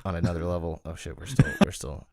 on another level. Oh shit, we're still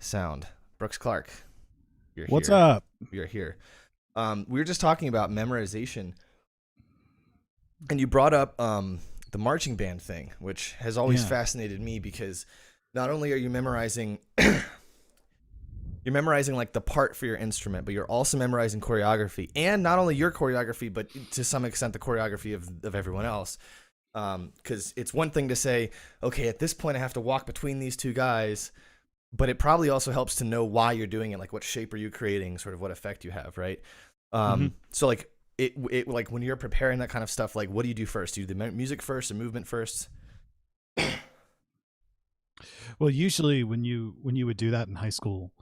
sound. Brooks Clarke, What's up? You're here. We were just talking about memorization, and you brought up the marching band thing, which has always fascinated me because not only are you memorizing, you're memorizing like the part for your instrument, but you're also memorizing choreography, and not only your choreography, but to some extent the choreography of everyone else. Because it's one thing to say, okay, at this point I have to walk between these two guys, but it probably also helps to know why you're doing it, like what shape are you creating, sort of what effect you have, right? So like it like when you're preparing that kind of stuff, like what do you do first? Do you do the music first or movement first? Well, usually when you would do that in high school,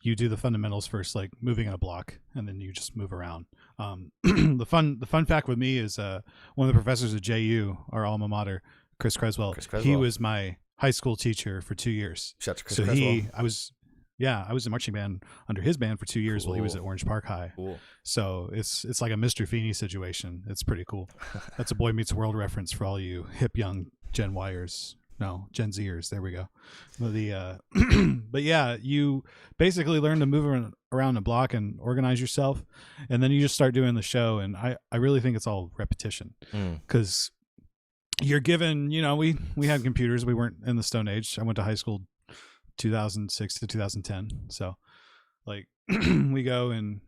you do the fundamentals first, like moving in a block, and then you just move around. The fun fact with me is one of the professors at JU, our alma mater, Chris Creswell. He was my high school teacher for 2 years. Shout out to Chris Creswell. I was in marching band under his band for 2 years while he was at Orange Park High. Cool. So it's like a Mr. Feeney situation. It's pretty cool. That's a Boy Meets World reference for all you hip young Gen Yers. No, Gen Zers. There we go. But yeah, you basically learn to move around the block and organize yourself, and then you just start doing the show. And I really think it's all repetition, because you're given, we had computers. We weren't in the Stone Age. I went to high school 2006 to 2010. So like we go and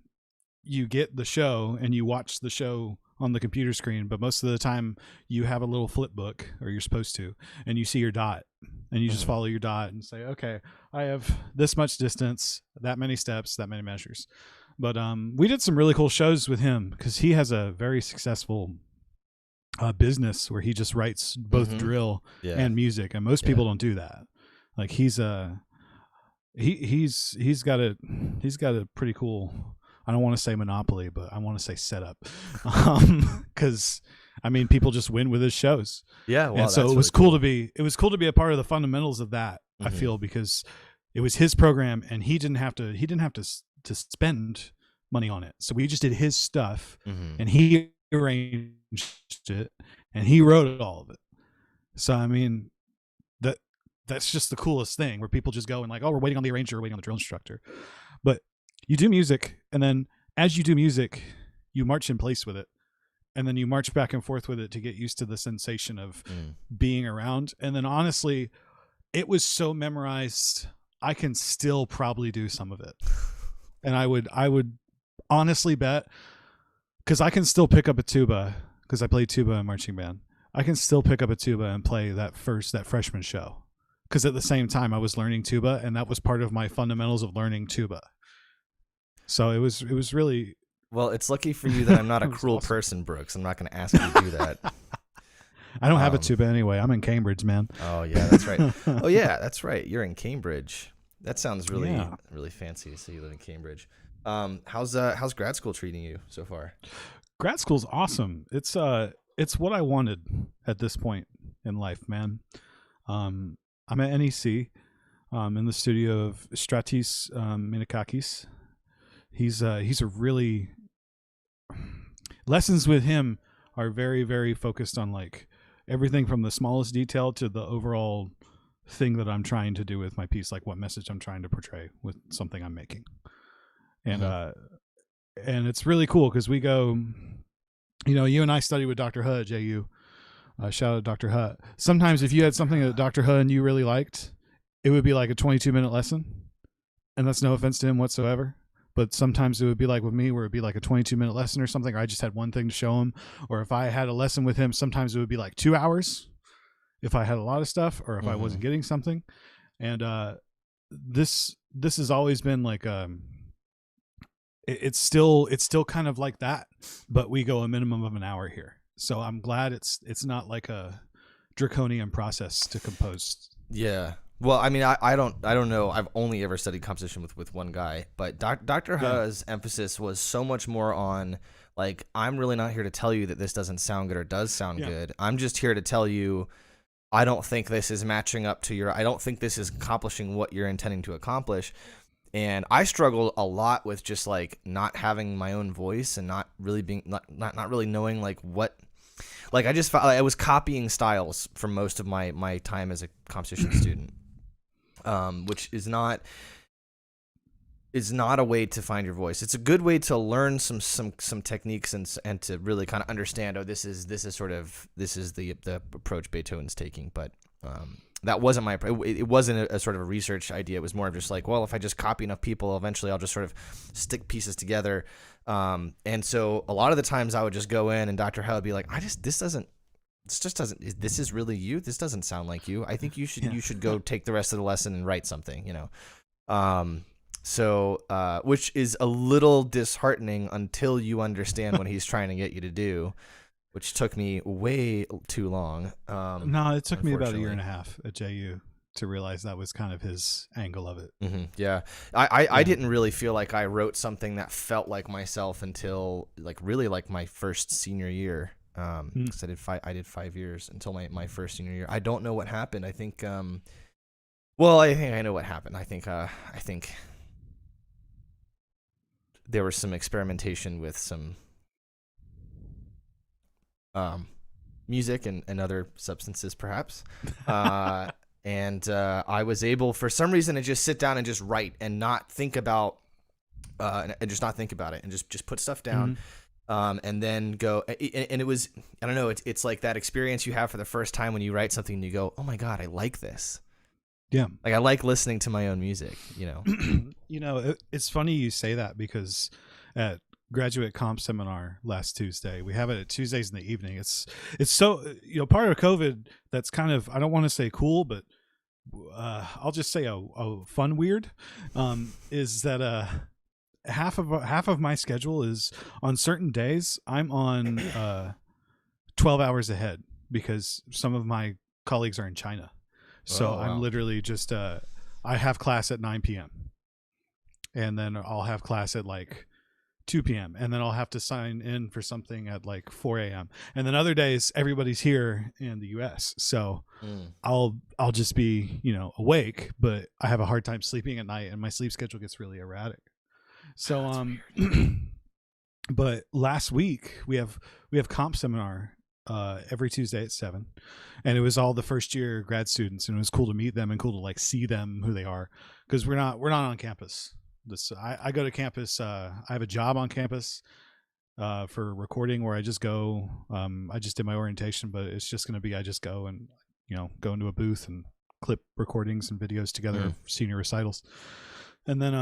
you get the show and you watch the show on the computer screen, but most of the time you have a little flip book, or you're supposed to, and you see your dot and you just follow your dot and say, okay, I have this much distance, that many steps, that many measures. But we did some really cool shows with him because he has a very successful business where he just writes both drill and music, and most people don't do that. Like he's got a pretty cool, I don't want to say monopoly, but I want to say setup, because I mean people just win with his shows. Yeah, well, and so it was really cool. It was cool to be a part of the fundamentals of that. I feel, because it was his program and he didn't have to spend money on it. So we just did his stuff, and he arranged it and he wrote all of it. So I mean that's just the coolest thing, where people just go and like, oh, we're waiting on the arranger, we're waiting on the drill instructor. But you do music, and then as you do music, you march in place with it, and then you march back and forth with it to get used to the sensation of being around. And then honestly, it was so memorized, I can still probably do some of it. And I would honestly bet, because I can still pick up a tuba, because I played tuba in marching band. I can still pick up a tuba and play that freshman show, because at the same time I was learning tuba, and that was part of my fundamentals of learning tuba. So it was really, well, it's lucky for you that I'm not a cruel person, Brooks. I'm not going to ask you to do that. I don't have a tuba anyway. I'm in Cambridge, man. Oh yeah, that's right. Oh yeah, that's right. You're in Cambridge. That sounds really really fancy. So you live in Cambridge. How's grad school treating you so far? Grad school's awesome. It's what I wanted at this point in life, man. I'm at NEC, in the studio of Stratis Minakakis. He's a really, lessons with him are very, very focused on like everything from the smallest detail to the overall thing that I'm trying to do with my piece, like what message I'm trying to portray with something I'm making. And and it's really cool because we go, you and I study with Dr. He at JU. Shout out Dr. He. Sometimes if you had something that Dr. He and you really liked, it would be like a 22-minute lesson, and that's no offense to him whatsoever. But sometimes it would be like with me, where it'd be like a 22-minute lesson or something, or I just had one thing to show him. Or if I had a lesson with him, sometimes it would be like 2 hours if I had a lot of stuff, or if I wasn't getting something. And this has always been like it's still kind of like that, but we go a minimum of an hour here. So I'm glad it's not like a draconian process to compose. Yeah. Well, I mean, I don't know. I've only ever studied composition with one guy, but Dr. He's emphasis was so much more on like, I'm really not here to tell you that this doesn't sound good or does sound good. I'm just here to tell you, I don't think this is matching up to I don't think this is accomplishing what you're intending to accomplish. And I struggled a lot with just like not having my own voice and not really being not really knowing like what, like I just felt like I was copying styles for most of my time as a composition student, which is not is not a way to find your voice. It's a good way to learn some techniques and to really kind of understand, this is the approach Beethoven's taking. But that wasn't it wasn't a sort of a research idea. It was more of just like, well, if I just copy enough people, eventually I'll just sort of stick pieces together. And so a lot of the times I would just go in and Dr. Howe would be like, this is really you. This doesn't sound like you. I think you should go take the rest of the lesson and write something, So, which is a little disheartening until you understand what he's trying to get you to do, which took me way too long. No, it took me about a year and a half at JU to realize that was kind of his angle of it. Mm-hmm. Yeah. I didn't really feel like I wrote something that felt like myself until really my first senior year. Because I did 5 years until my first senior year. I don't know what happened. I think, I think I know what happened. I think there was some experimentation with some music and other substances, perhaps. And I was able, for some reason, to just sit down and just write and not think about, and just not think about it and just put stuff down. And then go, and it was, I don't know, it's like that experience you have for the first time when you write something and you go, oh my God, I like this. Yeah. Like I like listening to my own music, It's funny you say that because at graduate comp seminar last Tuesday, we have it at Tuesdays in the evening. It's so, part of COVID that's kind of, I don't want to say cool, but I'll just say a fun weird, is that, half of my schedule is on certain days I'm on 12 hours ahead because some of my colleagues are in China. So I'm literally just I have class at 9 p.m. and then I'll have class at 2 p.m. and then I'll have to sign in for something at 4 a.m. and then other days everybody's here in the US. So I'll just be, awake, but I have a hard time sleeping at night and my sleep schedule gets really erratic. So but last week we have comp seminar every Tuesday at 7, and it was all the first year grad students, and it was cool to meet them and cool to see them, who they are, because we're not on campus. I go to campus. I have a job on campus for recording where I just go. I just did my orientation, but it's just going to be I just go and go into a booth and clip recordings and videos together for senior recitals. And then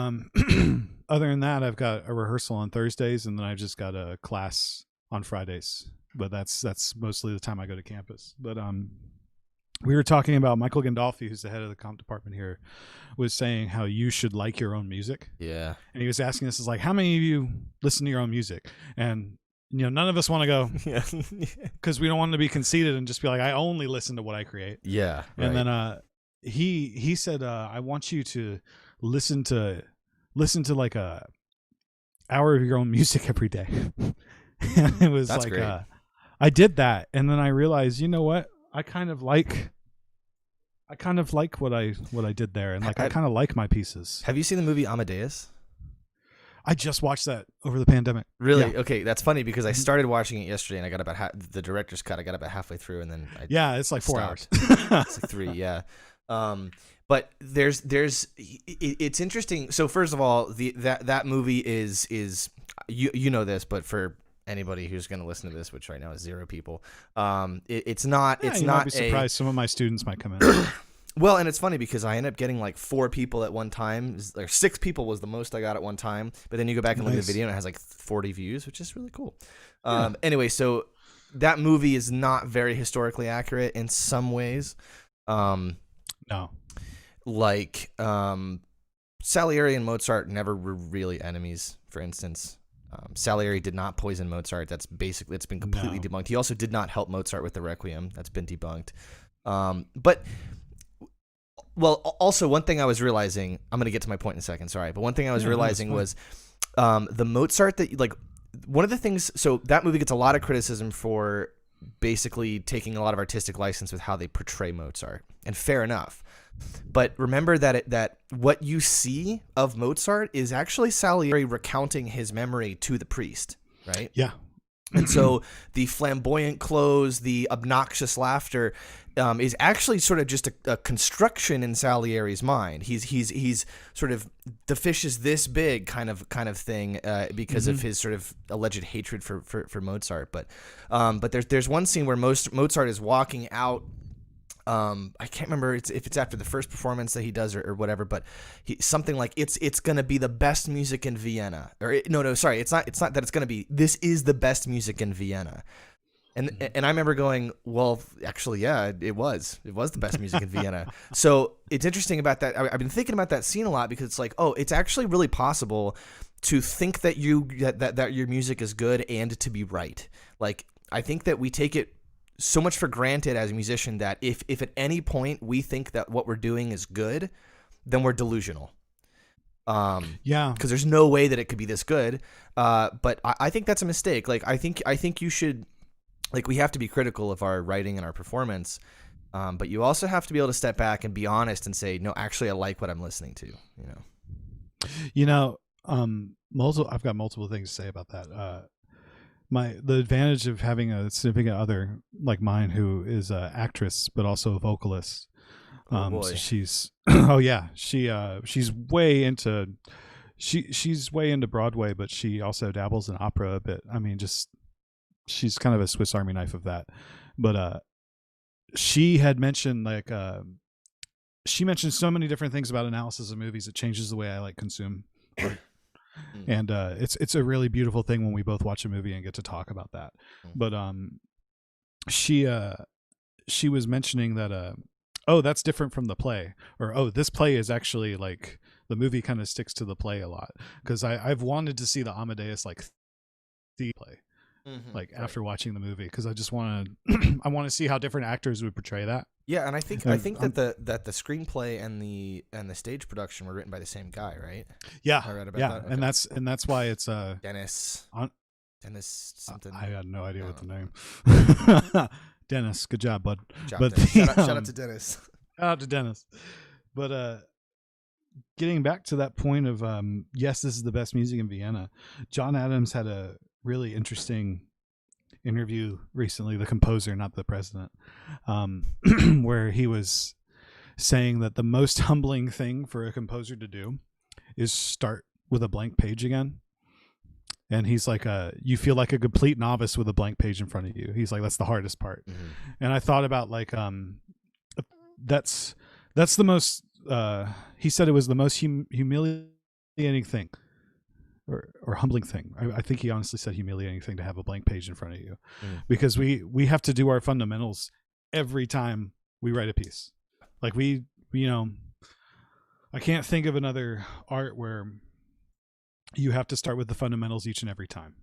other than that, I've got a rehearsal on Thursdays, and then I've just got a class on Fridays. But that's mostly the time I go to campus. But we were talking about Michael Gandolfi, who's the head of the comp department here, was saying how you should like your own music. Yeah. And he was asking us, how many of you listen to your own music? And none of us want to go, because we don't want to be conceited and just be like, I only listen to what I create. Yeah. Right. And then he said, I want you to listen to a hour of your own music every day. And it was that's great. I did that, and then I realized, you know what? I kind of like what I did there, and I kind of like my pieces. Have you seen the movie Amadeus? I just watched that over the pandemic. Really? Yeah. Okay, that's funny because I started watching it yesterday, and I got about the director's cut. I got about halfway through, and then it's 4 hours. It's 3, yeah. But it's interesting. So first of all, that movie is you know this, but for anybody who's going to listen to this, which right now is 0 people, it's not. Yeah, it's not. Might be surprised. Some of my students might come in. Well, and it's funny because I end up getting 4 people at one time. 6 people was the most I got at one time. But then you go back and look at the video and it has 40 views, which is really cool. Anyway, so that movie is not very historically accurate in some ways. No. Salieri and Mozart never were really enemies, for instance. Salieri did not poison Mozart. It's been completely debunked. He also did not help Mozart with the Requiem. That's been debunked. Also one thing I was realizing, I'm going to get to my point in a second, sorry, but one thing I was realizing was the Mozart one of the things, so that movie gets a lot of criticism for basically taking a lot of artistic license with how they portray Mozart, and fair enough. But remember that what you see of Mozart is actually Salieri recounting his memory to the priest, right? Yeah. And so the flamboyant clothes, the obnoxious laughter, is actually sort of just a construction in Salieri's mind. He's sort of, the fish is this big kind of thing because of his sort of alleged hatred for Mozart. But there's one scene where Mozart is walking out. I can't remember if it's after the first performance that he does or whatever, but something like it's gonna be the best music in Vienna, or sorry, it's not that it's gonna be, this is the best music in Vienna, and I remember going, well, actually, yeah, it was the best music in Vienna. So it's interesting about that. I've been thinking about that scene a lot because it's like, oh, it's actually really possible to think that that your music is good and to be right. Like, I think that we take it so much for granted as a musician that if at any point we think that what we're doing is good, then we're delusional. Because there's no way that it could be this good. But I think that's a mistake. Like, I think you should, like, we have to be critical of our writing and our performance. But you also have to be able to step back and be honest and say, no, actually, I like what I'm listening to. I've got multiple things to say about that. The advantage of having a significant other like mine who is an actress but also a vocalist. So she's she's way into Broadway, but she also dabbles in opera a bit. I mean, she's kind of a Swiss Army knife of that. But she had mentioned she mentioned so many different things about analysis of movies. It changes the way I consume art. And it's a really beautiful thing when we both watch a movie and get to talk about that. But she was mentioning that that's different from the play, or this play is actually like the movie kind of sticks to the play a lot, because I've wanted to see the Amadeus the play after watching the movie, because I just want to see how different actors would portray that. Yeah, and I think that the screenplay and the stage production were written by the same guy, right? Yeah, I read about that. Okay. And that's why it's Dennis something. I had no idea what the name. Dennis, good job, bud. Good job, shout out to Dennis. Shout out to Dennis. But getting back to that point of yes, this is the best music in Vienna. John Adams had a really interesting interview recently, the composer, not the president, where he was saying that the most humbling thing for a composer to do is start with a blank page again. And he's like, you feel like a complete novice with a blank page in front of you. He's like, that's the hardest part. And I thought about that's the most, he said it was the most humiliating thing. Or humbling thing. I think he honestly said humiliating thing to have a blank page in front of you, because we have to do our fundamentals every time we write a piece. Like I can't think of another art where you have to start with the fundamentals each and every time.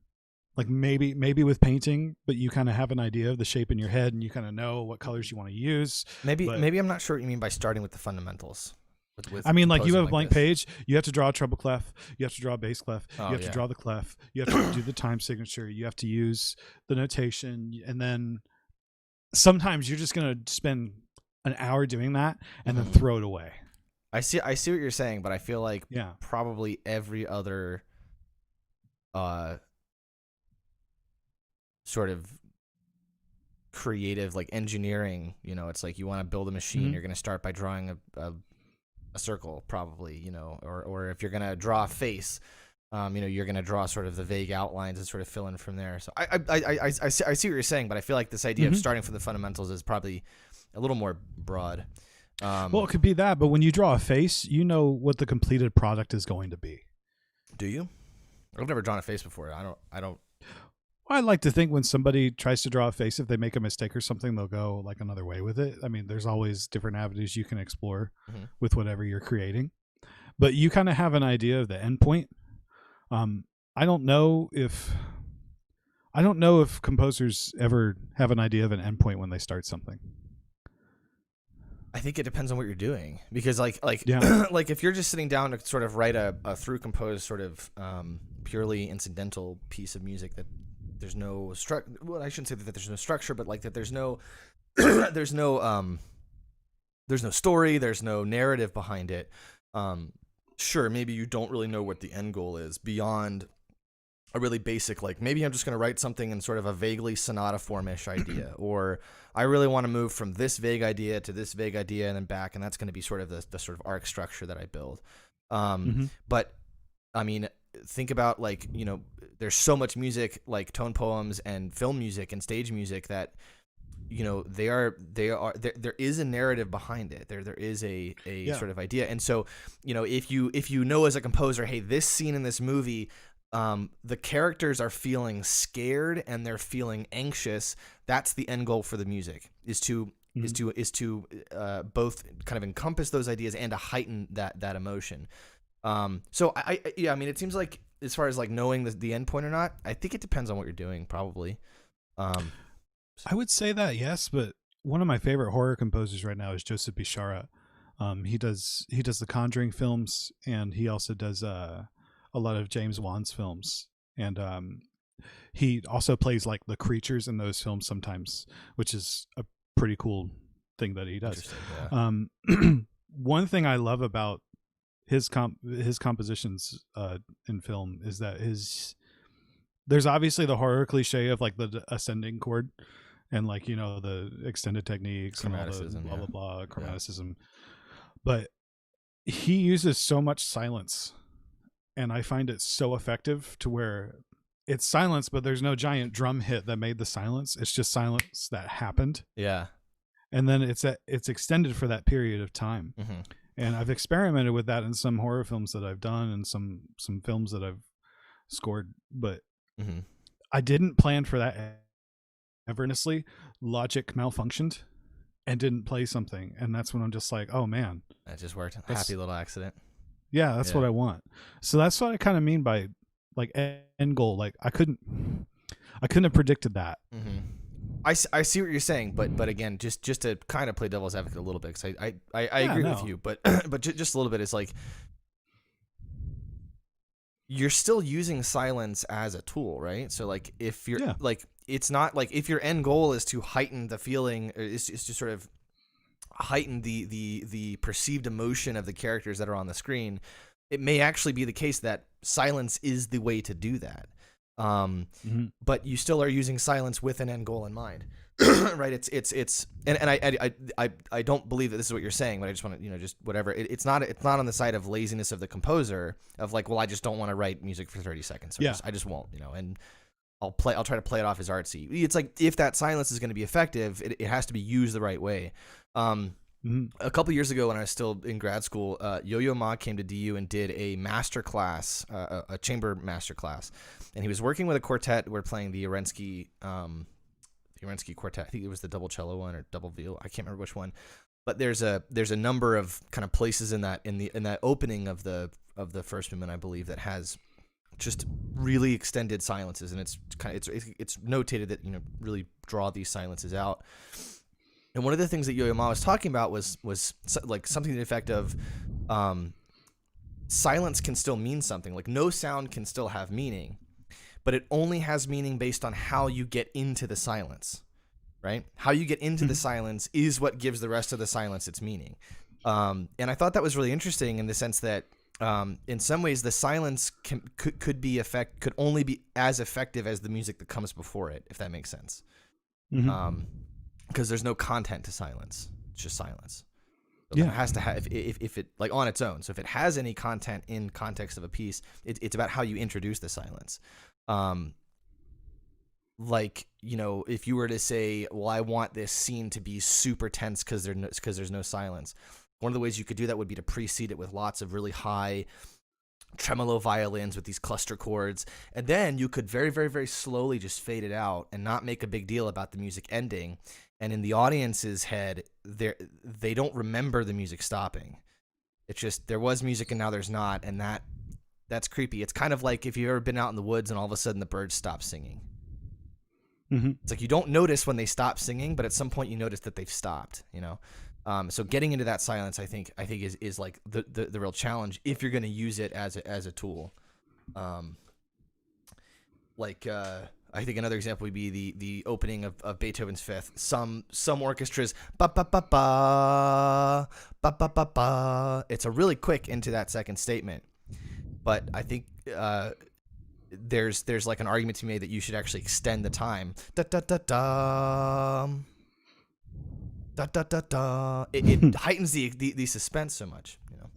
Like maybe with painting, but you kind of have an idea of the shape in your head and you kind of know what colors you want to use. Maybe I'm not sure what you mean by starting with the fundamentals. I mean, like you have a blank page, you have to draw a treble clef, you have to draw a bass clef, you have to draw the clef, you have to do the time signature, you have to use the notation, and then sometimes you're just going to spend an hour doing that and then throw it away. I see what you're saying, but I feel like probably every other sort of creative, like engineering, it's like you want to build a machine, you're going to start by drawing a circle, probably, or if you're going to draw a face, you're going to draw sort of the vague outlines and sort of fill in from there. So I see what you're saying, but I feel like this idea of starting from the fundamentals is probably a little more broad. Well, it could be that, but when you draw a face, you know what the completed product is going to be. Do you? I've never drawn a face before. I don't. I like to think when somebody tries to draw a face, if they make a mistake or something, they'll go like another way with it. I mean, there's always different avenues you can explore with whatever you're creating, but you kind of have an idea of the end point. I don't know if composers ever have an idea of an end point when they start something. I think it depends on what you're doing, because like if you're just sitting down to sort of write a through composed sort of purely incidental piece of music that there's no well, I shouldn't say that there's no structure, but like that there's no there's no story, there's no narrative behind it. Sure, maybe you don't really know what the end goal is beyond a really basic, like maybe I'm just going to write something in sort of a vaguely sonata formish idea, or I really want to move from this vague idea to this vague idea and then back, and that's going to be sort of the sort of arc structure that I build. But I mean, think about like, you know, there's so much music like tone poems and film music and stage music that, you know, there is a narrative behind it. There is a sort of idea. And so, you know, if you know as a composer, hey, this scene in this movie, the characters are feeling scared and they're feeling anxious. That's the end goal for the music, is to both kind of encompass those ideas and to heighten that emotion. So I mean, it seems like as far as like knowing the end point or not, I think it depends on what you're doing, probably. I would say that, yes, but one of my favorite horror composers right now is Joseph Bishara. He does the Conjuring films, and he also does a lot of James Wan's films, and he also plays like the creatures in those films sometimes, which is a pretty cool thing that he does. Yeah. One thing I love about his compositions in film is that there's obviously the horror cliche of like the ascending chord and like, you know, the extended techniques and all the blah blah blah chromaticism, but he uses so much silence, and I find it so effective to where it's silence, but there's no giant drum hit that made the silence. It's just silence that happened. Yeah. And then it's extended for that period of time. Mm-hmm. And I've experimented with that in some horror films that I've done and some films that I've scored, but I didn't plan for that. Honestly, Logic malfunctioned and didn't play something, and that's when I'm just like, oh man, that just worked. Happy little accident. Yeah, that's what I want. So that's what I kind of mean by like end goal. Like I couldn't have predicted that. I see what you're saying, but again, just to kind of play devil's advocate a little bit, because I agree with you, but just a little bit. It's like you're still using silence as a tool, right? So like if you're like, it's not like if your end goal is to heighten the feeling, or is to sort of heighten the perceived emotion of the characters that are on the screen, it may actually be the case that silence is the way to do that. But you still are using silence with an end goal in mind, right? I don't believe that this is what you're saying, but I just want to, you know, just whatever. It's not on the side of laziness of the composer of like, well, I just don't want to write music for 30 seconds. So I just won't, you know, and I'll try to play it off as artsy. It's like, if that silence is going to be effective, it has to be used the right way. A couple years ago when I was still in grad school, Yo-Yo Ma came to DU and did a master class, a chamber master class. And he was working with a quartet. We're playing the Arensky quartet. I think it was the double cello one or double viol. I can't remember which one. But there's a number of kind of places in that opening of the first movement, I believe, that has just really extended silences, and it's notated that, you know, really draw these silences out. And one of the things that Yo-Yo Ma was talking about was like something to the effect of silence can still mean something. Like no sound can still have meaning, but it only has meaning based on how you get into the silence, right? How you get into the silence is what gives the rest of the silence its meaning. And I thought that was really interesting in the sense that in some ways the silence could only be as effective as the music that comes before it, if that makes sense. Because there's no content to silence. It's just silence. So it has to have, if it like on its own. So if it has any content in context of a piece, it's about how you introduce the silence. Like, you know, if you were to say, well, I want this scene to be super tense because there's no silence. One of the ways you could do that would be to precede it with lots of really high tremolo violins with these cluster chords, and then you could very, very, very slowly just fade it out and not make a big deal about the music ending. And in the audience's head, they don't remember the music stopping. It's just there was music and now there's not, and that's creepy. It's kind of like if you've ever been out in the woods and all of a sudden the birds stop singing. It's like you don't notice when they stop singing, but at some point you notice that they've stopped, you know? So getting into that silence, I think is like the real challenge if you're going to use it as a tool. I think another example would be the opening of Beethoven's Fifth. Some orchestras ba ba ba ba ba ba ba ba. It's a really quick into that second statement, but I think there's like an argument to be made that you should actually extend the time. Da da da da. Da da da da. It heightens the suspense so much, you know.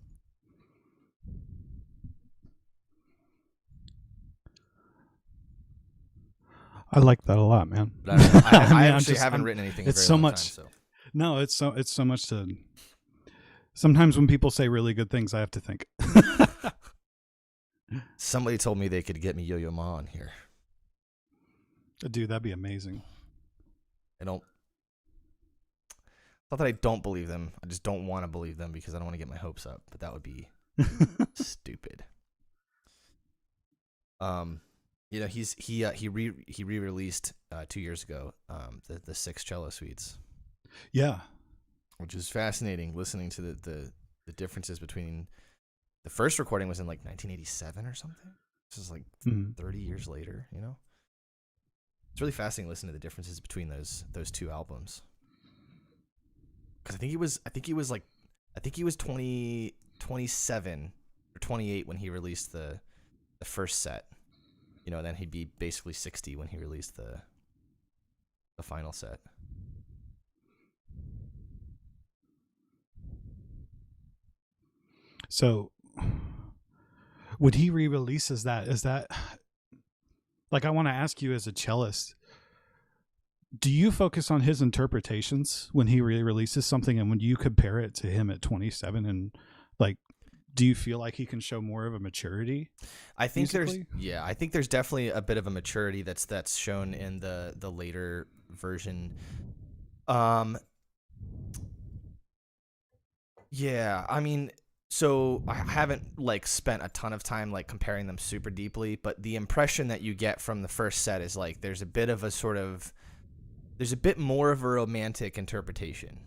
I like that a lot, man. I actually haven't written anything. It's in a very so long much. Time, so. No, it's so much to. Sometimes when people say really good things, I have to think. Somebody told me they could get me Yo-Yo Ma on here. Dude, that'd be amazing. Not that I don't believe them. I just don't want to believe them because I don't want to get my hopes up. But that would be stupid. You know, he re-released 2 years ago the 6 cello suites. Yeah, which is fascinating. Listening to the differences between the first recording was in like 1987 or something. This is like 30 years later. You know, it's really fascinating listening to the differences between those 2 albums. Because I think he was 27 or 28 when he released the first set. You know, then he'd be basically 60 when he released the final set. So, would he re-release as that? Is that like, I want to ask you as a cellist, do you focus on his interpretations when he re-releases something, and when you compare it to him at 27, and like, do you feel like he can show more of a maturity? I think there's definitely a bit of a maturity that's shown in the later version. Yeah, I mean, so I haven't like spent a ton of time like comparing them super deeply, but the impression that you get from the first set is like there's a bit more of a romantic interpretation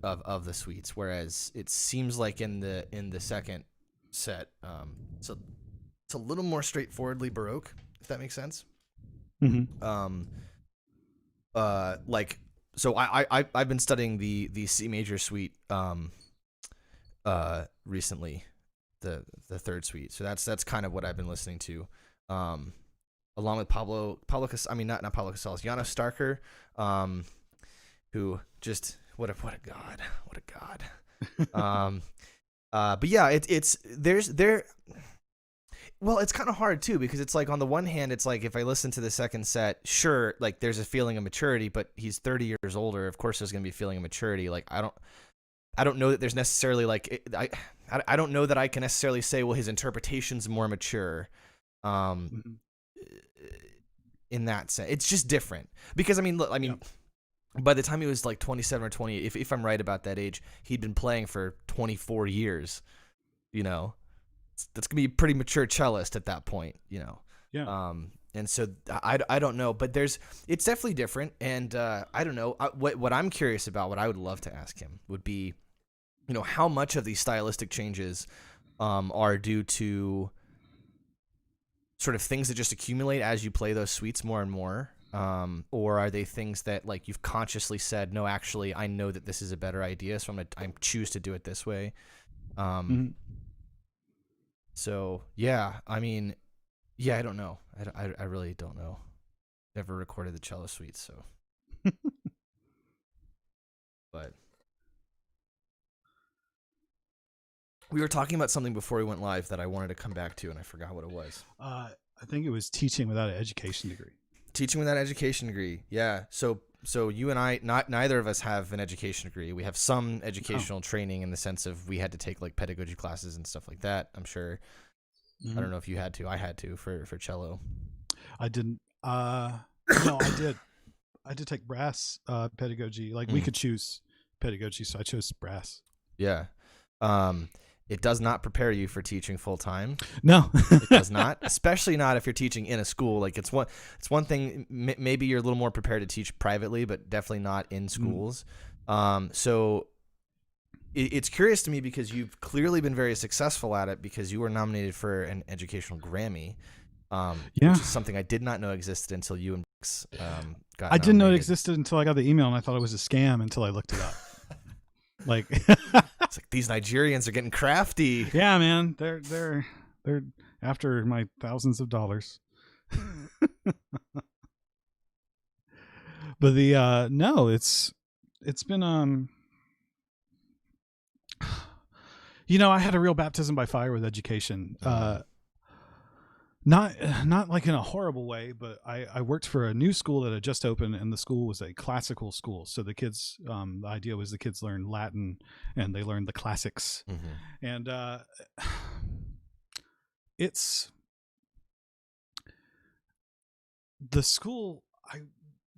of the suites, whereas it seems like in the second set, so it's a little more straightforwardly Baroque, if that makes sense. Mm-hmm. Like, so I've been studying the C major suite recently, the third suite. So that's kind of what I've been listening to, along with Paulo. I mean, not Paulo Casals, Janos Starker, who just what a god. But yeah, well, it's kind of hard too, because it's like on the one hand, it's like if I listen to the second set, sure, like there's a feeling of maturity, but he's 30 years older. Of course, there's gonna be a feeling of maturity. Like I don't know that there's necessarily like I don't know that I can necessarily say, well, his interpretation's more mature. In that sense, it's just different because I mean, look, by the time he was like 27 or 28, if I'm right about that age, he'd been playing for 24 years. You know, that's gonna be a pretty mature cellist at that point. You know, yeah. And so I don't know, but it's definitely different. And I don't know what I'm curious about. What I would love to ask him would be, you know, how much of these stylistic changes are due to sort of things that just accumulate as you play those suites more and more, or are they things that like you've consciously said, no, actually, I know that this is a better idea, so I choose to do it this way. So yeah, I mean, yeah, I don't know. I really don't know. Never recorded the cello suite, so. But we were talking about something before we went live that I wanted to come back to, and I forgot what it was. I think it was teaching without an education degree. Teaching without an education degree, yeah. So you and I, neither of us have an education degree. We have some educational training in the sense of we had to take like pedagogy classes and stuff like that, I'm sure. I don't know if you had to. I had to for cello. I didn't. No, I did. I did take brass pedagogy. Like we could choose pedagogy, so I chose brass. Yeah. It does not prepare you for teaching full time. No, it does not. Especially not if you're teaching in a school. Like it's one thing. Maybe you're a little more prepared to teach privately, but definitely not in schools. So it's curious to me because you've clearly been very successful at it because you were nominated for an educational Grammy. Which is something I did not know existed until you and Brooks got. I didn't know it existed until I got the email, and I thought it was a scam until I looked it up. Like it's like these Nigerians are getting crafty. Yeah, man, they're after my thousands of dollars. But no, it's been I had a real baptism by fire with education. Not like in a horrible way, but I worked for a new school that had just opened, and the school was a classical school. So the kids, the idea was the kids learned Latin and they learned the classics. And it's the school. I'm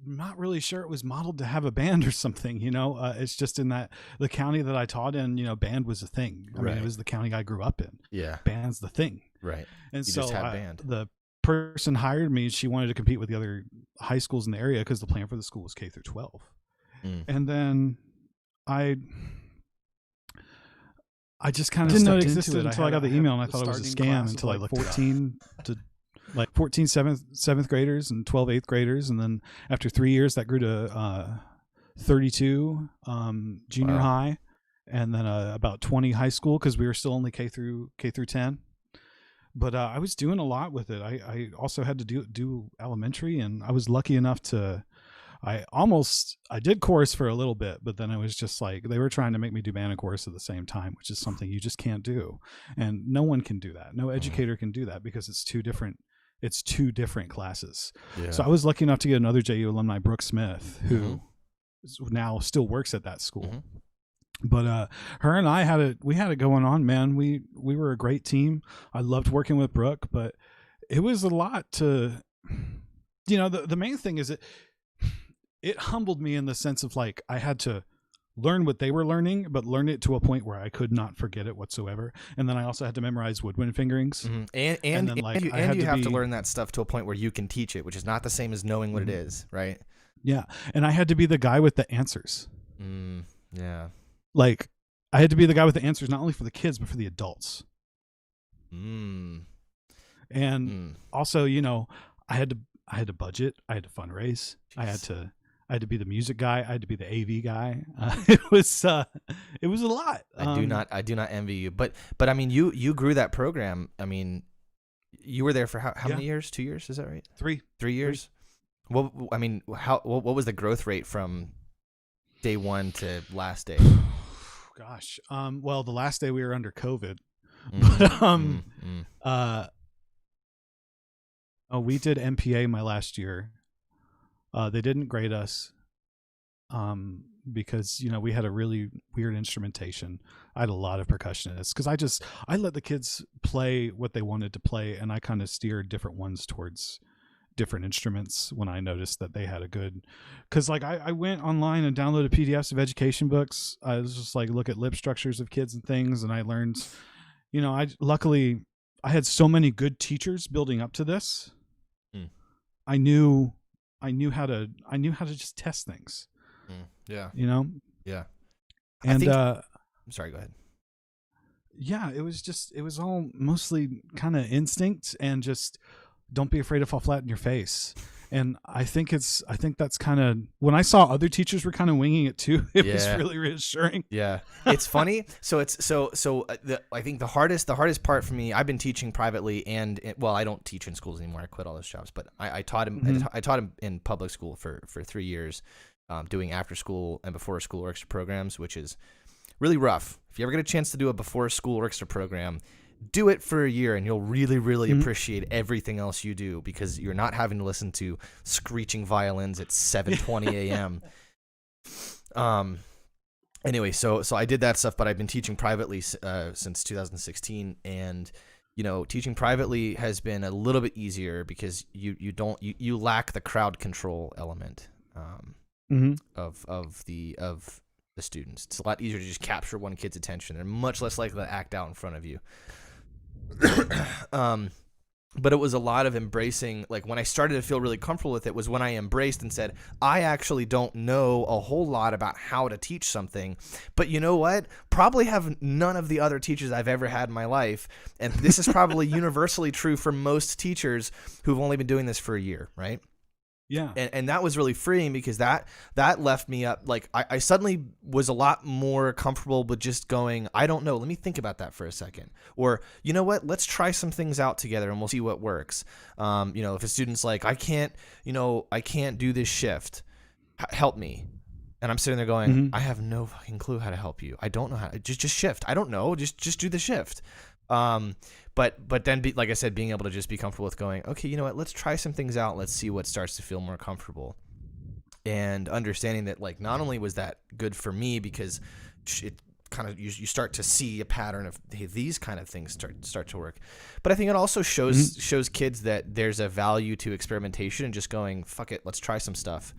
not really sure it was modeled to have a band or something, it's just in that the county that I taught in, band was a thing. I mean, it was the county I grew up in. Yeah. Band's the thing. Right. And you so just had band. The person hired me. She wanted to compete with the other high schools in the area because the plan for the school was K through 12. And then I just kind of didn't know it existed until I got the email, and I thought it was a scam until I looked 14 to like 14 seventh graders and 12 eighth graders, and then after 3 years that grew to 32 junior high, and then about 20 high school, because we were still only K through 10. But I was doing a lot with it. I also had to do elementary, and I was lucky enough to I did chorus for a little bit, but then it was just like they were trying to make me do band and chorus at the same time, which is something you just can't do, and no one can do that. No educator can do that because it's two different classes. Yeah. So I was lucky enough to get another JU alumni, Brooke Smith, who now still works at that school. But her and I had it going on, man. We were a great team. I loved working with Brooke, but it was a lot to, the main thing is it humbled me in the sense of like I had to learn what they were learning, but learn it to a point where I could not forget it whatsoever. And then I also had to memorize woodwind fingerings. And then you have to learn that stuff to a point where you can teach it, which is not the same as knowing what it is, right? Yeah. And I had to be the guy with the answers. Yeah. Like I had to be the guy with the answers, not only for the kids, but for the adults. And also, I had to budget. I had to fundraise. Jeez. I had to be the music guy. I had to be the AV guy. It was a lot. I do not envy you, but I mean, you grew that program. I mean, you were there for how many years? 2 years? Is that right? 3 years. What was the growth rate from day one to last day? Gosh. Well, the last day we were under COVID, but we did MPA my last year. They didn't grade us because we had a really weird instrumentation. I had a lot of percussionists because I let the kids play what they wanted to play, and I kind of steered different ones towards different instruments when I noticed that they had a good, because like I went online and downloaded PDFs of education books. I was just like look at lip structures of kids and things, and I learned, luckily I had so many good teachers building up to this. I knew how to just test things. Yeah. Yeah. And I'm sorry, go ahead. Yeah, it was all mostly kind of instinct and just don't be afraid to fall flat in your face. And I think that's kind of, when I saw other teachers were kind of winging it too, it was really reassuring. Yeah. It's funny. I think the hardest part for me, I've been teaching privately I don't teach in schools anymore. I quit all those jobs, but I taught him, I taught him in public school for 3 years, doing after school and before school orchestra programs, which is really rough. If you ever get a chance to do a before school orchestra program, do it for a year and you'll really, really appreciate everything else you do, because you're not having to listen to screeching violins at 7:20 a.m. Anyway, so I did that stuff, but I've been teaching privately since 2016, and teaching privately has been a little bit easier because you lack the crowd control element of the students. It's a lot easier to just capture one kid's attention. They're much less likely to act out in front of you. But it was a lot of embracing. Like when I started to feel really comfortable with it was when I embraced and said, I actually don't know a whole lot about how to teach something, but you know what? Probably have none of the other teachers I've ever had in my life. And this is probably universally true for most teachers who've only been doing this for a year, right? Yeah. And that was really freeing because that left me up. Like I suddenly was a lot more comfortable with just going, I don't know. Let me think about that for a second. Or, you know what, let's try some things out together and we'll see what works. If a student's like, I can't do this shift, help me. And I'm sitting there going, I have no fucking clue how to help you. I don't know how to just shift. I don't know. Just do the shift. But then, like I said, being able to just be comfortable with going, okay, you know what, let's try some things out. Let's see what starts to feel more comfortable. And understanding that, like, not only was that good for me because it kind of, you start to see a pattern of, hey, these kind of things start to work. But I think it also shows kids that there's a value to experimentation and just going, fuck it, let's try some stuff.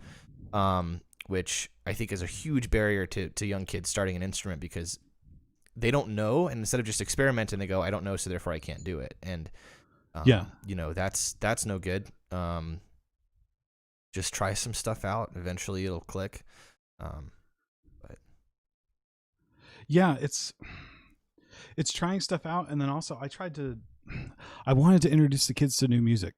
Which I think is a huge barrier to young kids starting an instrument because they don't know, and instead of just experimenting, they go, I don't know, so therefore I can't do it. And that's no good. Just try some stuff out. Eventually it'll click. But yeah, it's trying stuff out. And then also I wanted to introduce the kids to new music.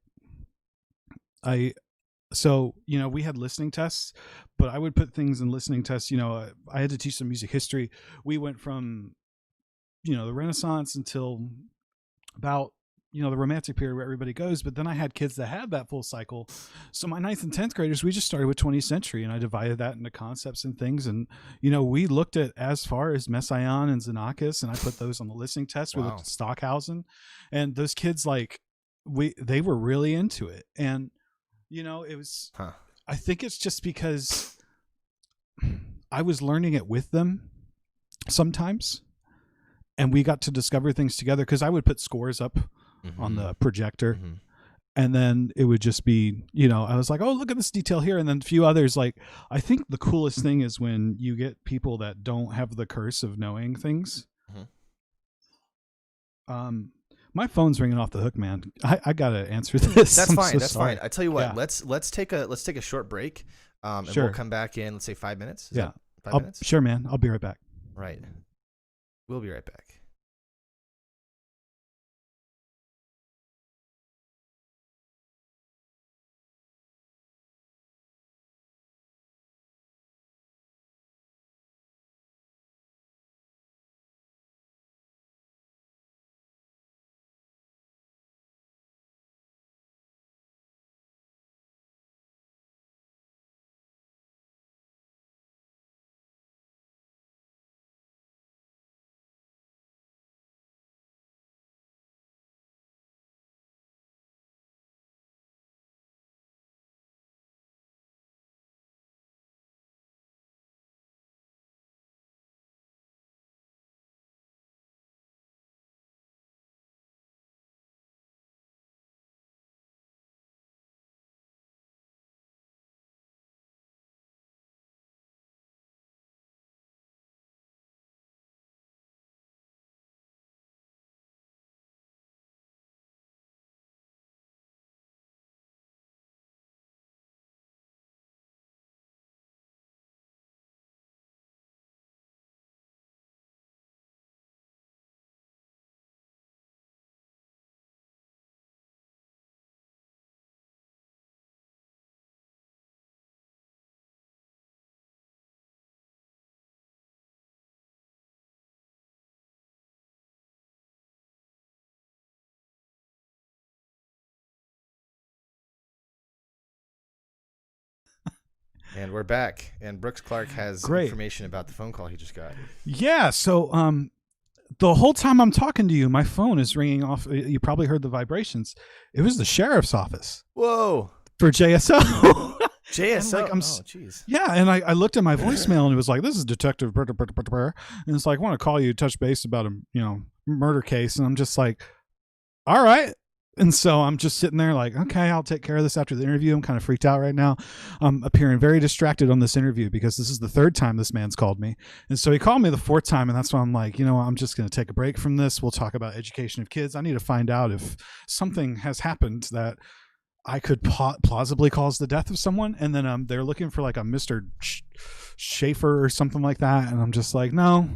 So, we had listening tests, but I would put things in listening tests. I had to teach some music history. We went from, the Renaissance until about, the Romantic period where everybody goes. But then I had kids that had that full cycle. So my 9th and 10th graders, we just started with 20th century, and I divided that into concepts and things. And, we looked at as far as Messiaen and Xenakis, and I put those on the listening test. We looked at Stockhausen, and those kids, like, they were really into it. And, it was, I think it's just because I was learning it with them sometimes, and we got to discover things together because I would put scores up on the projector, and then it would just be, I was like, oh, look at this detail here. And then a few others. Like, I think the coolest thing is when you get people that don't have the curse of knowing things. My phone's ringing off the hook, man. I gotta answer this. That's fine. That's fine. I tell you what. Yeah. Let's take a short break, and we'll come back in. Let's say 5 minutes. Is 5 minutes. Sure, man. I'll be right back. Right. We'll be right back. And we're back. And Brooks Clarke has information about the phone call he just got. Yeah. So the whole time I'm talking to you, my phone is ringing off. You probably heard the vibrations. It was the sheriff's office. Whoa. For JSO. JSO. Like, oh, jeez. Yeah. And I looked at my voicemail and it was like, this is Detective. And it's like, I want to call you, touch base about a murder case. And I'm just like, all right. And so I'm just sitting there like, okay, I'll take care of this after the interview. I'm kind of freaked out right now. I'm appearing very distracted on this interview because this is the 3rd time this man's called me. And so he called me the 4th time. And that's why I'm like, I'm just going to take a break from this. We'll talk about education of kids. I need to find out if something has happened that I could plausibly cause the death of someone. And then they're looking for like a Mr. Schaefer or something like that. And I'm just like, no,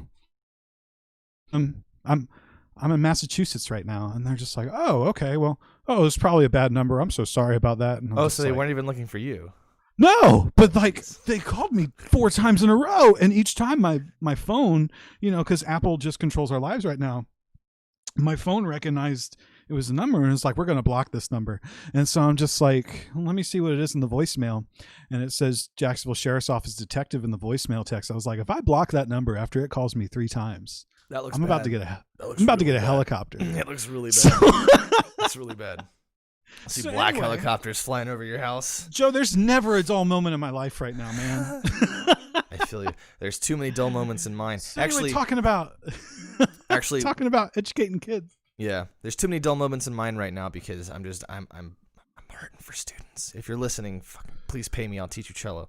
in Massachusetts right now. And they're just like, oh, okay, well, it's probably a bad number. I'm so sorry about that. And so they weren't even looking for you. No, but like they called me 4 times in a row, and each time my phone, because Apple just controls our lives right now, my phone recognized it was a number, and it's like, we're going to block this number. And so I'm just like, let me see what it is in the voicemail. And it says Jacksonville Sheriff's Office detective in the voicemail text. I was like, if I block that number after it calls me 3 times, I'm about to get a helicopter. It looks really bad. It's really bad. I see black helicopters flying over your house. Joe, there's never a dull moment in my life right now, man. I feel you. There's too many dull moments in mine. So anyway, talking about educating kids. Yeah, there's too many dull moments in mine right now because I'm hurting for students. If you're listening, please pay me. I'll teach you cello.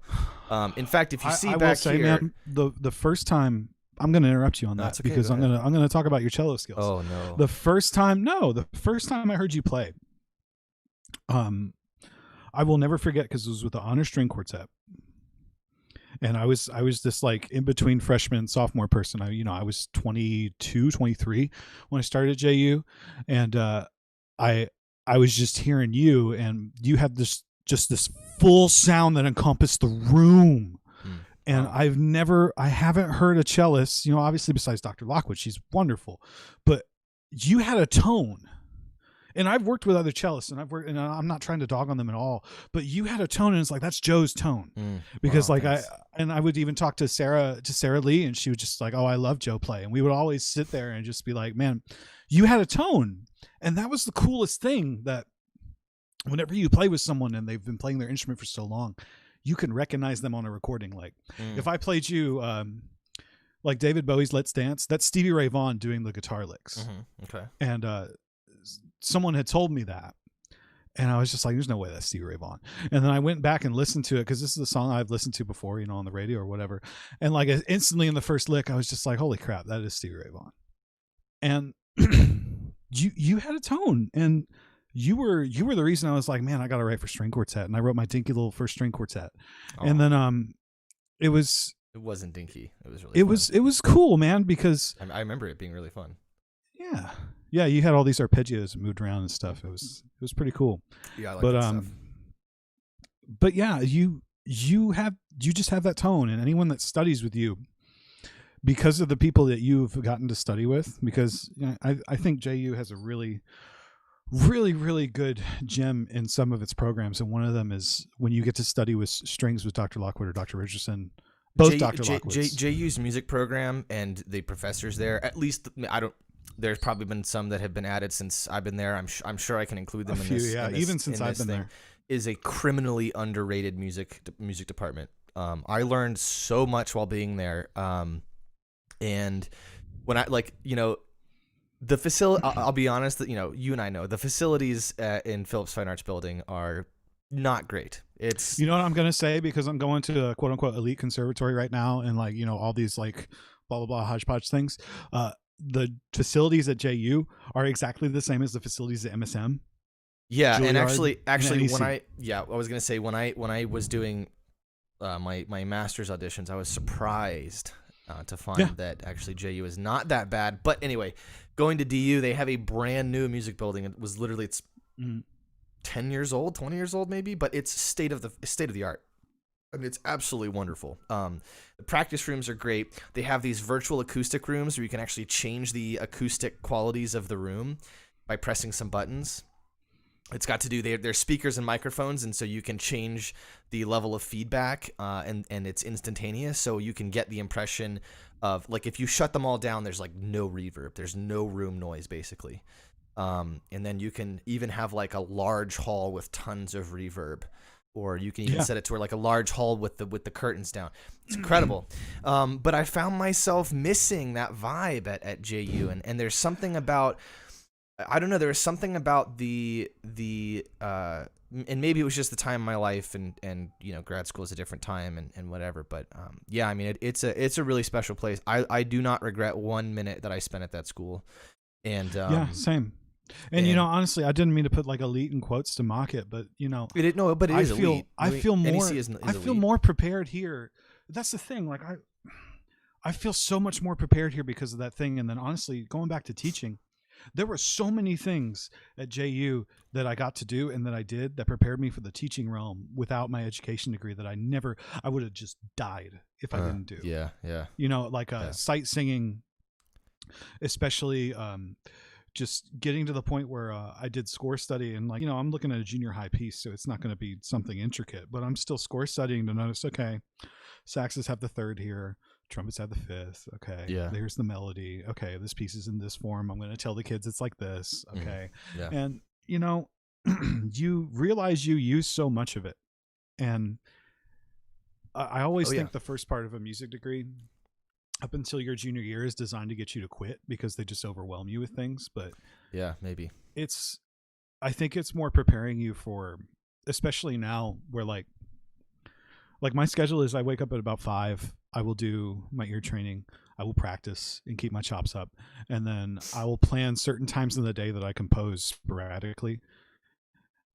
In fact, if you see back here, man, the first time. I'm going to interrupt you on that because I'm going to talk about your cello skills. Oh no. The first time I heard you play, I will never forget because it was with the Honor String Quartet. And I was this like in between freshman and sophomore person. I was 22, 23 when I started at JU, and I was just hearing you, and you had this full sound that encompassed the room. And I haven't heard a cellist, obviously besides Dr. Lockwood, she's wonderful, but you had a tone. And I've worked with other cellists, and I'm not trying to dog on them at all, but you had a tone, and it's like, that's Joe's tone. Because I would even talk to Sarah Lee, and she would just like, oh, I love Joe play. And we would always sit there and just be like, man, you had a tone. And that was the coolest thing, that whenever you play with someone and they've been playing their instrument for so long, you can recognize them on a recording. Like if I played you like David Bowie's Let's Dance, that's Stevie Ray Vaughan doing the guitar licks. Okay. And someone had told me that, and I was just like, there's no way that's Stevie Ray Vaughan. And then I went back and listened to it because this is a song I've listened to before, on the radio or whatever. And like instantly in the first lick, I was just like, holy crap, that is Stevie Ray Vaughan. And you had a tone, and you were the reason I was like, man, I got to write for string quartet. And I wrote my dinky little first string quartet. And then it wasn't dinky. It was really fun. It was cool, man, because I remember it being really fun. Yeah, you had all these arpeggios and moved around and stuff. It was pretty cool. Yeah, I like that stuff. But yeah, you just have that tone, and anyone that studies with you, because of the people that you've gotten to study with, because I think JU has a really, really, really good gem in some of its programs, and one of them is when you get to study with strings with Dr. Lockwood or Dr. Richardson. Both Dr. Lockwoods. JU's music program and the professors there, at least there's probably been some that have been added since I've been there. I'm sure I can include them even since I've been there. Is a criminally underrated music department. I learned so much while being there. And when I the facility, I'll be honest that you and I know the facilities in Phillips Fine Arts Building are not great. It's what I'm gonna say, because I'm going to a quote unquote elite conservatory right now, and all these like blah blah blah hodgepodge things. The facilities at JU are exactly the same as the facilities at MSM. Yeah, Juilliard, and actually I was gonna say when I was doing my master's auditions, I was surprised to find that actually JU is not that bad. But anyway, going to DU, they have a brand new music building. It was literally 10 years old, 20 years old maybe, but it's state of the art. I mean, it's absolutely wonderful. The practice rooms are great. They have these virtual acoustic rooms where you can actually change the acoustic qualities of the room by pressing some buttons. It's got to do, there's speakers and microphones, and so you can change the level of feedback, and it's instantaneous, so you can get the impression of, like, if you shut them all down, there's like no reverb. There's no room noise, basically. And then you can even have like a large hall with tons of reverb. Or you can even set it to where like a large hall with the curtains down. It's incredible. But I found myself missing that vibe at JU, and there's something about, I don't know, there was something about the and maybe it was just the time of my life, and grad school is a different time and whatever. But I mean it's a really special place. I do not regret 1 minute that I spent at that school. And same. And honestly, I didn't mean to put like elite in quotes to mock it, but but it is elite. I feel more. I feel more prepared here. That's the thing. Like I feel so much more prepared here because of that thing. And then honestly, going back to teaching, there were so many things at JU that I got to do and that I did that prepared me for the teaching realm without my education degree that I would have just died if I didn't do. Yeah. You know, like sight singing, especially just getting to the point where I did score study, and like, you know, I'm looking at a junior high piece, so it's not going to be something intricate, but I'm still score studying to notice, okay, saxes have the third here, trumpets have the fifth. Okay. Yeah. There's the melody. Okay. This piece is in this form. I'm going to tell the kids it's like this. Okay. Yeah. And, you know, you realize you use so much of it. And I always think the first part of a music degree up until your junior year is designed to get you to quit because they just overwhelm you with things. But yeah, maybe I think it's more preparing you for, especially now where like my schedule is I wake up at about 5. I will do my ear training. I will practice and keep my chops up. And then I will plan certain times in the day that I compose sporadically.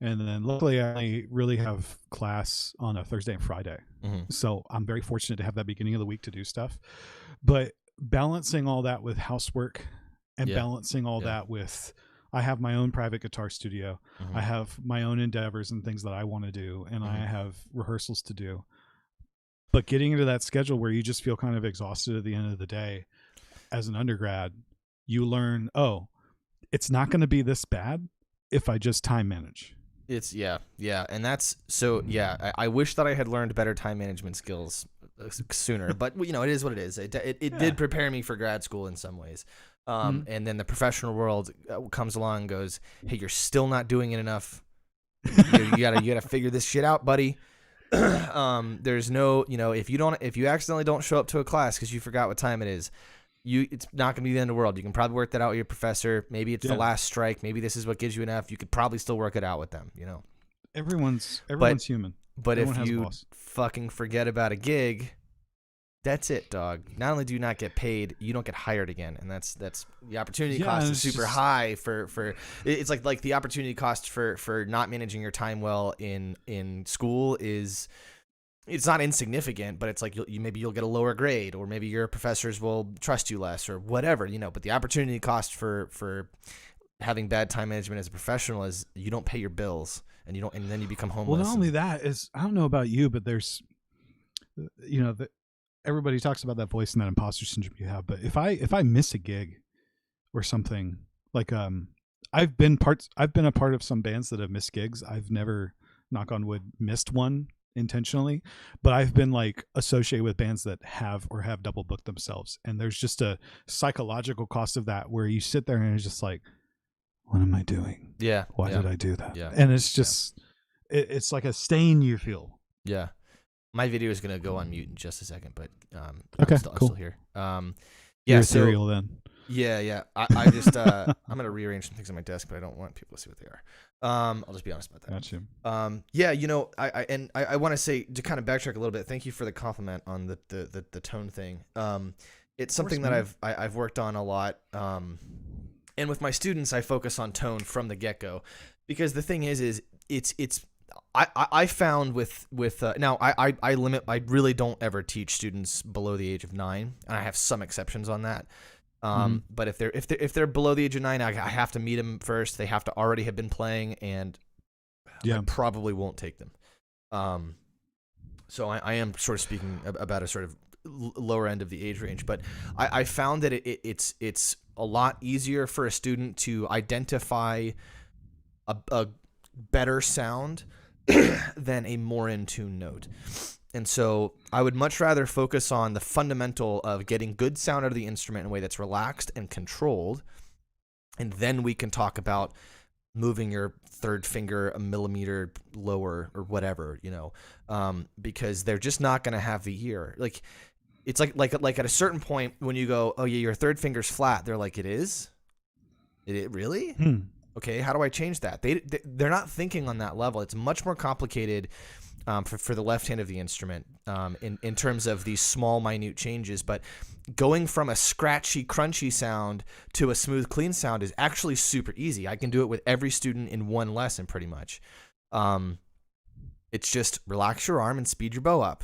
And then luckily I only really have class on a Thursday and Friday. Mm-hmm. So I'm very fortunate to have that beginning of the week to do stuff. But balancing all that with housework and balancing all that with, I have my own private guitar studio. Mm-hmm. I have my own endeavors and things that I want to do. And I have rehearsals to do. But getting into that schedule where you just feel kind of exhausted at the end of the day as an undergrad, you learn, oh, it's not going to be this bad if I just time manage. It's and that's so I wish that I had learned better time management skills sooner, but you know, it is what it is. It did prepare me for grad school in some ways. And then the professional world comes along and goes, hey, you're still not doing it enough. You gotta figure this shit out, buddy. There's no, you know, if you accidentally don't show up to a class because you forgot what time it is, it's not going to be the end of the world. You can probably work that out with your professor. Maybe it's the last strike. Maybe this is what gives you an F. You could probably still work it out with them, you know. Everyone's human. But if you fucking forget about a gig, that's it, dog. Not only do you not get paid, you don't get hired again, and that's the opportunity cost is super high for it's like the opportunity cost for not managing your time well in school is, it's not insignificant, but it's like maybe you'll get a lower grade, or maybe your professors will trust you less, or whatever, you know. But the opportunity cost for having bad time management as a professional is you don't pay your bills, and then you become homeless. Well, not only that is, I don't know about you, but there's, you know, everybody talks about that voice and that imposter syndrome you have, but if I miss a gig or something, like I've been a part of some bands that have missed gigs. I've never, knock on wood, missed one intentionally, but I've been like associated with bands that have double booked themselves, and there's just a psychological cost of that where you sit there and it's just like, what am I doing? Yeah. Why did I do that? Yeah. And it's just it's like a stain you feel. Yeah. My video is gonna go on mute in just a second, but okay, I'm cool. still here. You're serial then. Yeah. I just I'm gonna rearrange some things on my desk, but I don't want people to see what they are. I'll just be honest about that. Gotcha. Yeah, you know, I want to say, to kind of backtrack a little bit. Thank you for the compliment on the tone thing. It's something that I've worked on a lot. And with my students, I focus on tone from the get go, because the thing is it's. I found with now I really don't ever teach students below the age of 9, and I have some exceptions on that. But if they're below the age of 9, I have to meet them first. They have to already have been playing, and I probably won't take them. So I am sort of speaking about a sort of lower end of the age range, but I found that it's a lot easier for a student to identify a better sound than a more in tune note. And so I would much rather focus on the fundamental of getting good sound out of the instrument in a way that's relaxed and controlled. And then we can talk about moving your third finger a millimeter lower or whatever, you know, because they're just not going to have the ear. Like, it's like at a certain point when you go, oh yeah, your third finger's flat. They're like, it is? It really? Okay, how do I change that? They're not thinking on that level. It's much more complicated for the left hand of the instrument in terms of these small, minute changes. But going from a scratchy, crunchy sound to a smooth, clean sound is actually super easy. I can do it with every student in one lesson pretty much. It's just relax your arm and speed your bow up.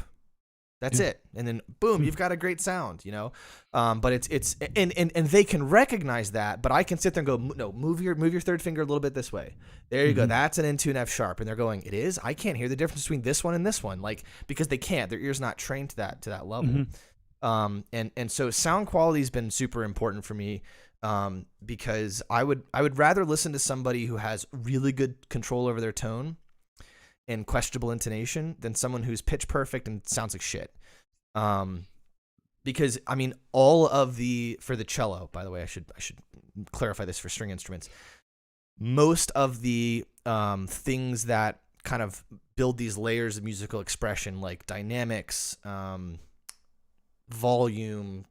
That's it. And then boom, you've got a great sound, but it's and they can recognize that, but I can sit there and go, no, move your third finger a little bit this way. There you go. That's an N2 and F sharp. And they're going, it is? I can't hear the difference between this one and this one. Like, because they can't, their ear's not trained to that level. And so sound quality has been super important for me. Because I would rather listen to somebody who has really good control over their tone and questionable intonation than someone who's pitch perfect and sounds like shit. Because I mean, for the cello, by the way, I should clarify this for string instruments. Most of the things that kind of build these layers of musical expression, like dynamics, volume,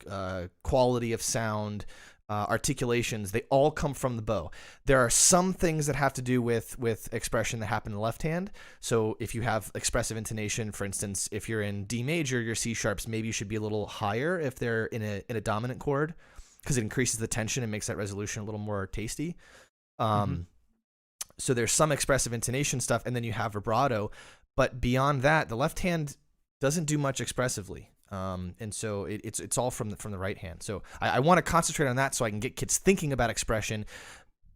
quality of sound, articulations, they all come from the bow. There are some things that have to do with expression that happen in the left hand. So if you have expressive intonation, for instance, if you're in D major, your C sharps maybe should be a little higher if they're in a dominant chord, because it increases the tension and makes that resolution a little more tasty. So there's some expressive intonation stuff, and then you have vibrato. But beyond that, the left hand doesn't do much expressively. And so it's all from the right hand. So I want to concentrate on that so I can get kids thinking about expression,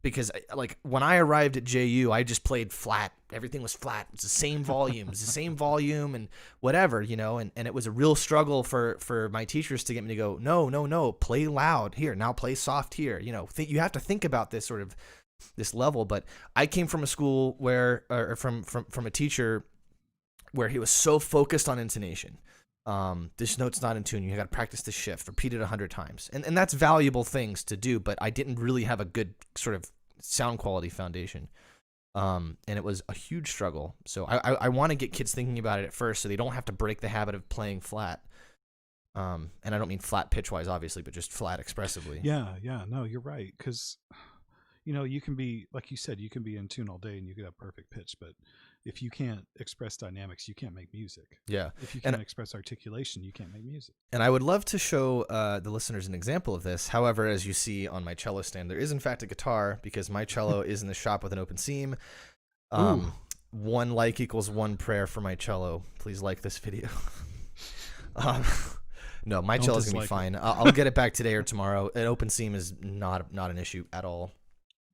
because like when I arrived at JU, I just played flat. Everything was flat. It's the same volume. It's the same volume and whatever, and it was a real struggle for my teachers to get me to go, no, play loud here. Now play soft here. You have to think about this sort of this level. But I came from a school from a teacher where he was so focused on intonation. This note's not in tune. You got to practice the shift, repeat it 100 times. And that's valuable things to do, but I didn't really have a good sort of sound quality foundation. And it was a huge struggle. So I want to get kids thinking about it at first so they don't have to break the habit of playing flat. And I don't mean flat pitch-wise, obviously, but just flat expressively. Yeah. No, you're right. Because, you can be, like you said, you can be in tune all day and you could have perfect pitch, but if you can't express dynamics, you can't make music. Yeah. If you can't express articulation, you can't make music. And I would love to show the listeners an example of this. However, as you see on my cello stand, there is in fact a guitar, because my cello is in the shop with an open seam. One like equals one prayer for my cello. Please like this video. No, my cello is going to be fine. I'll get it back today or tomorrow. An open seam is not an issue at all.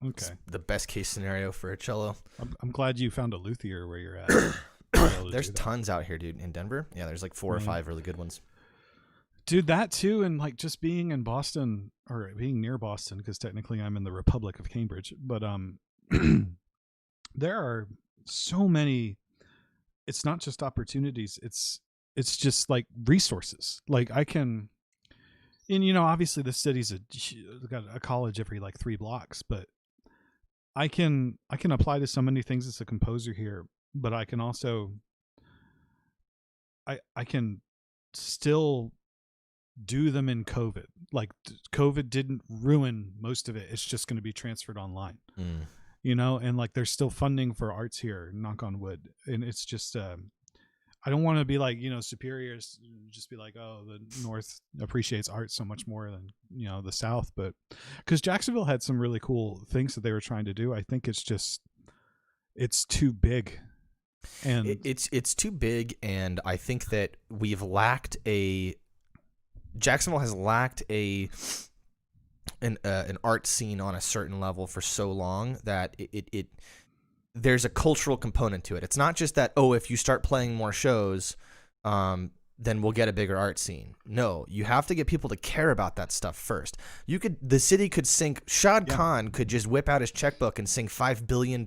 Okay. It's the best case scenario for a cello. I'm glad you found a luthier where you're at. There's tons out here, dude, in Denver. Yeah, there's like 4 or 5 really good ones. Dude, that too, and like just being in Boston, or being near Boston, because technically I'm in the Republic of Cambridge, but there are so many. It's not just opportunities. It's just like resources. Like I can, and obviously the city's got a college every like 3 blocks, but I can apply to so many things as a composer here, but I can also I can still do them in COVID. Like COVID didn't ruin most of it. It's just going to be transferred online. And like there's still funding for arts here, knock on wood. And it's just I don't want to be like, superiors, just be like, oh, the North appreciates art so much more than, the South. But because Jacksonville had some really cool things that they were trying to do. I think it's too big. And it's too big. And I think that Jacksonville has lacked an art scene on a certain level for so long that there's a cultural component to it. It's not just that, if you start playing more shows, then we'll get a bigger art scene. No, you have to get people to care about that stuff first. The city could sink, Shad Khan could just whip out his checkbook and sink $5 billion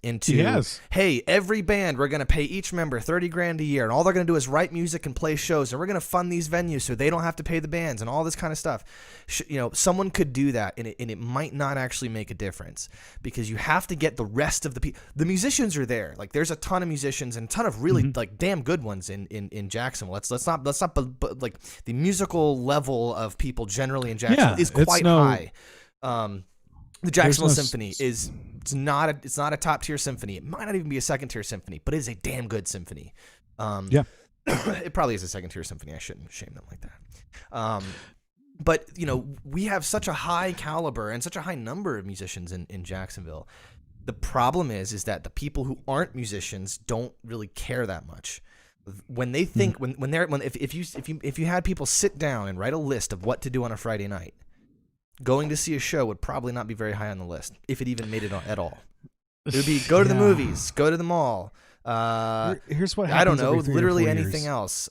into, hey, every band, we're going to pay each member $30,000 a year, and all they're going to do is write music and play shows, and we're going to fund these venues so they don't have to pay the bands and all this kind of stuff. Someone could do that, and it might not actually make a difference, because you have to get the rest of the people. The musicians are there. Like there's a ton of musicians and a ton of really like damn good ones in Jacksonville. Let's not like the musical level of people generally in Jacksonville is quite high. The Jacksonville Symphony it's not a top tier symphony. It might not even be a second tier symphony, but it is a damn good symphony. It probably is a second tier symphony. I shouldn't shame them like that. But we have such a high caliber and such a high number of musicians in Jacksonville. The problem is that the people who aren't musicians don't really care that much. when they think if you had people sit down and write a list of what to do on a Friday night, going to see a show would probably not be very high on the list, if it even made it at all. It would be go to the movies, go to the mall. Here's what happens. I don't know, literally anything else.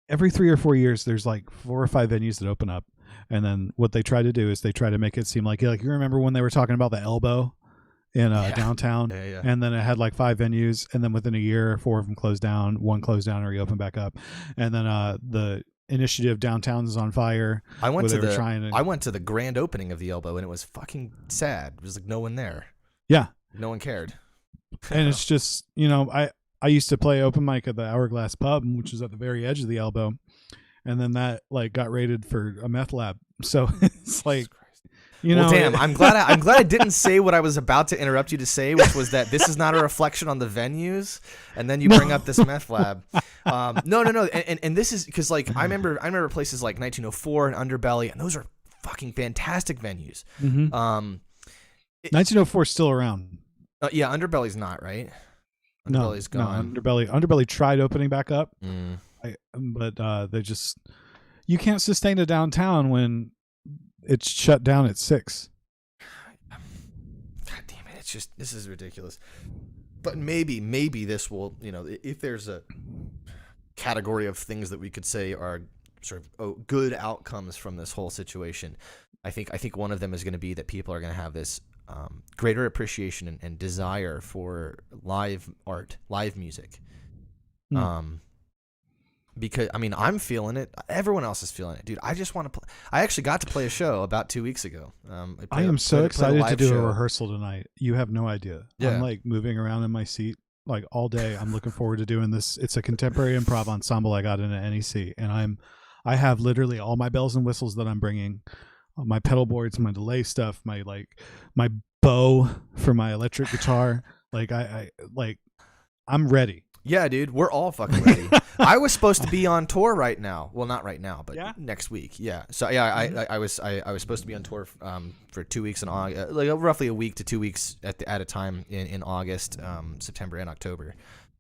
Every 3 or 4 years, there's like 4 or 5 venues that open up, and then what they try to do is they try to make it seem like you remember when they were talking about the Elbow in downtown, and then it had like 5 venues, and then within a year, 4 of them closed down, 1 closed down and reopened back up, and then the initiative downtown is on fire. I went to the grand opening of the Elbow, and it was fucking sad. It was like no one there. Yeah, no one cared. And it's just, I used to play open mic at the Hourglass Pub, which is at the very edge of the Elbow, and then that like got raided for a meth lab. So it's like, well, damn, I'm glad I didn't say what I was about to interrupt you to say, which was that this is not a reflection on the venues, and then you bring up this meth lab. No, and this is because like I remember places like 1904 and Underbelly, and those are fucking fantastic venues. Mm-hmm. 1904 is still around. Yeah, Underbelly's not, right? Underbelly's gone. No, Underbelly tried opening back up, but they just, you can't sustain a downtown when it's shut down at 6. God damn it! This is ridiculous. But maybe this will, if there's a category of things that we could say are sort of good outcomes from this whole situation, I think one of them is going to be that people are going to have this greater appreciation and desire for live art, live music. Because I'm feeling it. Everyone else is feeling it, dude. I just want to play. I actually got to play a show about 2 weeks ago. I am so excited to do a rehearsal tonight. You have no idea. Yeah. I'm like moving around in my seat like all day. I'm looking forward to doing this. It's a contemporary improv ensemble I got in at NEC, and I have literally all my bells and whistles that I'm bringing. My pedal boards, my delay stuff, my bow for my electric guitar. I'm ready. Yeah, dude, we're all fucking ready. I was supposed to be on tour right now. Well, not right now, but next week. Yeah. So yeah, I was supposed to be on tour for 2 weeks in August, like roughly a week to 2 weeks at a time in August, September, and October.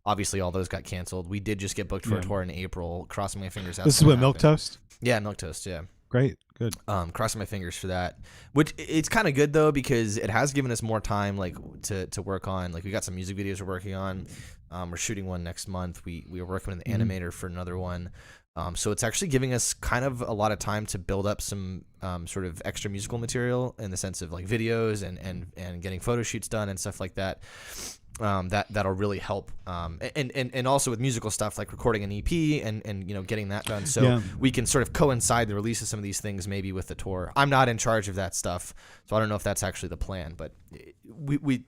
Obviously, all those got canceled. We did just get booked for a tour in April. Crossing my fingers. This is what Milquetoast. Yeah, Milquetoast. Yeah. Great, good. Crossing my fingers for that. Which it's kind of good though, because it has given us more time, like to work on. Like we got some music videos we're working on. We're shooting one next month. We were working with an animator for another one. So it's actually giving us kind of a lot of time to build up some sort of extra musical material in the sense of like videos and getting photo shoots done and stuff like that. That'll really help, and also with musical stuff like recording an EP and getting that done, so we can sort of coincide the release of some of these things maybe with the tour. I'm not in charge of that stuff, so I don't know if that's actually the plan. But we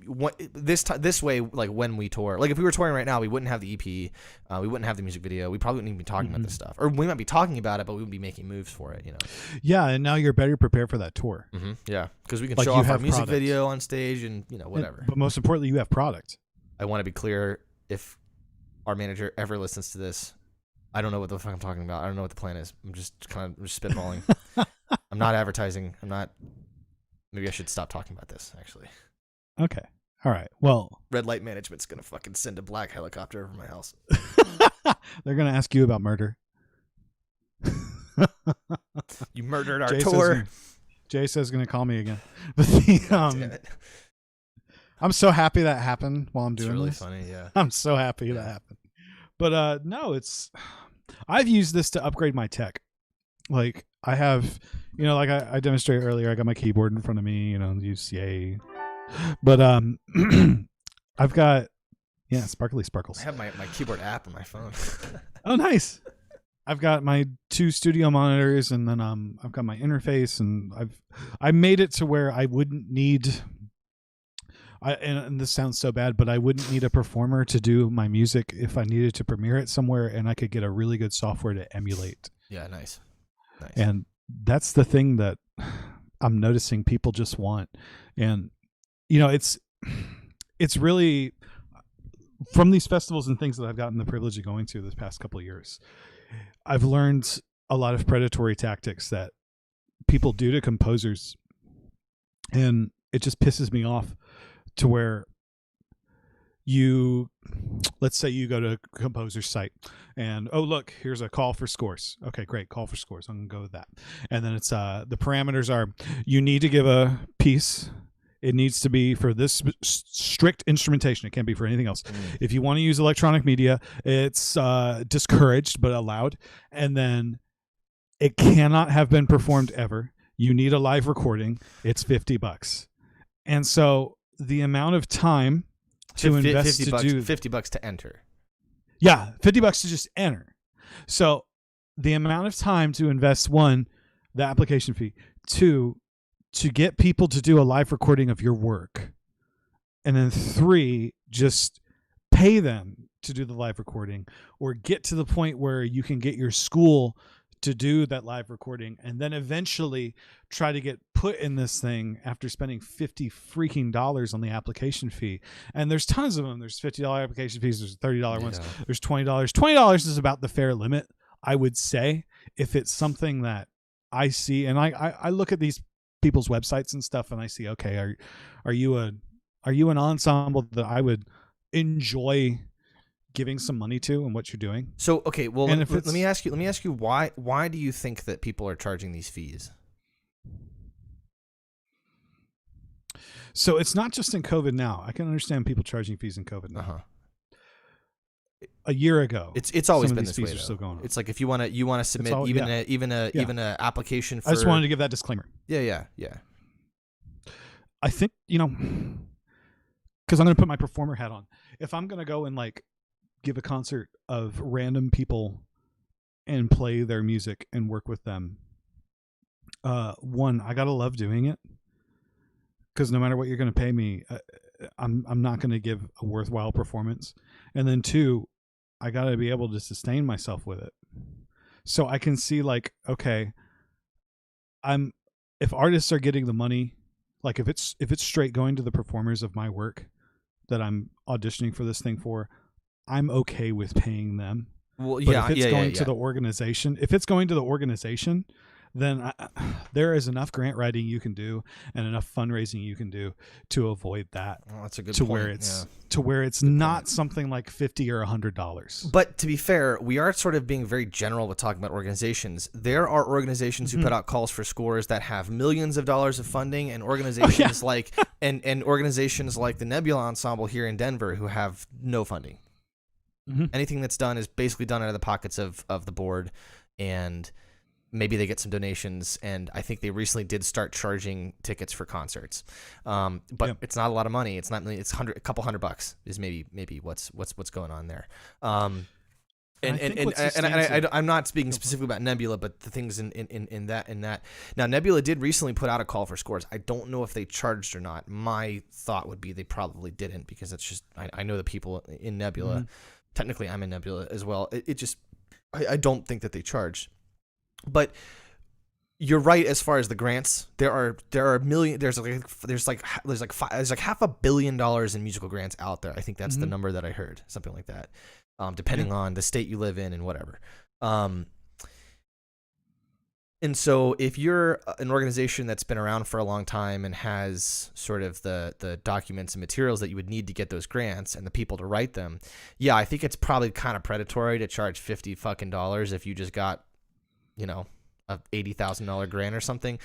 this way, like when we tour, like if we were touring right now, we wouldn't have the EP, we wouldn't have the music video, we probably wouldn't even be talking about this stuff, or we might be talking about it, but we wouldn't be making moves for it. Yeah, and now you're better prepared for that tour. Yeah, because we can show off our music video on stage and whatever. But most importantly, you have product. I want to be clear, if our manager ever listens to this, I don't know what the fuck I'm talking about. I don't know what the plan is. I'm just spitballing. I'm not advertising. Maybe I should stop talking about this, actually. Okay. All right. Well, Red Light Management's going to fucking send a black helicopter over my house. They're going to ask you about murder. You murdered our tour. Jay says going to call me again. But damn it. I'm so happy that happened while I'm doing this. It's really funny, yeah. I'm so happy that happened. But no, I've used this to upgrade my tech. Like I have, like I demonstrated earlier, I got my keyboard in front of me, UCA. But I've got sparkly sparkles. I have my keyboard app on my phone. Oh, nice. I've got my 2 studio monitors, and then I've got my interface, and I made it to where I wouldn't need and this sounds so bad, but I wouldn't need a performer to do my music if I needed to premiere it somewhere, and I could get a really good software to emulate. Yeah, nice. And that's the thing that I'm noticing people just want. And, it's really, from these festivals and things that I've gotten the privilege of going to this past couple of years, I've learned a lot of predatory tactics that people do to composers, and it just pisses me off. To where you, let's say you go to a composer's site and, oh, look, here's a call for scores. Okay, great. Call for scores. I'm going to go with that. And then it's the parameters are you need to give a piece. It needs to be for this strict instrumentation. It can't be for anything else. If you want to use electronic media, it's discouraged but allowed. And then it cannot have been performed ever. You need a live recording. It's $50. And so the amount of time to invest to do $50 to enter. Yeah, $50 to just enter. So the amount of time to invest, one, the application fee, two, to get people to do a live recording of your work, and then three, just pay them to do the live recording, or get to the point where you can get your school to do that live recording, and then eventually try to get put in this thing after spending $50 freaking dollars on the application fee. And there's tons of them. There's $50 application fees. There's $30 ones. There's $20. $20 is about the fair limit, I would say, if it's something that I see. And I look at these people's websites and stuff, and I see, okay, are you an ensemble that I would enjoy giving some money to, and what you're doing? So okay, well, let me ask you why do you think that people are charging these fees? So it's not just in COVID now. I can understand people charging fees in COVID now. A year ago, it's always been this way. Fees are still going on. It's like if you want to submit even a application for. I just wanted to give that disclaimer. Yeah. I think, because I'm going to put my performer hat on. If I'm going to go and like give a concert of random people and play their music and work with them, one, I gotta love doing it, because no matter what you're going to pay me, I'm not going to give a worthwhile performance. And then two, I got to be able to sustain myself with it. So I can see like, okay, if artists are getting the money, like if it's straight going to the performers of my work that I'm auditioning for this thing for, I'm okay with paying them. Well, but if it's going to the organization, then there is enough grant writing you can do and enough fundraising you can do to avoid that. Well, that's a good point. Where it's not something like $50 or $100. But to be fair, we are sort of being very general with talking about organizations. There are organizations who put out calls for scores that have millions of dollars of funding, and organizations like and organizations like the Nebula Ensemble here in Denver who have no funding. Anything that's done is basically done out of the pockets of the board, and maybe they get some donations, and I think they recently did start charging tickets for concerts. But it's not a lot of money. It's not. It's a couple $100 is maybe what's going on there. I'm not speaking specifically about Nebula, but the things in that. Now, Nebula did recently put out a call for scores. I don't know if they charged or not. My thought would be they probably didn't, because it's just I know the people in Nebula. Technically, I'm in Nebula as well. I don't think that they charged. But you're right as far as the grants. There are $1 million. There's like $500 million in musical grants out there. I think that's the number that I heard, something like that. Depending on the state you live in and whatever. And so if you're an organization that's been around for a long time and has sort of the documents and materials that you would need to get those grants and the people to write them, I think it's probably kind of predatory to charge $50 fucking dollars if you just got, a $80,000 grant or something.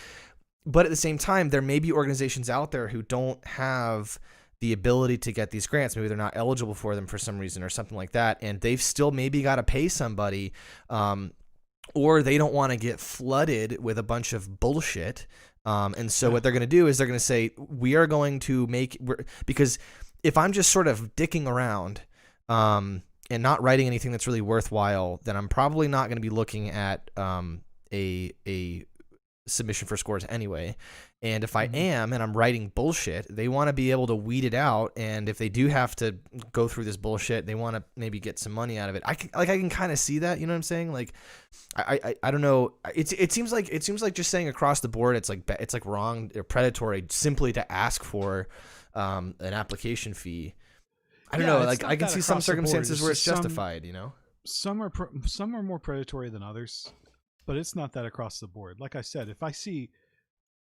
But at the same time, there may be organizations out there who don't have the ability to get these grants. Maybe they're not eligible for them for some reason or something like that, and they've still maybe got to pay somebody, or they don't want to get flooded with a bunch of bullshit. And so what they're going to do is they're going to say, we are going to because if I'm just sort of dicking around and not writing anything that's really worthwhile, then I'm probably not going to be looking at a submission for scores anyway. And if I am and I'm writing bullshit, they want to be able to weed it out. And if they do have to go through this bullshit, they want to maybe get some money out of it. I can kind of see that, you know what I'm saying? Like, I don't know. It seems like just saying across the board, it's like wrong or predatory simply to ask for an application fee. I don't know. Like, I can see some circumstances where it's justified, Some are more predatory than others, but it's not that across the board. Like I said, if I see,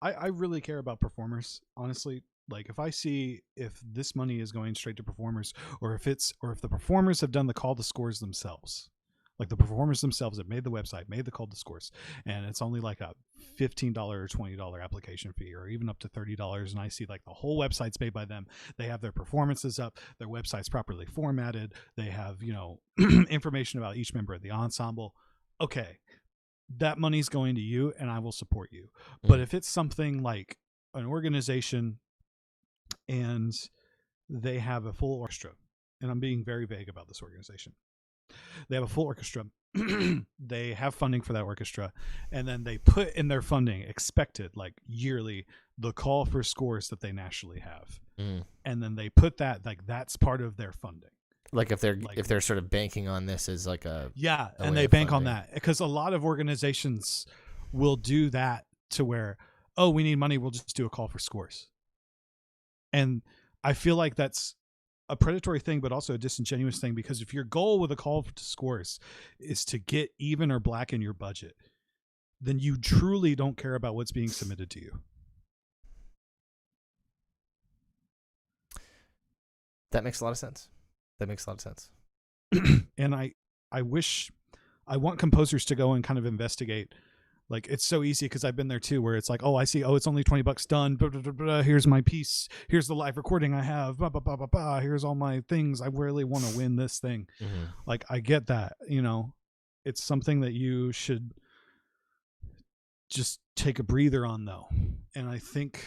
I really care about performers, honestly. Like if I see if this money is going straight to performers, or if the performers have done the call to scores themselves, like the performers themselves that made the website, made the call to scores, and it's only like a $15 or $20 application fee, or even up to $30, and I see like the whole website's made by them. They have their performances up, their website's properly formatted, they have, you know, information about each member of the ensemble. Okay, that money's going to you and I will support you. But if it's something like an organization and they have a full orchestra, and I'm being very vague about this organization, they have a full orchestra, they have funding for that orchestra, and then they put in their funding expected, like yearly, the call for scores that they nationally have, and then they put that, like, that's part of their funding. Like if they're sort of banking on this as like a and they bank on that, because a lot of organizations will do that to where, oh, we need money, we'll just do a call for scores. And I feel like that's a predatory thing, but also a disingenuous thing, because if your goal with a call to scores is to get even or black in your budget, then you truly don't care about what's being submitted to you. That makes a lot of sense. And I want composers to go and kind of investigate. Like, it's so easy, because I've been there too, where it's like, oh, I see, oh, it's only $20 done. Blah, blah, blah, blah. Here's my piece. Here's the live recording I have. Blah, blah, blah, blah, blah. Here's all my things. I really want to win this thing. Like, I get that, you know, it's something that you should just take a breather on, though. And I think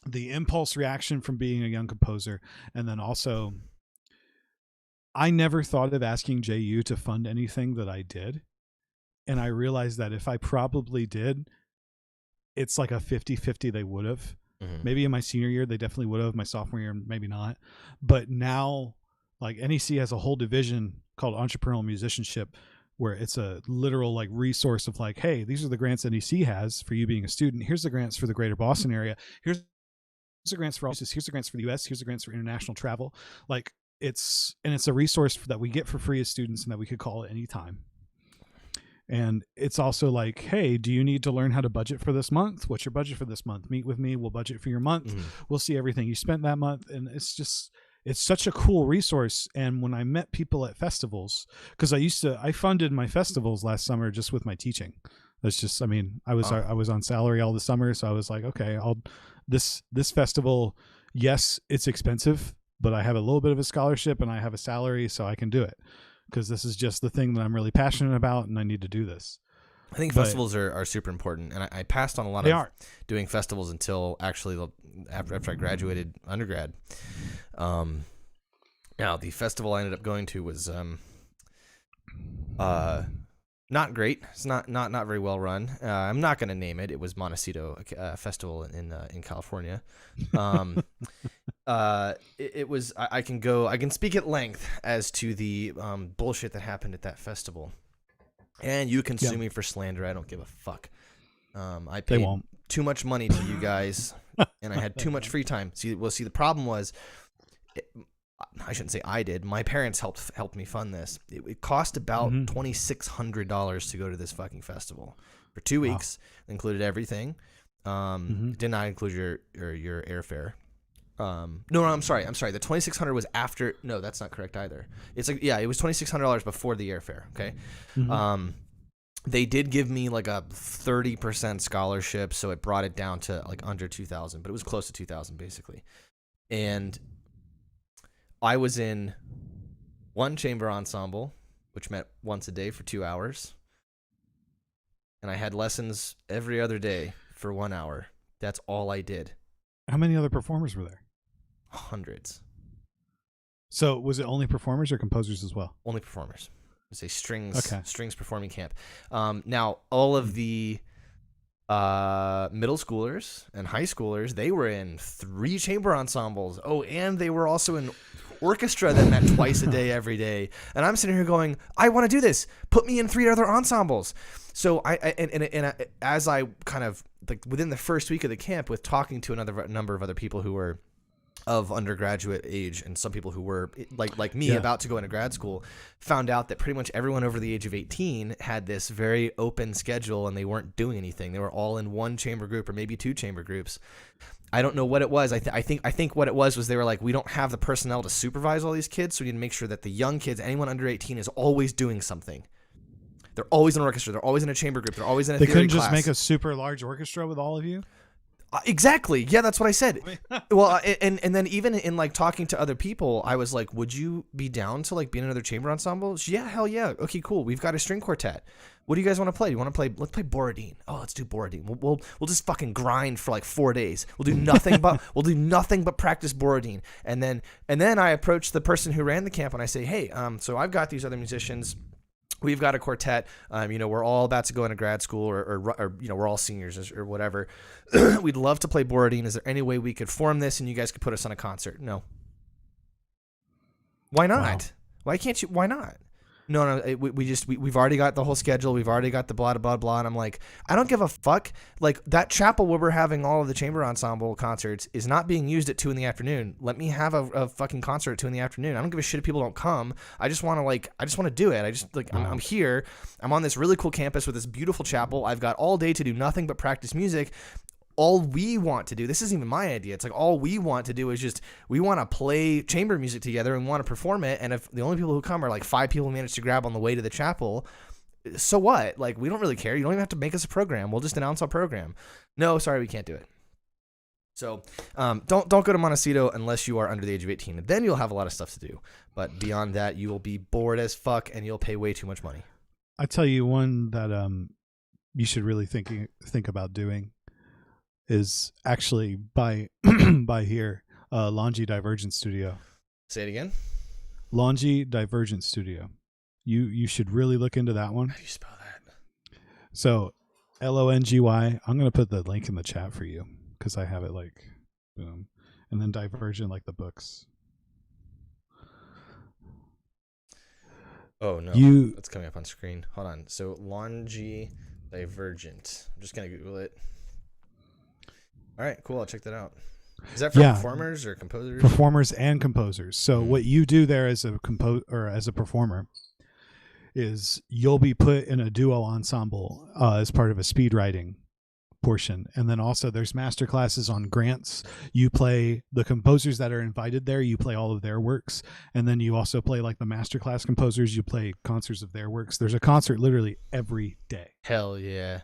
the impulse reaction from being a young composer, and then also, I never thought of asking JU to fund anything that I did. And I realized that if I probably did, it's like a 50-50 they would have. Maybe in my senior year, they definitely would have. My sophomore year, maybe not. But now, like, NEC has a whole division called entrepreneurial musicianship, where it's a literal like resource of like, hey, these are the grants NEC has for you being a student. Here's the grants for the greater Boston area. Here's the grants for all this. Here's the grants for the US. Here's the grants for international travel. Like, it's a resource that we get for free as students, and that we could call at any time. And it's also like, hey, do you need to learn how to budget for this month? What's your budget for this month? Meet with me. We'll budget for your month. We'll see everything you spent that month. And it's such a cool resource. And when I met people at festivals, because I funded my festivals last summer just with my teaching. That's just, I mean, I was on salary all the summer. So I was like, okay, this festival, yes, it's expensive, but I have a little bit of a scholarship and I have a salary, so I can do it. Because this is just the thing that I'm really passionate about, and I need to do this. I think festivals are super important, and I passed on a lot of doing festivals until actually after I graduated undergrad. Now the festival I ended up going to was not great. It's not very well run. I'm not going to name it. It was Montecito Festival in California. It was. I can speak at length as to the bullshit that happened at that festival, and you can sue me for slander. I don't give a fuck. I paid too much money to you guys, and I had too much free time. See, the problem was, I shouldn't say I did. My parents helped me fund this. It cost about $2,600 to go to this fucking festival for 2 weeks. Wow. Included everything. Did not include your airfare. No, I'm sorry. The $2,600 was after. No, that's not correct either. It's like, yeah, it was $2,600 before the airfare. Okay. They did give me like a 30% scholarship, so it brought it down to like under $2,000, but it was close to $2,000 basically. And I was in one chamber ensemble, which met once a day for 2 hours, and I had lessons every other day for 1 hour. That's all I did. How many other performers were there? Hundreds. So was it only performers or composers as well? Only performers. It's a strings performing camp. Now, all of the middle schoolers and high schoolers, they were in 3 chamber ensembles. Oh, and they were also in orchestra that met twice a day, every day. And I'm sitting here going, I want to do this. Put me in 3 other ensembles. So as I kind of, like, within the first week of the camp, with talking to another number of other people who were of undergraduate age, and some people who were like me about to go into grad school, found out that pretty much everyone over the age of 18 had this very open schedule, and they weren't doing anything. They were all in 1 chamber group or maybe 2 chamber groups. I don't know what it was. I think what it was they were like, we don't have the personnel to supervise all these kids, so we need to make sure that the young kids, anyone under 18, is always doing something. They're always in an orchestra. They're always in a chamber group. They're always in a theory class. They couldn't just make a super large orchestra with all of you? Exactly. Yeah, that's what I said. Well, and then even in like talking to other people, I was like, would you be down to like be in another chamber ensemble? Yeah, hell yeah. Okay, cool. We've got a string quartet. What do you guys want to play? You want to play? Let's play Borodin. Oh, let's do Borodin. We'll just fucking grind for like 4 days. We'll do nothing but practice Borodin. And then I approached the person who ran the camp and I say, hey, so I've got these other musicians. We've got a quartet. We're all about to go into grad school, or we're all seniors or whatever. We'd love to play Borodin. Is there any way we could form this and you guys could put us on a concert? No. Why not? Wow. Why can't you? Why not? No, we've already got the whole schedule. We've already got the blah, blah, blah. And I'm like, I don't give a fuck. Like, that chapel where we're having all of the chamber ensemble concerts is not being used at 2 p.m. Let me have a fucking concert at 2 p.m. I don't give a shit if people don't come. I just want to do it. I'm here. I'm on this really cool campus with this beautiful chapel. I've got all day to do nothing but practice music. All we want to do, this isn't even my idea, it's like all we want to do is just, we want to play chamber music together and want to perform it, and if the only people who come are like 5 people we manage to grab on the way to the chapel, so what? Like, we don't really care. You don't even have to make us a program. We'll just announce our program. No, sorry, we can't do it. So don't go to Montecito unless you are under the age of 18. Then you'll have a lot of stuff to do. But beyond that, you will be bored as fuck and you'll pay way too much money. I tell you one that you should really think about doing is actually by here, Longy Divergent Studio. Say it again. Longy Divergent Studio. You should really look into that one. How do you spell that? So Longy. I'm going to put the link in the chat for you because I have it like boom. And then Divergent, like the books. Oh no, it's coming up on screen. Hold on. So Longy Divergent. I'm just going to Google it. All right, cool. I'll check that out. Is that for performers or composers? Performers and composers. So what you do there as a as a performer is you'll be put in a duo ensemble as part of a speed writing portion, and then also there's master classes on grants. You play the composers that are invited there. You play all of their works, and then you also play like the master class composers. You play concerts of their works. There's a concert literally every day. Hell yeah,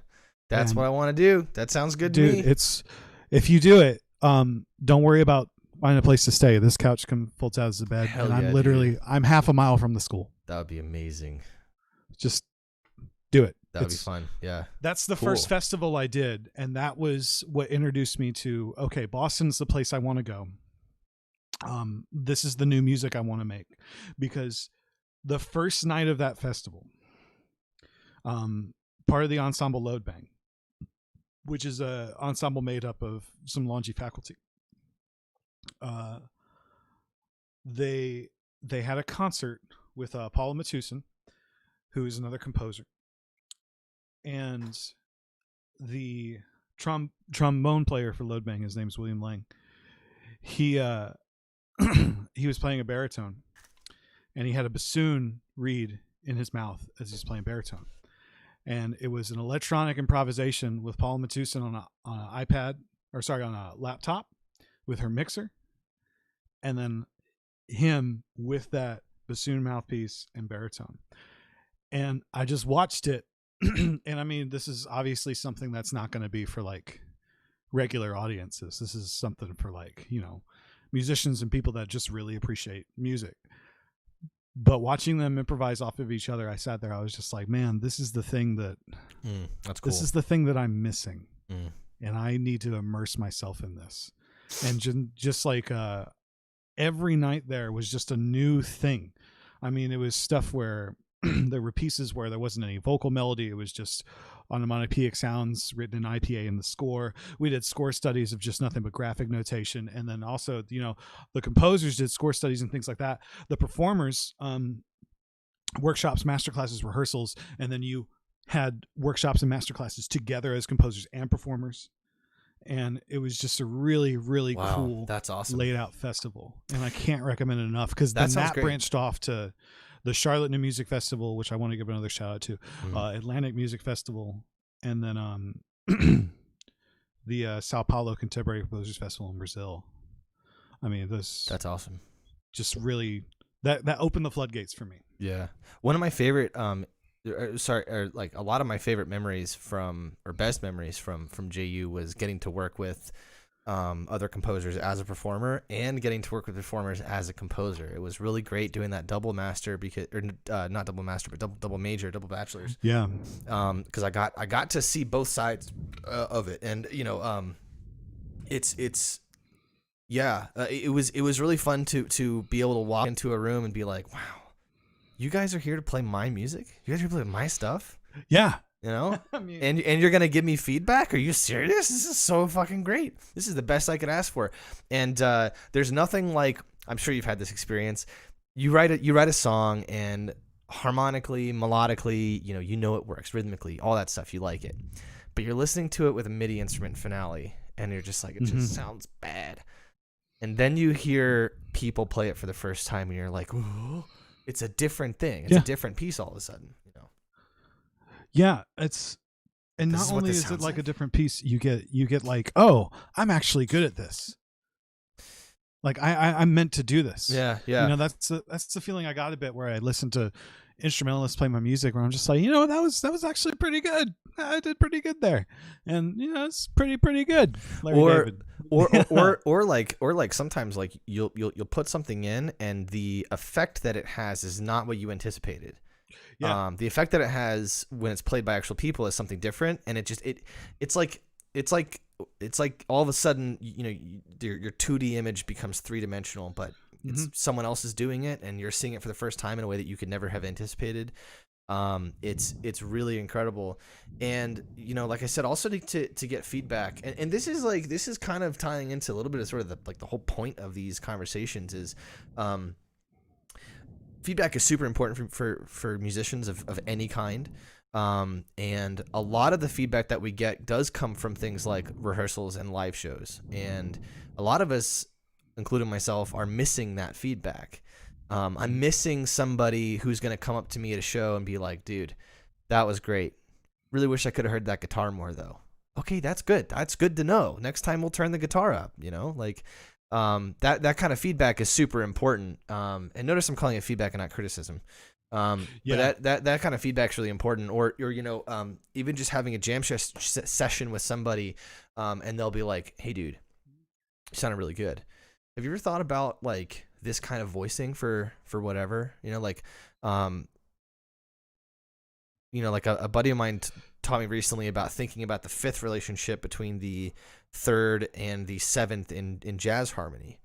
that's what I want to do. That sounds good to me. If you do it, don't worry about finding a place to stay. This couch folds out as a bed. Hell and yeah, I'm half a mile from the school. That would be amazing. Just do it. That would be fun. Yeah. That's the first festival I did. And that was what introduced me to, okay, Boston's the place I want to go. This is the new music I want to make. Because the first night of that festival, part of the ensemble Load Bang, which is an ensemble made up of some Longy faculty. They had a concert with Paulo, who is another composer, and the trombone player for Load Bang. His name's William Lang. He was playing a baritone, and he had a bassoon reed in his mouth as he's playing baritone. And it was an electronic improvisation with Paula Matusin on a laptop with her mixer, and then him with that bassoon mouthpiece and baritone. And I just watched it, and I mean, this is obviously something that's not going to be for like regular audiences. This is something for like, musicians and people that just really appreciate music. But watching them improvise off of each other, I sat there. I was just like, man, this is the thing that that's cool. This is the thing that I'm missing, and I need to immerse myself in this. And just like every night there was just a new thing. I mean, it was stuff where there were pieces where there wasn't any vocal melody. It was just onomatopoeic sounds written in IPA in the score. We did score studies of just nothing but graphic notation. And then also, the composers did score studies and things like that. The performers, workshops, masterclasses, rehearsals, and then you had workshops and masterclasses together as composers and performers. And it was just a really, really cool, that's awesome, laid out festival. And I can't recommend it enough, because then that branched off to the Charlotte New Music Festival, which I want to give another shout out to, Atlantic Music Festival, and then the Sao Paulo Contemporary Composers Festival in Brazil. I mean, that's awesome. Just really that opened the floodgates for me. Yeah, one of my favorite like a lot of my favorite memories best memories from JU was getting to work with other composers as a performer and getting to work with performers as a composer. It was really great doing that double master not double master, but double major, double bachelor's. Yeah. Because I got to see both sides of it, and it was really fun to be able to walk into a room and be like, wow, you guys are here to play my music? You guys are here to play my stuff? Yeah. I mean, and you're going to give me feedback? Are you serious? This is so fucking great. This is the best I could ask for. And there's nothing like, I'm sure you've had this experience. You write a song, and harmonically, melodically, you know it works, rhythmically, all that stuff, you like it. But you're listening to it with a MIDI instrument finale, and you're just like, it just sounds bad. And then you hear people play it for the first time, and you're like, ooh, it's a different thing. It's a different piece all of a sudden. Yeah, and not only is it like a different piece, you get like, oh, I'm actually good at this. Like I'm meant to do this. Yeah. That's the feeling I got a bit where I listen to instrumentalists play my music, where I'm just like, that was actually pretty good. I did pretty good there, and it's pretty good. David. or like sometimes like you'll put something in, and the effect that it has is not what you anticipated. Yeah. The effect that it has when it's played by actual people is something different, and it's like all of a sudden your 2D image becomes 3-dimensional, but it's someone else is doing it, and you're seeing it for the first time in a way that you could never have anticipated. It's really incredible, and like I said, also to get feedback, and this is kind of tying into a little bit of sort of the whole point of these conversations is. Feedback is super important for musicians of any kind. And a lot of the feedback that we get does come from things like rehearsals and live shows. And a lot of us, including myself, are missing that feedback. I'm missing somebody who's going to come up to me at a show and be like, dude, that was great. Really wish I could have heard that guitar more though. Okay, that's good. That's good to know. Next time we'll turn the guitar up, that kind of feedback is super important. And notice I'm calling it feedback and not criticism. But that kind of feedback is really important. Or even just having a jam session with somebody, and they'll be like, "Hey, dude, you sounded really good. Have you ever thought about like this kind of voicing for whatever? Like a buddy of mine taught me recently about thinking about the fifth relationship between the third and the seventh in jazz harmony,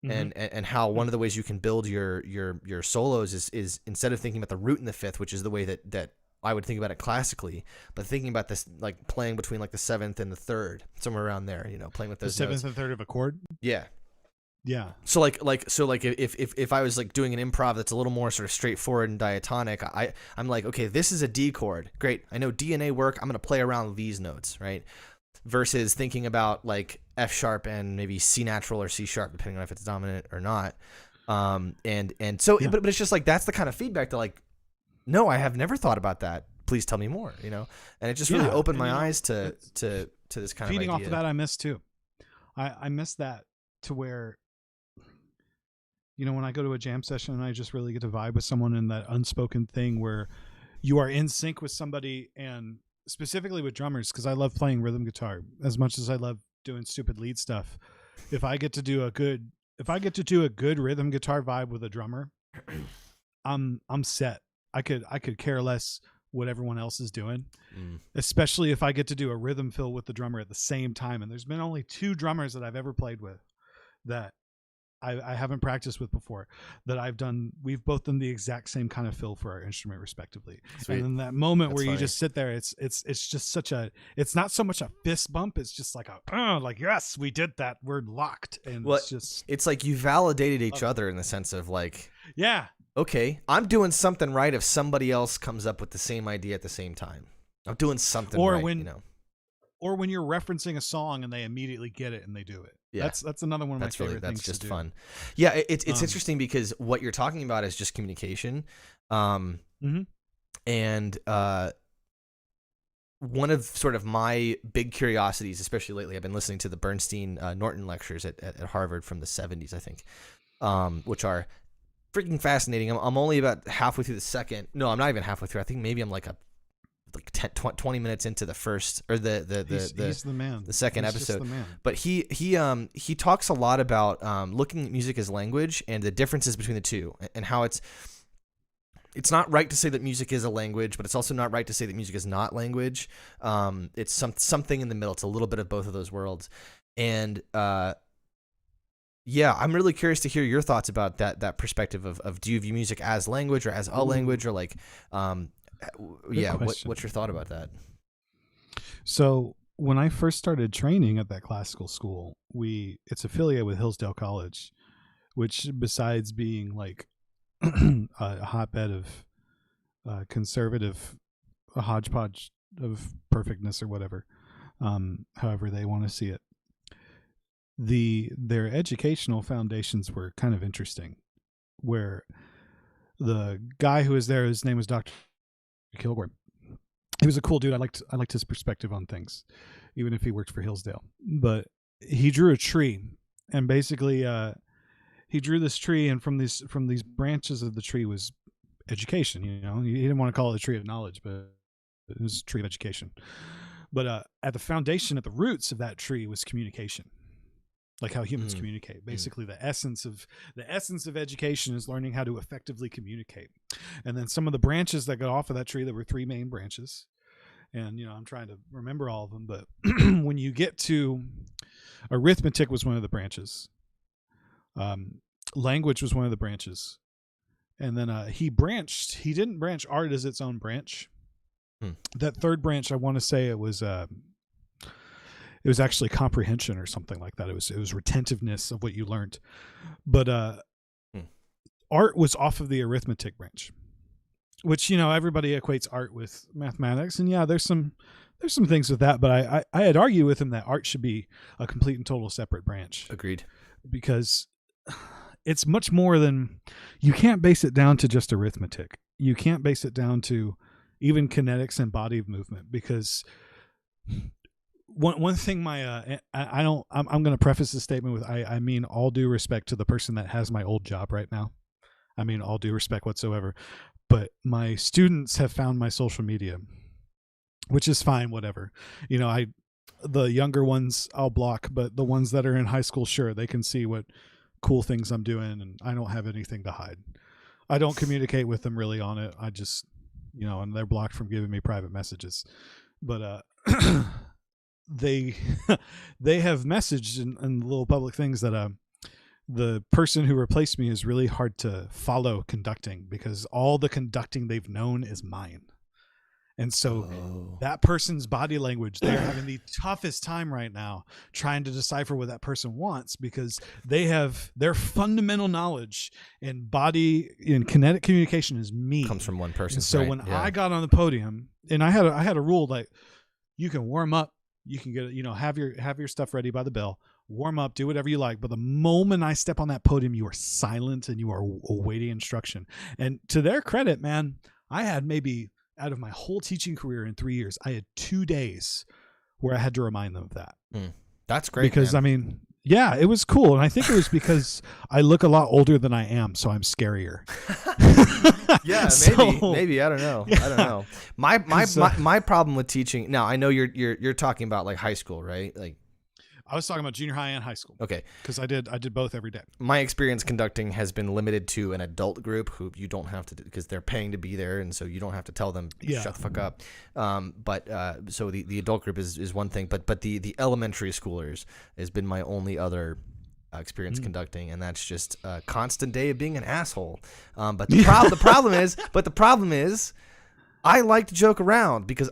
and how one of the ways you can build your solos is instead of thinking about the root in the fifth, which is the way that I would think about it classically, but thinking about this like playing between like the seventh and the third, somewhere around there, playing with those the seventh notes. and third of a chord. Yeah. So if I was like doing an improv that's a little more sort of straightforward and diatonic, I'm like, okay, this is a D chord. Great. I know D and A work. I'm going to play around with these notes, right? Versus thinking about like F sharp and maybe C natural or C sharp, depending on if it's dominant or not. But it's just like, that's the kind of feedback that like, no, I have never thought about that. Please tell me more, and it just really opened my eyes to this kind of feeding idea. Off of that, I miss too. I miss that to where, when I go to a jam session and I just really get to vibe with someone in that unspoken thing where you are in sync with somebody, and specifically with drummers, because I love playing rhythm guitar as much as I love doing stupid lead stuff. If I get to do a good rhythm guitar vibe with a drummer, I'm set. I could care less what everyone else is doing, especially if I get to do a rhythm fill with the drummer at the same time. And there's been only 2 drummers that I've ever played with that I haven't practiced with before that I've done. We've both done the exact same kind of fill for our instrument respectively. Sweet. And in that moment where you just sit there, it's just it's not so much a fist bump. It's just like like, yes, we did that. We're locked. And it's like you validated each other in the sense of like, yeah, okay, I'm doing something right if somebody else comes up with the same idea at the same time. I'm doing something right, Or when you're referencing a song and they immediately get it and they do it. Yeah. That's another one of my favorite things to do. That's just fun. Yeah, it's interesting because what you're talking about is just communication. And one of sort of my big curiosities, especially lately, I've been listening to the Bernstein Norton lectures at Harvard from the 70s, I think, which are freaking fascinating. I'm only about halfway through the second. No, I'm not even halfway through. I think maybe I'm like 20 minutes into the first, or he's the man. The second he's episode. Just the man. But he talks a lot about looking at music as language and the differences between the two, and how it's not right to say that music is a language, but it's also not right to say that music is not language. It's something in the middle. It's a little bit of both of those worlds. And yeah, I'm really curious to hear your thoughts about that perspective of do you view music as language or as a language, or like, what's your thought about that? So when I first started training at that classical school, it's affiliated with Hillsdale College, which besides being like a hotbed of conservative, a hodgepodge of perfectness or whatever, however they want to see it. Their educational foundations were kind of interesting, where the guy who was there, his name was Dr. Kilgore. He was a cool dude. I liked his perspective on things, even if he worked for Hillsdale. But he drew a tree, and basically he drew this tree, and from these branches of the tree was education. You know, he didn't want to call it a tree of knowledge, but it was a tree of education. But at the foundation, at the roots of that tree, was communication, like how humans communicate. Basically, the essence of education is learning how to effectively communicate. And then some of the branches that got off of that tree, there were 3 main branches, and I'm trying to remember all of them. But when you get to arithmetic, was one of the branches. Language was one of the branches, and then he didn't branch art as its own branch. That third branch, I want to say it was actually comprehension or something like that. It was retentiveness of what you learned. But art was off of the arithmetic branch, which everybody equates art with mathematics, and there's some things with that. But I had argued with him that art should be a complete and total separate branch. Agreed. Because it's much more than, you can't base it down to just arithmetic. You can't base it down to even kinetics and body movement, because one thing I'm going to preface this statement with, I mean all due respect to the person that has my old job right now. I mean all due respect whatsoever. But my students have found my social media, which is fine, whatever. The younger ones I'll block, but the ones that are in high school, sure, they can see what cool things I'm doing, and I don't have anything to hide. I don't communicate with them really on it. I just, and they're blocked from giving me private messages. But they have messaged in little public things that the person who replaced me is really hard to follow conducting, because all the conducting they've known is mine. And so that person's body language, they're having the toughest time right now trying to decipher what that person wants, because they have their fundamental knowledge in body and kinetic communication is me. Comes from one person. And so when I got on the podium, and I had a rule, like, you can warm up, you can get have your stuff ready by the bell, warm up, do whatever you like, but the moment I step on that podium, you are silent and you are awaiting instruction. And to their credit, man, I had maybe, out of my whole teaching career in 3 years, I had 2 days where I had to remind them of that. That's great. Because man. I mean, yeah, it was cool. And I think it was because I look a lot older than I am, so I'm scarier. Yeah, maybe. I don't know. Yeah. I don't know. My problem with teaching now, I know you're talking about like high school, right? Like, I was talking about junior high and high school. Okay. Because I did both every day. My experience conducting has been limited to an adult group who you don't have to, because they're paying to be there, and so you don't have to tell them, shut the fuck up. So the adult group is one thing, but the elementary schoolers has been my only other experience conducting, and that's just a constant day of being an asshole. But the problem is I like to joke around, because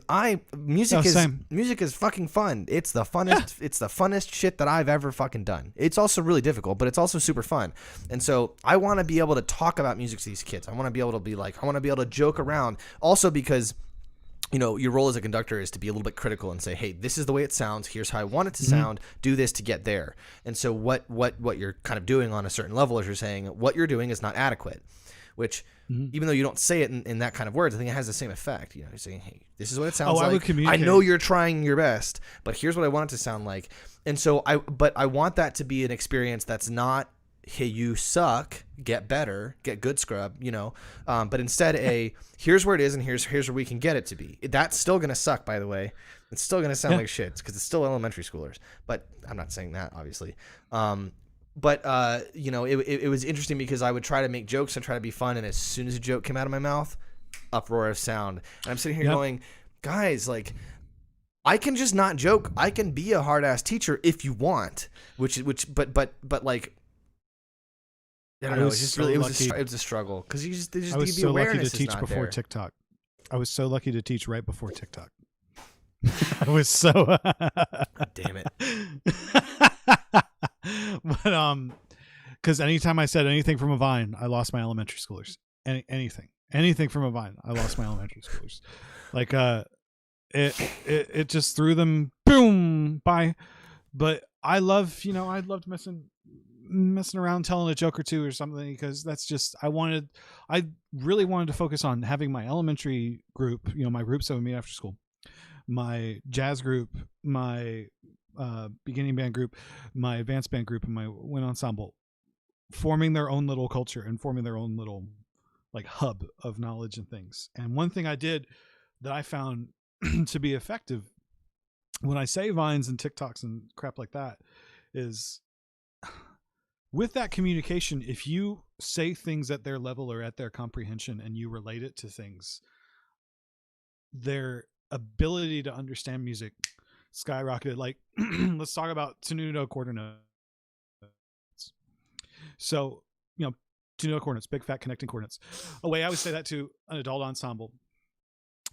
music is fucking fun. It's the funnest it's the funnest shit that I've ever fucking done. It's also really difficult, but it's also super fun. And so I want to be able to talk about music to these kids. I want to be able to joke around, also because your role as a conductor is to be a little bit critical and say, hey, this is the way it sounds. Here's how I want it to sound. Do this to get there. And so what you're kind of doing on a certain level is you're saying what you're doing is not adequate. which even though you don't say it in that kind of words, I think it has the same effect. You're saying, hey, this is what it sounds like. I know you're trying your best, but here's what I want it to sound like. And so I want that to be an experience that's not, hey, you suck, get better, get good, scrub, but instead here's where it is and here's where we can get it to be. That's still going to suck, by the way. It's still going to sound like shit because it's still elementary schoolers, but I'm not saying that, obviously. It was interesting because I would try to make jokes and try to be fun, and as soon as a joke came out of my mouth, uproar of sound. And I'm sitting here going, guys, like, I can just not joke. I can be a hard ass teacher if you want, but like, I don't know. It's just really, it was a struggle because you just I was so lucky to teach before TikTok. I was so lucky to teach right before TikTok. I was so damn it. But because anytime I said anything from a vine, I lost my elementary schoolers. Anything from a vine, I lost my elementary schoolers. Like it just threw them boom by. But I loved messing around, telling a joke or two or something, because that's just I really wanted to focus on having my elementary group, my groups that would meet after school, my jazz group, my beginning band group, my advanced band group, and my wind ensemble, forming their own little culture and forming their own little like hub of knowledge and things. And one thing I did that I found to be effective when I say vines and TikToks and crap like that is, with that communication, if you say things at their level or at their comprehension and you relate it to things, their ability to understand music skyrocketed. Like, let's talk about tenuto quarter notes. So, tenuto quarter notes, big fat connecting quarter notes. A way I would say that to an adult ensemble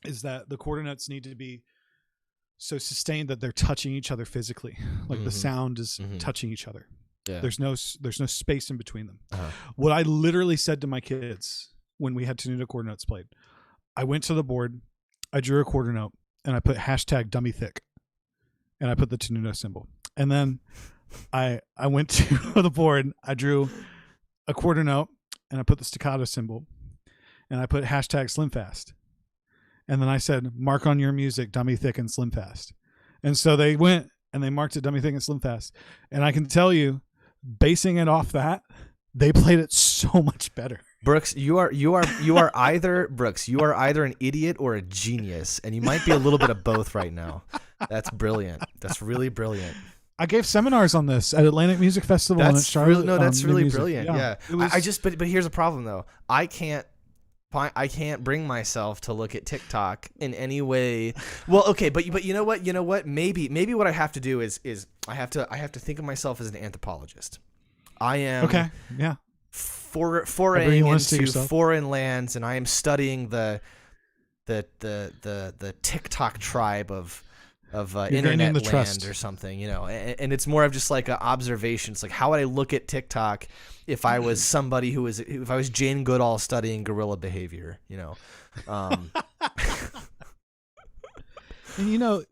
is that the quarter notes need to be so sustained that they're touching each other physically. Like the sound is touching each other. Yeah. There's no space in between them. What I literally said to my kids when we had tenuto quarter notes played, I went to the board, I drew a quarter note, and I put #dummy-thick, and I put the tenuto symbol. And then I went to the board, I drew a quarter note, and I put the staccato symbol, and I put #slimfast. And then I said, mark on your music, dummy thick and slim fast. And so they went and they marked it dummy thick and slim fast. And I can tell you, basing it off that, they played it so much better. Brooks, you are either an idiot or a genius, and you might be a little bit of both right now. That's brilliant. That's really brilliant. I gave seminars on this at Atlantic Music Festival and at Charlotte. That's really brilliant. Yeah. But here's a problem though. I can't bring myself to look at TikTok in any way. Well, okay, but you know what? Maybe what I have to do is I have to think of myself as an anthropologist. I am foraying into foreign lands, and I am studying the TikTok tribe of internet land trust. Or something, and it's more of just like an observation. It's like, how would I look at TikTok if I was somebody if I was Jane Goodall studying gorilla behavior, And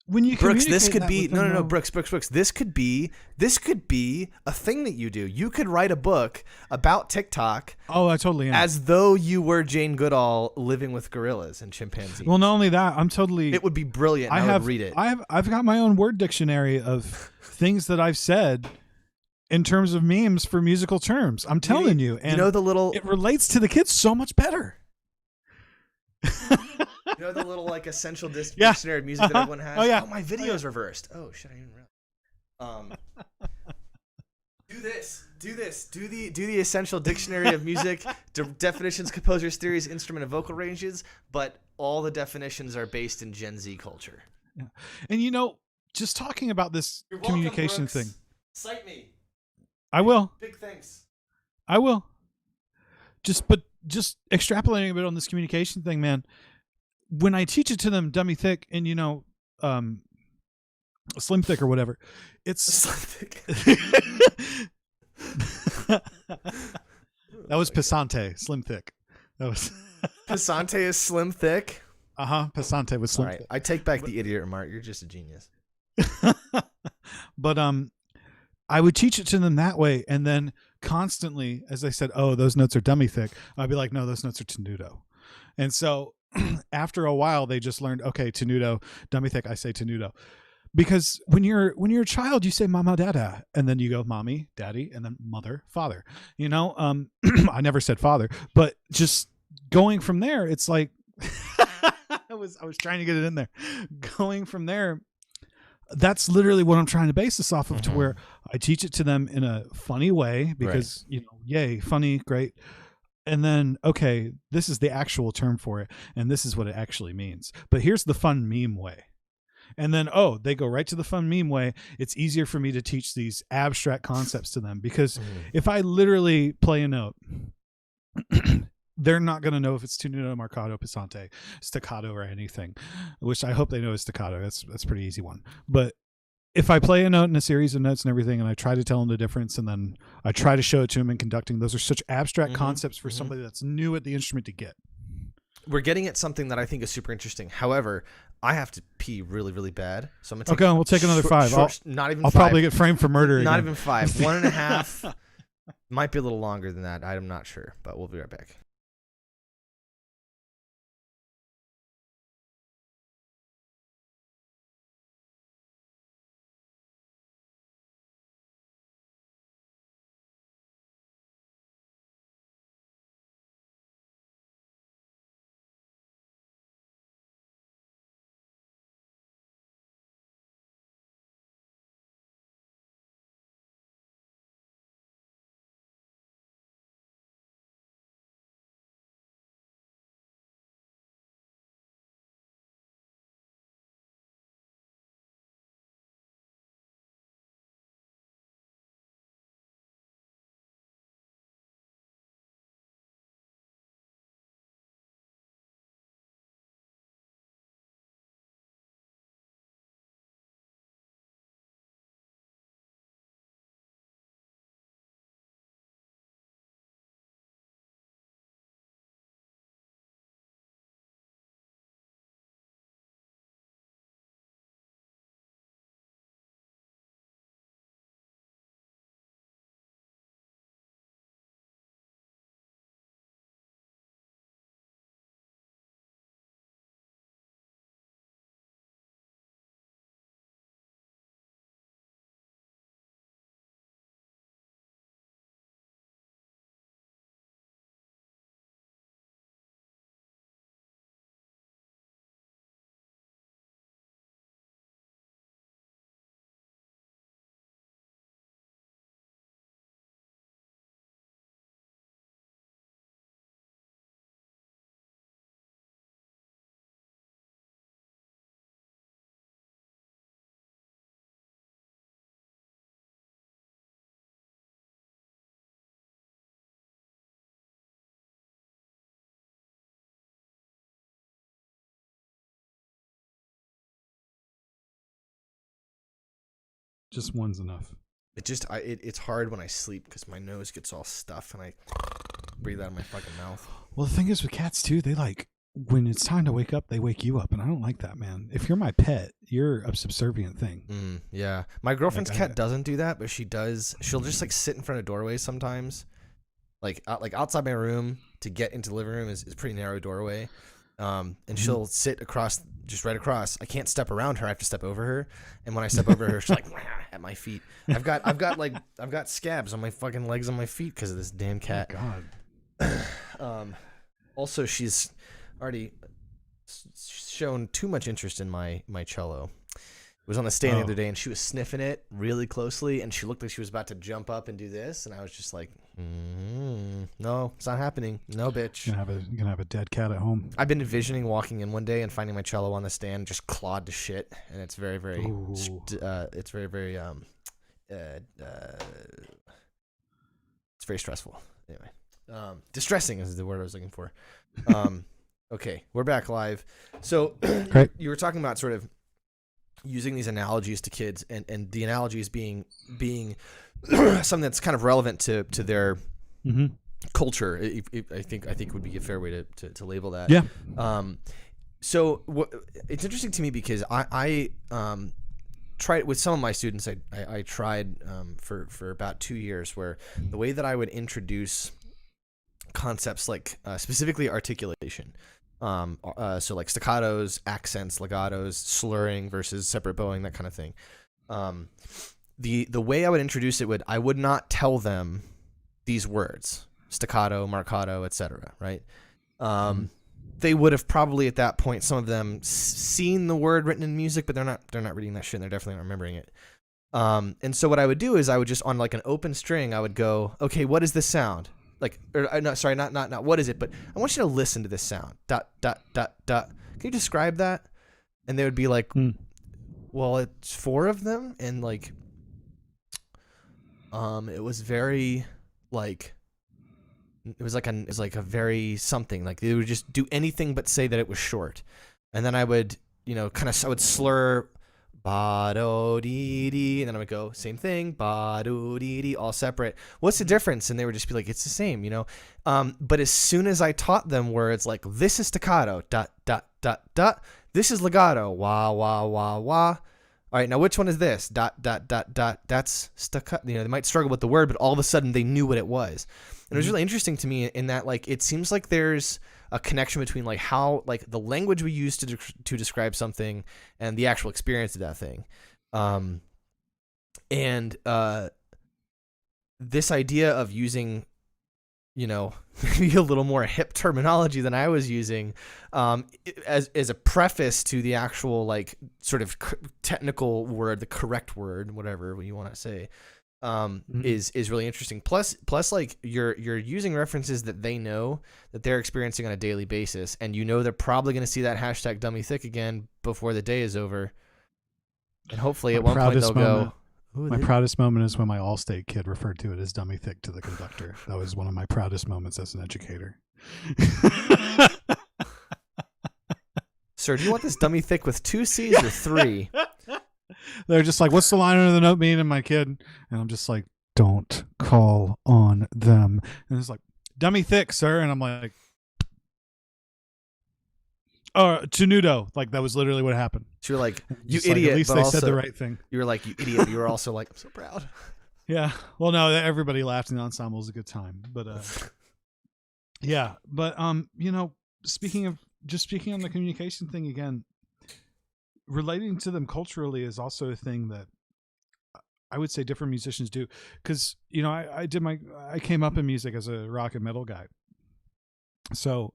when you Brooks, this could be Brooks. This could be a thing that you do. You could write a book about TikTok. Oh, I totally am. As though you were Jane Goodall living with gorillas and chimpanzees. Well, not only that, it would be brilliant. I would read it. I've got my own word dictionary of things that I've said in terms of memes for musical terms. I'm telling you, and it relates to the kids so much better. The little like essential dictionary of music that everyone has. Oh yeah. Oh, my video's reversed. Oh shit, I didn't realize. Do this. Do the essential dictionary of music, definitions, composers, theories, instrument, and vocal ranges. But all the definitions are based in Gen Z culture. Yeah. And just talking about this communication thing. Cite me. I will. Big thanks. I will. Just extrapolating a bit on this communication thing, man. When I teach it to them, dummy thick, and slim thick or whatever, it's slim thick. That was Passante, slim thick. That was Passante is slim thick. Passante was slim. All right, I take back the idiot remark. You're just a genius. But I would teach it to them that way, and then constantly, as I said, oh, those notes are dummy thick, I'd be like, no, those notes are tenuto. And so after a while, they just learned, okay, tenuto, dummy thick, I say tenuto. Because when you're a child, you say mama, dada, and then you go mommy, daddy, and then mother, father. You know, I never said father, but just going from there, it's like I was trying to get it in there. Going from there, that's literally what I'm trying to base this off of, to where I teach it to them in a funny way because, you know, yay, funny, great. And then, okay, this is the actual term for it, and this is what it actually means. But here's the fun meme way. And then, they go right to the fun meme way. It's easier for me to teach these abstract concepts to them because if I literally play a note, they're not going to know if it's tenuto, marcato, passante, staccato, or anything, which I hope they know is staccato. That's a pretty easy one. But if I play a note in a series of notes and everything, and I try to tell them the difference, and then I try to show it to them in conducting, those are such abstract concepts for somebody that's new at the instrument to get. We're getting at something that I think is super interesting. However, I have to pee really, really bad. So I'm gonna take we'll take another 5. I'll probably get framed for murder. Not again. Even 5. 1.5. Might be a little longer than that. I'm not sure, but we'll be right back. Just one's enough. It's hard when I sleep because my nose gets all stuffed and I breathe out of my fucking mouth. Well, the thing is with cats too, they like when it's time to wake up, they wake you up, and I don't like that, man. If you're my pet, you're a subservient thing. Yeah, my girlfriend's cat doesn't do that, but she does. She'll just like sit in front of doorways sometimes, like outside my room to get into the living room is a pretty narrow doorway. And she'll sit just right across. I can't step around her. I have to step over her. And when I step over her, she's like at my feet. I've got scabs on my fucking legs on my feet because of this damn cat. Oh, God. Also, she's already shown too much interest in my cello. It was on the stand the other day, and she was sniffing it really closely, and she looked like she was about to jump up and do this, and I was just like, no, it's not happening. No, bitch. You're gonna have a dead cat at home. I've been envisioning walking in one day and finding my cello on the stand just clawed to shit, and it's very, very, it's very, very, it's very stressful. Anyway, distressing is the word I was looking for. Okay, we're back live. So Great. You were talking about sort of using these analogies to kids, and the analogies being something that's kind of relevant to their culture. I think would be a fair way to label that. Yeah. So it's interesting to me because tried with some of my students. I tried for about 2 years, where the way that I would introduce concepts like specifically articulation, so like staccatos, accents, legatos, slurring versus separate bowing, that kind of thing. The way I would introduce it I would not tell them these words, staccato, marcato, etc. Right? They would have probably at that point, some of them seen the word written in music, but they're not reading that shit, and they're definitely not remembering it. And so what I would do is I would just, on like an open string, I would go, okay, what is this sound? Like, not what is it? But I want you to listen to this sound. Dot, dot, dot, dot. Can you describe that? And they would be like, well, it's 4 of them. And like, it was very like, it was like a very something, like they would just do anything but say that it was short. And then I would, I would slur ba-do-dee-dee, and then I would go, same thing, ba-do-dee-dee, all separate. What's the difference? And they would just be like, it's the same, But as soon as I taught them words like, this is staccato, dot, dot, dot, dot, this is legato, wah, wah, wah, wah. All right, now which one is this? Dot, dot, dot, dot, that's staccato. They might struggle with the word, but all of a sudden they knew what it was. And it was really interesting to me in that, like, it seems like there's a connection between like how, like, the language we use to describe something and the actual experience of that thing. And this idea of using, maybe a little more hip terminology than I was using, as a preface to the actual, like, sort of technical word, the correct word, whatever you want to say, is really interesting. Plus, like, you're using references that they know, that they're experiencing on a daily basis, and they're probably going to see that hashtag dummy thick again before the day is over, and hopefully at one point they'll go. My proudest moment is when my Allstate kid referred to it as dummy thick to the conductor. That was one of my proudest moments as an educator. Sir, do you want this dummy thick with 2 C's or 3? They're just like, what's the line under the note mean? And my kid, and I'm just like, don't call on them. And it's like, dummy thick, sir. And I'm like, tenuto. Like, that was literally what happened. So you're like, you idiot. Like, at least they said the right thing. You were like, you idiot. You were also like, I'm so proud. Yeah. Well, no, everybody laughed in the ensemble. It was a good time. But yeah. But speaking on the communication thing again, relating to them culturally is also a thing that I would say different musicians do. Because, I came up in music as a rock and metal guy. So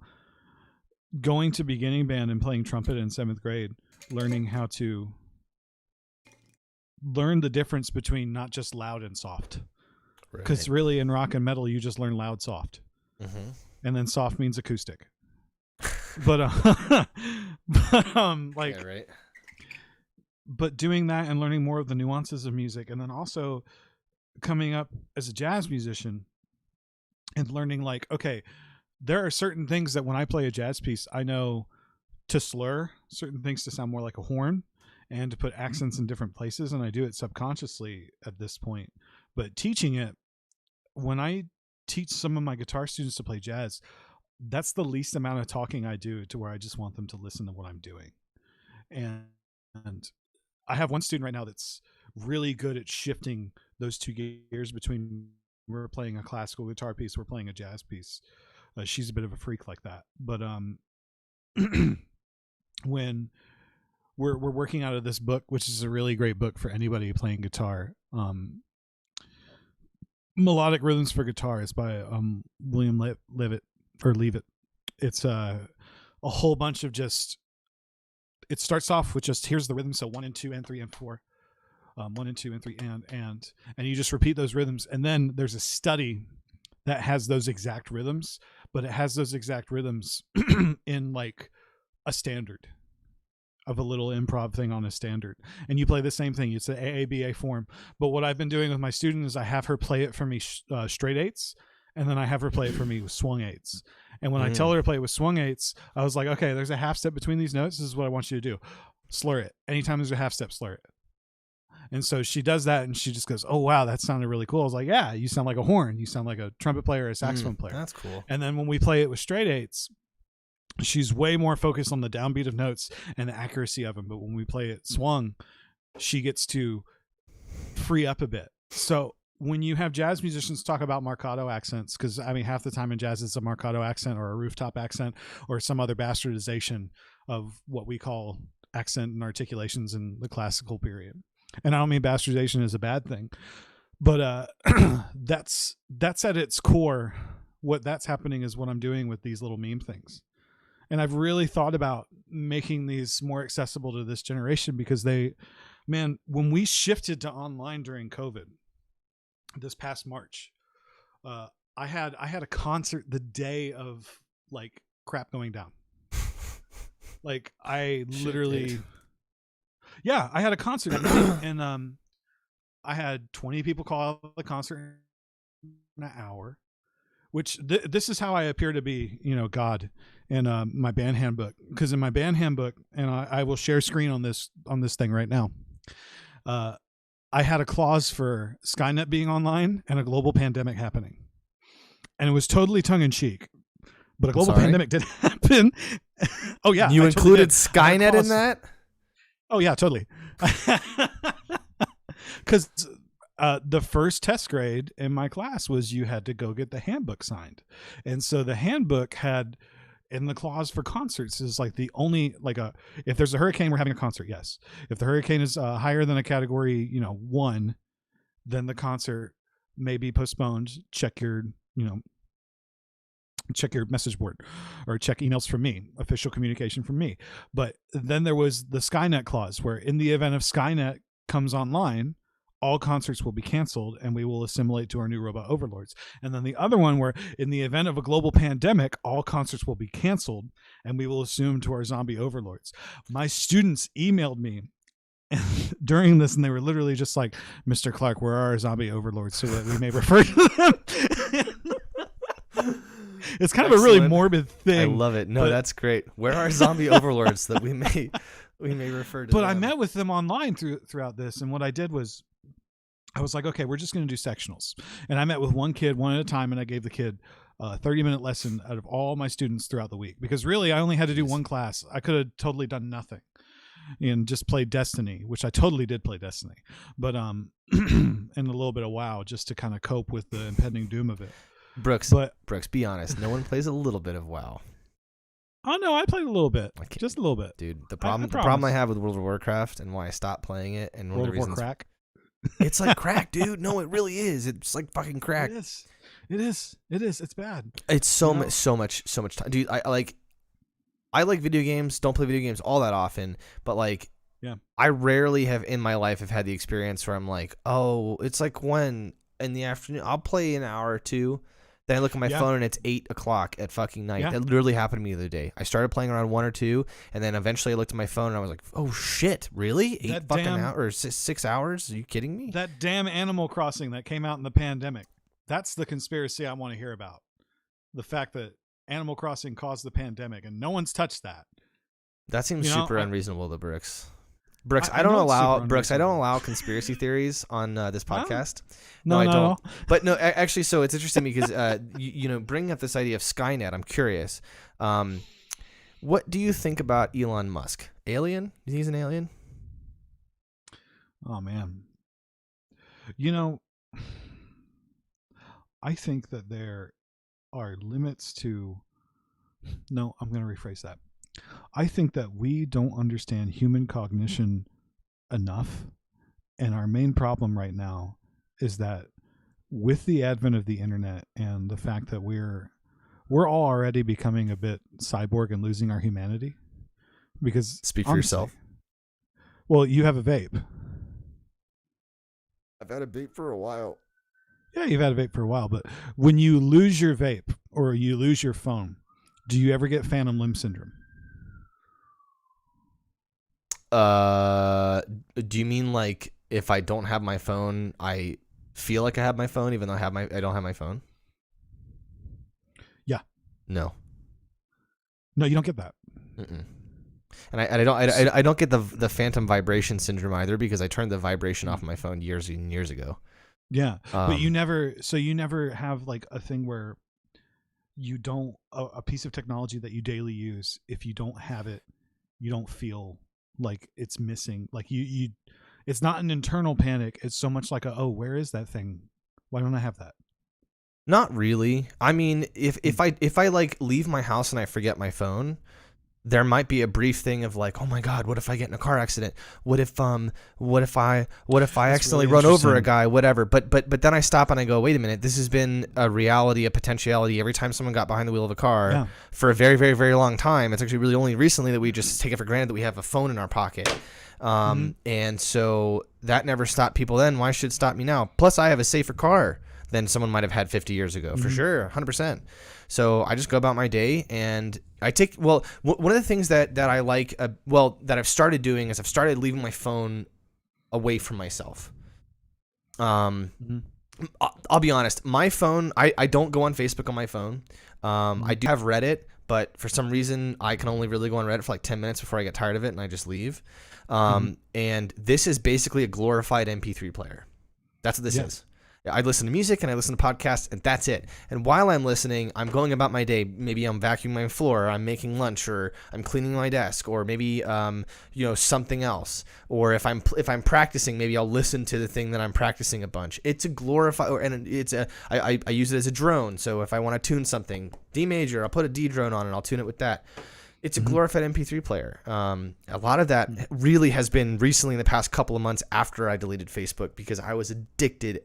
going to beginning band and playing trumpet in 7th grade, learning how to learn the difference between not just loud and soft. Because really in rock and metal, you just learn loud, soft. Mm-hmm. And then soft means acoustic. But but doing that and learning more of the nuances of music, and then also coming up as a jazz musician and learning, like, okay, there are certain things that when I play a jazz piece, I know to slur certain things to sound more like a horn and to put accents in different places. And I do it subconsciously at this point, but teaching it, when I teach some of my guitar students to play jazz, that's the least amount of talking I do, to where I just want them to listen to what I'm doing. And I have one student right now that's really good at shifting those 2 gears between, we're playing a classical guitar piece, we're playing a jazz piece. She's a bit of a freak like that. But when we're working out of this book, which is a really great book for anybody playing guitar, Melodic Rhythms for Guitar, is by William Leavitt. It's a whole bunch of just, it starts off with just, here's the rhythm, so 1 and 2 and 3 and 4, 1 and 2 and 3 and you just repeat those rhythms. And then there's a study that has those exact rhythms, but it has those exact rhythms in like a standard of a little improv thing on a standard. And you play the same thing. It's an AABA form. But what I've been doing with my student is I have her play it for me straight eights, and then I have her play it for me with swung eights. And when I tell her to play it with swung eights, I was like, okay, there's a half step between these notes. This is what I want you to do. Slur it. Anytime there's a half step, slur it. And so she does that, and she just goes, oh, wow, that sounded really cool. I was like, yeah, you sound like a horn. You sound like a trumpet player or a saxophone player. That's cool. And then when we play it with straight eights, she's way more focused on the downbeat of notes and the accuracy of them. But when we play it swung, she gets to free up a bit. So when you have jazz musicians talk about marcato accents, because I mean, half the time in jazz it's a marcato accent or a rooftop accent or some other bastardization of what we call accent and articulations in the classical period. And I don't mean bastardization is a bad thing, but that's at its core. What that's happening is what I'm doing with these little meme things. And I've really thought about making these more accessible to this generation because when we shifted to online during COVID this past March, I had a concert the day of like crap going down. Like I literally, I had a concert and I had 20 people call out the concert in an hour, which this is how I appear to be, God in my band handbook. Because in my band handbook, and I will share screen on this thing right now, I had a clause for Skynet being online and a global pandemic happening. And it was totally tongue-in-cheek. But a global pandemic did happen. Oh, yeah. You included Skynet in that? Oh, yeah, totally. Because the first test grade in my class was you had to go get the handbook signed. And so the handbook had in the clause for concerts is like the only if there's a hurricane, we're having a concert. Yes. If the hurricane is higher than a category, 1, then the concert may be postponed. Check your message board or check emails from me, official communication from me. But then there was the Skynet clause where in the event of Skynet comes online, all concerts will be canceled and we will assimilate to our new robot overlords. And then the other one where in the event of a global pandemic, all concerts will be canceled and we will assume to our zombie overlords. My students emailed me during this and they were literally just like, Mr. Clarke, where are our zombie overlords so that we may refer to them? It's kind of a really morbid thing. I love it. No, that's great. Where are zombie overlords that we may refer to? But them? I met with them online throughout this, and what I did was I was like, okay, we're just going to do sectionals. And I met with one kid one at a time, and I gave the kid a 30-minute lesson out of all my students throughout the week. Because really, I only had to do one class. I could have totally done nothing and just played Destiny, which I totally did play Destiny. But and a little bit of WoW just to kind of cope with the impending doom of it. Brooks, be honest. No one plays a little bit of WoW. Oh no, I played a little bit, just a little bit, dude. The problem I have with World of Warcraft and why I stopped playing it, and one of the reasons crack. It's like crack, dude. No, it really is. It's like fucking crack. It is. It's bad. It's so much time, dude. I like video games. Don't play video games all that often, but I rarely have in my life have had the experience where I'm like, oh, it's like when in the afternoon I'll play an hour or two. Then I look at my phone and it's 8:00 at fucking night. Yeah. That literally happened to me the other day. I started playing around 1 or 2, and then eventually I looked at my phone and I was like, "Oh shit, really? 8 fucking hours or 6 hours? Are you kidding me?" That damn Animal Crossing that came out in the pandemic. That's the conspiracy I want to hear about. The fact that Animal Crossing caused the pandemic and no one's touched that. That seems super unreasonable to Brooks. Brooks, I don't allow conspiracy theories on this podcast. No, I don't. But no, actually, so it's interesting because bringing up this idea of Skynet, I'm curious. What do you think about Elon Musk? Alien? You think he's an alien? Oh man, I think that there are limits to. No, I'm going to rephrase that. I think that we don't understand human cognition enough. And our main problem right now is that with the advent of the internet and the fact that we're all already becoming a bit cyborg and losing our humanity. Because speak for yourself. Well, you have a vape. I've had a vape for a while. Yeah, you've had a vape for a while. But when you lose your vape or you lose your phone, do you ever get phantom limb syndrome? Do you mean like if I don't have my phone, I feel like I have my phone, even though I don't have my phone? Yeah. No, you don't get that. Mm-mm. And I don't get the phantom vibration syndrome either because I turned the vibration off my phone years and years ago. Yeah, but you never have like a thing where you don't a piece of technology that you daily use. If you don't have it, you don't feel like it's missing. Like you it's not an internal panic. It's so much like oh, where is that thing? Why don't I have that? Not really. I mean, if I like leave my house and I forget my phone, there might be a brief thing of like, oh my God, what if I get in a car accident? What if I accidentally run over a guy, whatever. But then I stop and I go, wait a minute, this has been a reality, a potentiality every time someone got behind the wheel of a car for a very, very, very long time. It's actually really only recently that we just take it for granted that we have a phone in our pocket. And so that never stopped people then. Why should it stop me now? Plus I have a safer car than someone might have had 50 years ago, for sure, 100%. So I just go about my day, and I take, one of the things that I like, that I've started doing is I've started leaving my phone away from myself. I'll be honest, my phone, I don't go on Facebook on my phone. I do have Reddit, but for some reason I can only really go on Reddit for like 10 minutes before I get tired of it and I just leave. And this is basically a glorified MP3 player. That's what this is. I listen to music and I listen to podcasts, and that's it. And while I'm listening, I'm going about my day. Maybe I'm vacuuming my floor, or I'm making lunch, or I'm cleaning my desk, or maybe something else. Or if I'm practicing, maybe I'll listen to the thing that I'm practicing a bunch. It's a glorified, I use it as a drone. So if I want to tune something D major, I'll put a D drone on and I'll tune it with that. It's a glorified MP3 player. A lot of that really has been recently in the past couple of months after I deleted Facebook, because I was addicted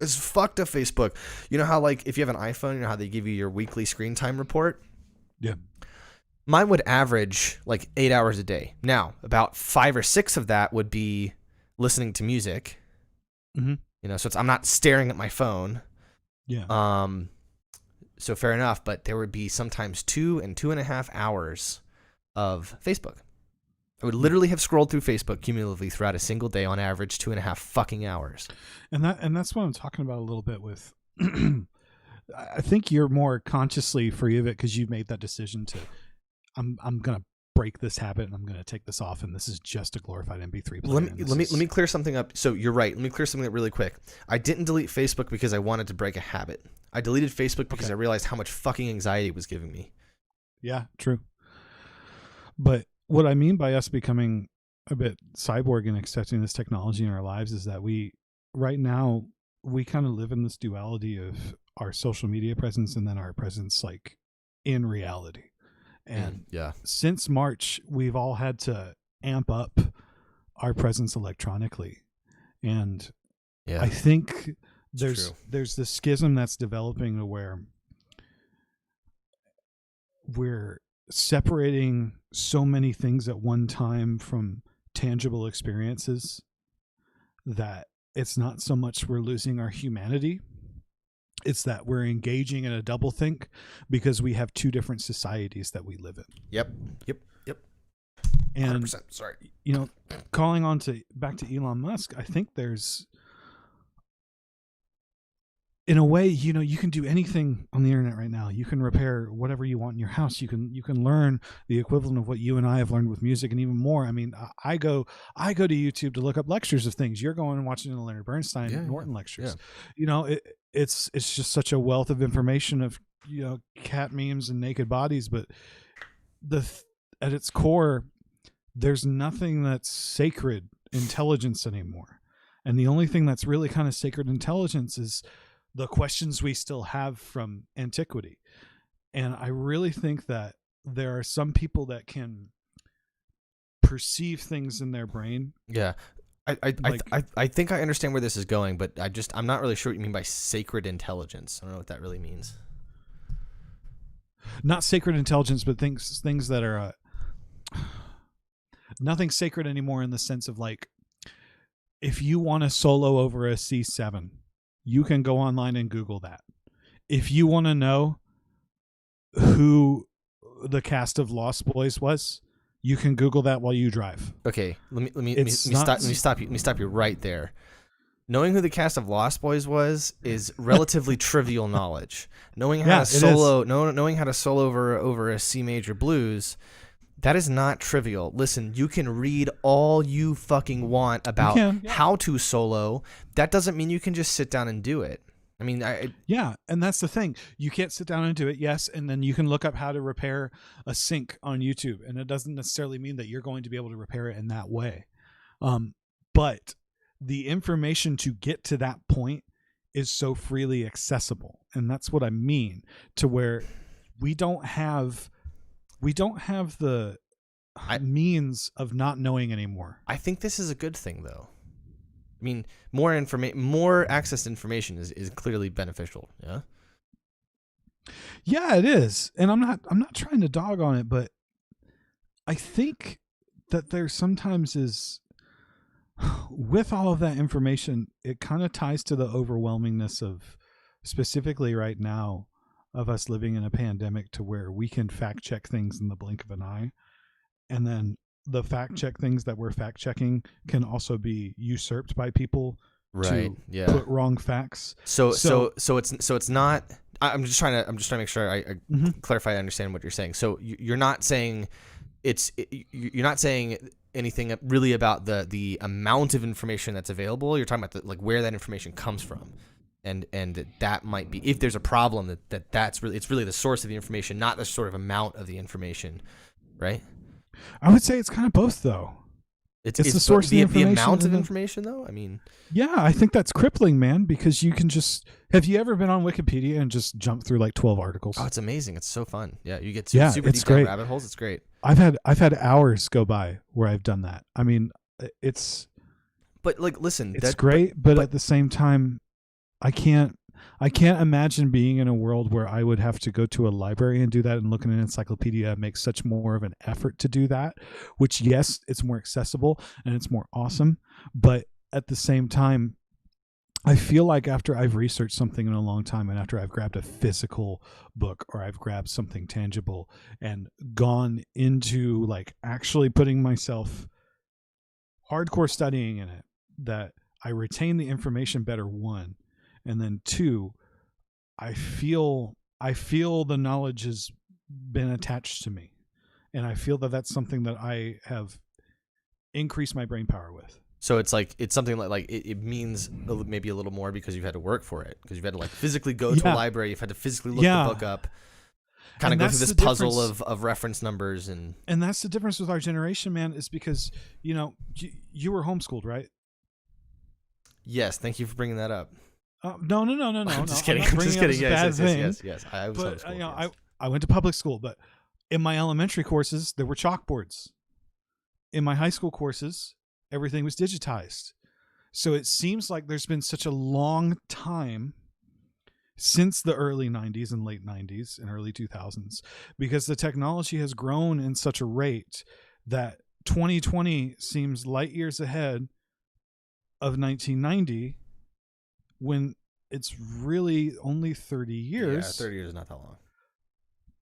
as fuck to Facebook. You know how, like, if you have an iPhone, you know how they give you your weekly screen time report? Yeah. Mine would average like 8 hours a day. Now, about 5 or 6 of that would be listening to music. So I'm not staring at my phone. Yeah. So fair enough, but there would be sometimes 2 and 2.5 hours of Facebook. I would literally have scrolled through Facebook cumulatively throughout a single day, on average 2.5 fucking hours. And that's what I'm talking about a little bit with. I think you're more consciously free of it because you've made that decision to. I'm gonna break this habit and I'm gonna take this off, and this is just a glorified MP3 player. Let me clear something up. So you're right. Let me clear something up really quick. I didn't delete Facebook because I wanted to break a habit. I deleted Facebook because I realized how much fucking anxiety it was giving me. Yeah, true. But what I mean by us becoming a bit cyborg and accepting this technology in our lives is that right now, we kind of live in this duality of our social media presence and then our presence like in reality. And since March, we've all had to amp up our presence electronically. And I think there's this schism that's developing to where we're separating so many things at one time from tangible experiences that it's not so much we're losing our humanity, it's that we're engaging in a doublethink because we have 2 different societies that we live in. Yep. And 100%, sorry. Calling on to back to Elon Musk, I think there's, in a way, you can do anything on the internet right now. You can repair whatever you want in your house. You can learn the equivalent of what you and I have learned with music, and even more. I mean, I go to YouTube to look up lectures of things. You're going and watching the Leonard Bernstein Norton lectures. Yeah. It's just such a wealth of information of cat memes and naked bodies, but at its core, there's nothing that's sacred intelligence anymore. And the only thing that's really kind of sacred intelligence is the questions we still have from antiquity. And I really think that there are some people that can perceive things in their brain. Yeah. I think I understand where this is going, but I'm not really sure what you mean by sacred intelligence. I don't know what that really means. Not sacred intelligence, but things that are nothing sacred anymore in the sense of, like, if you want to solo over a C7, you can go online and Google that. If you want to know who the cast of Lost Boys was, you can Google that while you drive. Okay, let me stop you right there. Knowing who the cast of Lost Boys was is relatively trivial knowledge. Knowing how to solo over a C major blues, that is not trivial. Listen, you can read all you fucking want about how to solo. That doesn't mean you can just sit down and do it. I mean, and that's the thing. You can't sit down and do it, yes, and then you can look up how to repair a sink on YouTube, and it doesn't necessarily mean that you're going to be able to repair it in that way. but the information to get to that point is so freely accessible. And that's what I mean, to where we don't have the means of not knowing anymore. I think this is a good thing, though. I mean, more access to information is clearly beneficial. Yeah. Yeah, it is. And I'm not trying to dog on it, but I think that there sometimes is, with all of that information, it kind of ties to the overwhelmingness of, specifically right now, of us living in a pandemic, to where we can fact check things in the blink of an eye. And then the fact check things that we're fact checking can also be usurped by people to put wrong facts. So it's not, I'm just trying to make sure I clarify, I understand what you're saying. So you're not saying you're not saying anything really about the amount of information that's available. You're talking about like where that information comes from, and that might be, if there's a problem, it's really the source of the information, not the sort of amount of the information, right? I would say it's kind of both, though. It's the source of the information. The amount of information, though? I mean... Yeah, I think that's crippling, man, because you can just... Have you ever been on Wikipedia and just jump through like 12 articles? Oh, it's amazing. It's so fun. Yeah, you get super deep down rabbit holes. It's great. I've had hours go by where I've done that. I mean, it's... But, like, listen... It's great, but at the same time, I can't imagine being in a world where I would have to go to a library and do that, and look at an encyclopedia make such more of an effort to do that, which, yes, it's more accessible and it's more awesome. But at the same time, I feel like after I've researched something in a long time, and after I've grabbed a physical book, or I've grabbed something tangible and gone into like actually putting myself hardcore studying in it, that I retain the information better, one. And then two, I feel the knowledge has been attached to me, and I feel that that's something that I have increased my brain power with. So it's something like it means maybe a little more because you've had to work for it, because you've had to like physically go to a library, you've had to physically look the book up, kind of go through this puzzle of reference numbers, and that's the difference with our generation, man. Is because you were homeschooled, right? Yes, thank you for bringing that up. No. I'm just kidding. Yes. I was homeschooled. I went to public school, but in my elementary courses, there were chalkboards. In my high school courses, everything was digitized. So it seems like there's been such a long time since the early 90s and late 90s and early 2000s, because the technology has grown in such a rate that 2020 seems light years ahead of 1990. When it's really only 30 years. Yeah, 30 years is not that long.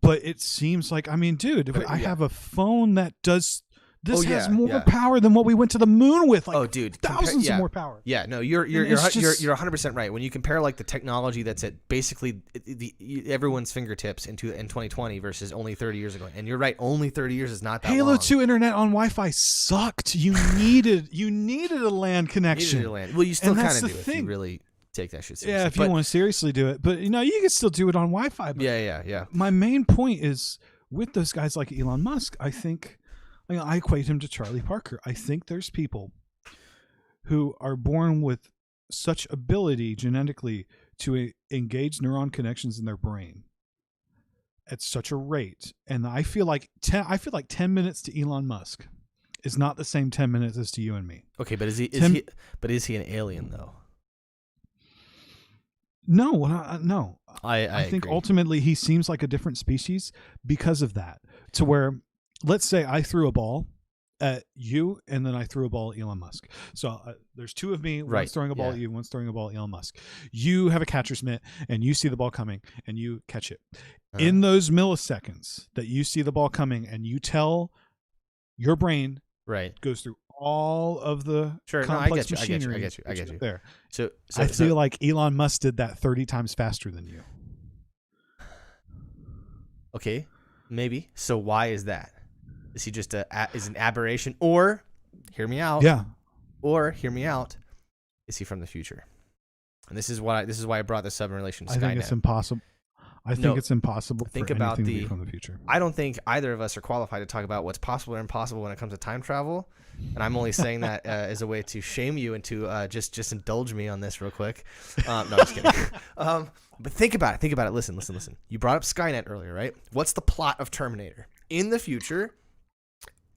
But it seems like, I mean, dude, I have a phone that does... This has more power than what we went to the moon with. Like, thousands of more power. Yeah, no, you're 100% right. When you compare like the technology that's at basically everyone's fingertips in 2020 versus only 30 years ago, and you're right, only 30 years is not that long. Halo 2 internet on Wi-Fi sucked. You needed a LAN connection. Well, you still kind of do if you really take that shit seriously. Yeah, if you want to seriously do it, but you can still do it on Wi-Fi. But yeah. My main point is with those guys like Elon Musk. I think. I equate him to Charlie Parker. I think there's people who are born with such ability genetically to engage neuron connections in their brain at such a rate, and I feel like 10 minutes to Elon Musk is not the same 10 minutes as to you and me. Okay, but is he an alien though? No, no. I think agree. Ultimately he seems like a different species because of that. To where, let's say I threw a ball at you, and then I threw a ball at Elon Musk. So there's two of me. One's throwing a ball at you, one's throwing a ball at Elon Musk. You have a catcher's mitt, and you see the ball coming, and you catch it. In those milliseconds that you see the ball coming, and you tell your brain, goes through all of the complex machinery. I get you. There. So I feel like Elon Musk did that 30 times faster than you. Okay, maybe. So why is that? Is he just is an aberration, or hear me out? Yeah. Or hear me out. Is he from the future? And this is why I brought this up in relation to Skynet. I think it's impossible. I think it's impossible think for about anything to be from the future. I don't think either of us are qualified to talk about what's possible or impossible when it comes to time travel. And I'm only saying that as a way to shame you and to just indulge me on this real quick. No, I'm just kidding. But think about it. Listen. You brought up Skynet earlier, right? What's the plot of Terminator? In the future,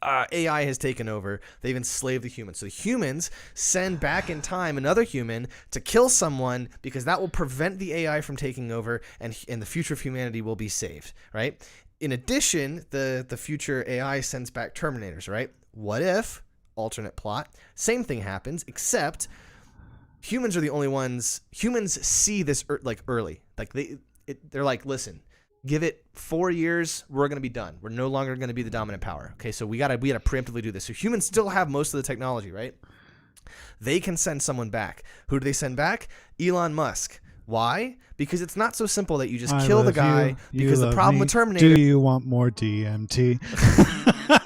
AI has taken over. They've enslaved the humans. So the humans send back in time another human to kill someone because that will prevent the AI from taking over, and the future of humanity will be saved, right? In addition, the future AI sends back Terminators, right? What if, alternate plot, same thing happens, except humans are the only ones. Humans see this early. Like they're like, listen, give it 4 years, we're going to be done. We're no longer going to be the dominant power. Okay, so we gotta preemptively do this. So humans still have most of the technology, right? They can send someone back. Who do they send back? Elon Musk. Why? Because it's not so simple that you just kill the guy. Because the problem with Terminator. Do you want more DMT?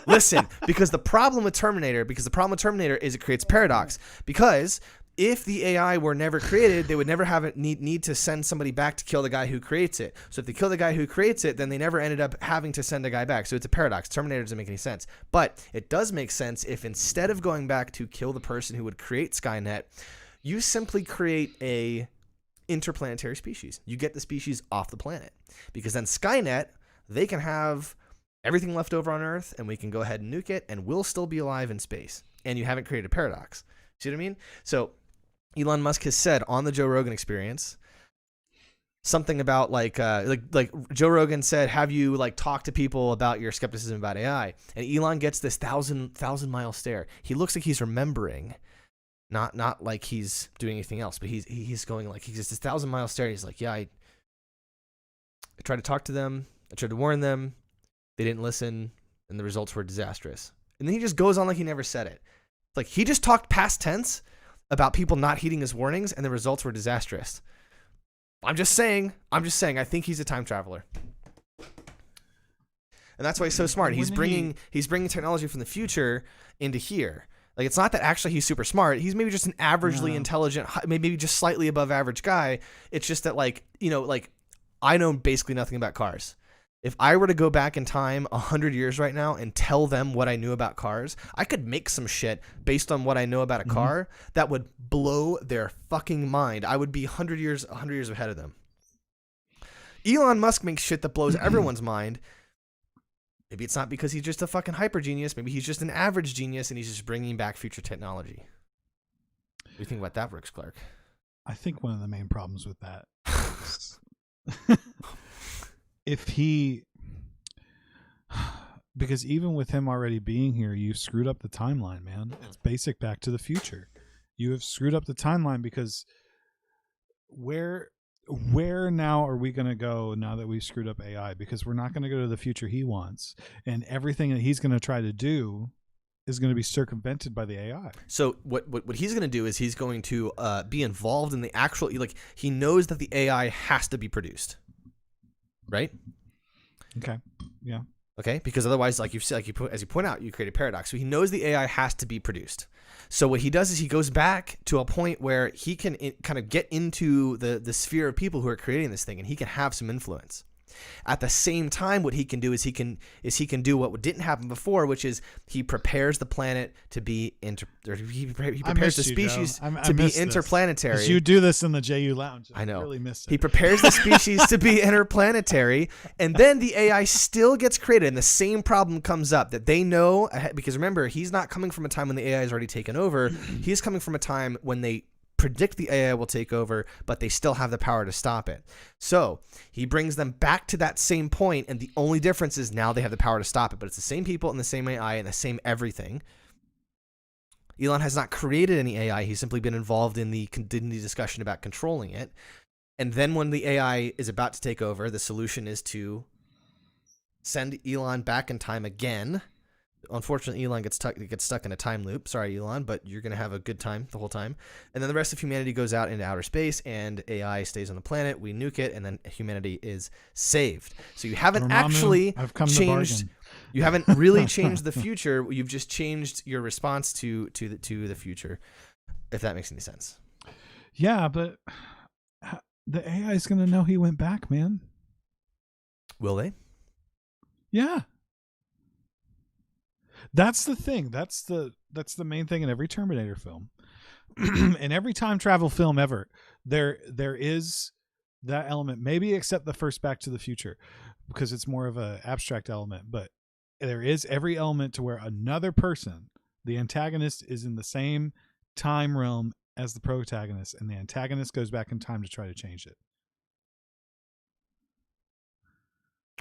Listen, because the problem with Terminator is it creates paradox. Because if the AI were never created, they would never have it need to send somebody back to kill the guy who creates it. So if they kill the guy who creates it, then they never ended up having to send a guy back. So it's a paradox. Terminator doesn't make any sense. But it does make sense if instead of going back to kill the person who would create Skynet, you simply create a interplanetary species. You get the species off the planet. Because then Skynet, they can have everything left over on Earth, and we can go ahead and nuke it, and we'll still be alive in space. And you haven't created a paradox. See what I mean? So Elon Musk has said on the Joe Rogan Experience something about like Joe Rogan said, have you talked to people about your skepticism about AI? And Elon gets this thousand mile stare. He looks like he's remembering, not like he's doing anything else, but he's going he's just this 1,000 mile stare. He's like, yeah, I tried to talk to them. I tried to warn them. They didn't listen, and the results were disastrous. And then he just goes on like he never said it. Like he just talked past tense about people not heeding his warnings, and the results were disastrous. I'm just saying, I think he's a time traveler. And that's why he's so smart. He's bringing technology from the future into here. Like, it's not that actually he's super smart. He's maybe just an averagely intelligent, maybe just slightly above average guy. It's just that I know basically nothing about cars. If I were to go back in time 100 years right now and tell them what I knew about cars, I could make some shit based on what I know about a car that would blow their fucking mind. I would be 100 years ahead of them. Elon Musk makes shit that blows everyone's mind. Maybe it's not because he's just a fucking hyper genius. Maybe he's just an average genius and he's just bringing back future technology. What do you think about that, Brooks Clarke? I think one of the main problems with that is because even with him already being here, you've screwed up the timeline, man. It's basic Back to the Future. You have screwed up the timeline because where now are we going to go now that we've screwed up AI? Because we're not going to go to the future he wants, and everything that he's going to try to do is going to be circumvented by the AI. So what he's going to do is he's going to be involved in the actual, he knows that the AI has to be produced, right? Okay. Yeah. Okay, because otherwise, as you point out, you create a paradox. So he knows the AI has to be produced. So what he does is he goes back to a point where he can kind of get into the sphere of people who are creating this thing, and he can have some influence. At the same time, what he can do is he can do what didn't happen before, which is he prepares the planet to be he prepares the species to be interplanetary. This. You do this in the JU Lounge. I know. Really missed it. He prepares the species to be interplanetary, and then the AI still gets created, and the same problem comes up that they know, because remember, he's not coming from a time when the AI has already taken over. He's coming from a time when they predict the AI will take over, but they still have the power to stop it. So he brings them back to that same point, and the only difference is now they have the power to stop it, but it's the same people and the same AI and the same everything. Elon has not created any AI. He's simply been involved in the discussion about controlling it. And then when the AI is about to take over, the solution is to send Elon back in time again. Unfortunately, Elon gets stuck in a time loop. Sorry, Elon, but you're going to have a good time the whole time. And then the rest of humanity goes out into outer space, and AI stays on the planet. We nuke it, and then humanity is saved. So you haven't actually changed. You haven't really changed the future. You've just changed your response to the future, if that makes any sense. Yeah, but the AI is going to know he went back, man. Will they? Yeah. That's the thing. That's the main thing in every Terminator film. In every time travel film ever, there is that element, maybe except the first Back to the Future, because it's more of an abstract element, but there is every element to where another person, the antagonist, is in the same time realm as the protagonist, and the antagonist goes back in time to try to change it.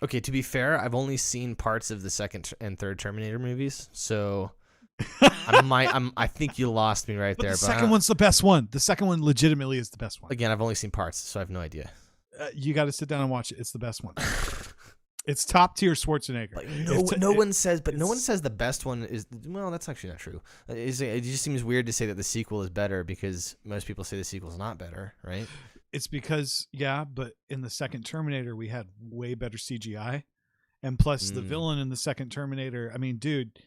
Okay, to be fair, I've only seen parts of the second and third Terminator movies, so I think you lost me right there. The second one's the best one. The second one legitimately is the best one. Again, I've only seen parts, so I have no idea. You got to sit down and watch it. It's the best one. It's top tier Schwarzenegger. Like no one says the best one is. Well, that's actually not true. It just seems weird to say that the sequel is better because most people say the sequel is not better, right? It's because, but in the second Terminator, we had way better CGI. And plus the villain in the second Terminator, I mean, dude,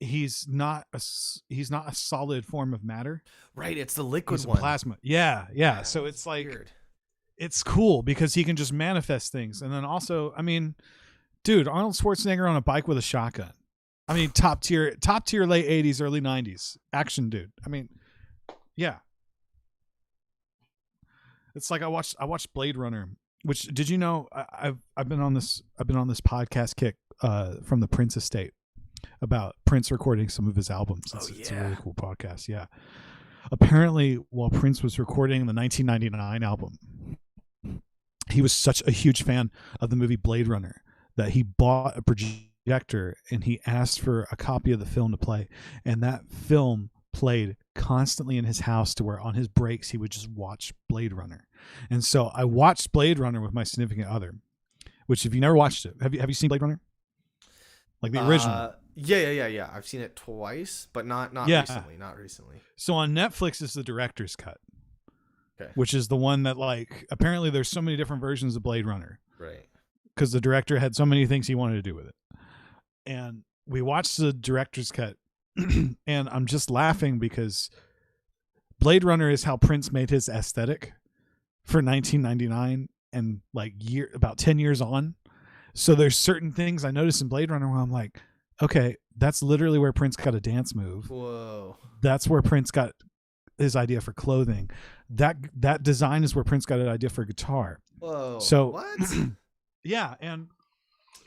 he's not a solid form of matter. Right, it's the liquid he's one. Plasma. Yeah. So it's like, weird. It's cool because he can just manifest things. And then also, I mean, dude, Arnold Schwarzenegger on a bike with a shotgun. I mean, top tier late 80s, early 90s action dude. I mean, yeah. It's like I watched Blade Runner, which, did you know I've been on this podcast kick from the Prince estate about Prince recording some of his albums. It's a really cool podcast. Yeah. Apparently, while Prince was recording the 1999 album, he was such a huge fan of the movie Blade Runner that he bought a projector and he asked for a copy of the film to play, and that film played constantly in his house to where on his breaks he would just watch Blade Runner. And so I watched Blade Runner with my significant other, which, if you never watched it, have you seen Blade Runner? Like the original? Yeah. I've seen it twice, but not recently. So on Netflix is the director's cut. Okay. Which is the one that, like, apparently there's so many different versions of Blade Runner. Right. Because the director had so many things he wanted to do with it. And we watched the director's cut and I'm just laughing because Blade Runner is how Prince made his aesthetic for 1999 and like about 10 years on. So there's certain things I noticed in Blade Runner where I'm like, okay, that's literally where Prince got a dance move. Whoa. That's where Prince got his idea for clothing. That design is where Prince got an idea for guitar. Whoa. So what? Yeah, and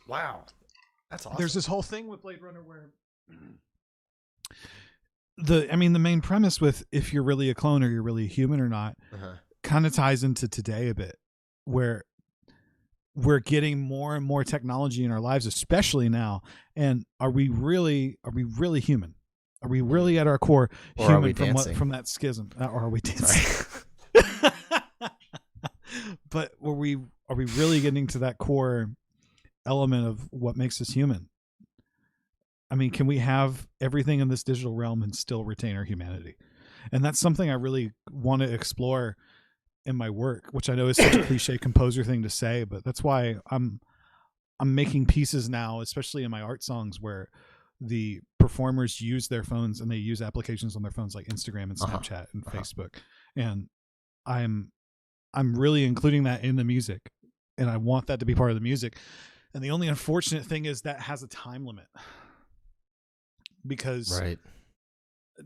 wow. That's awesome. There's this whole thing with Blade Runner where the main premise with if you're really a clone or you're really a human or not kind of ties into today a bit, where we're getting more and more technology in our lives, especially now. And are we really human? Are we really at our core human from that schism? Or are we dancing? But are we really getting to that core element of what makes us human? I mean, can we have everything in this digital realm and still retain our humanity? And that's something I really want to explore in my work, which I know is such a cliche composer thing to say, but that's why I'm making pieces now, especially in my art songs, where the performers use their phones and they use applications on their phones like Instagram and Snapchat and Facebook. And I'm really including that in the music, and I want that to be part of the music. And the only unfortunate thing is that has a time limit, because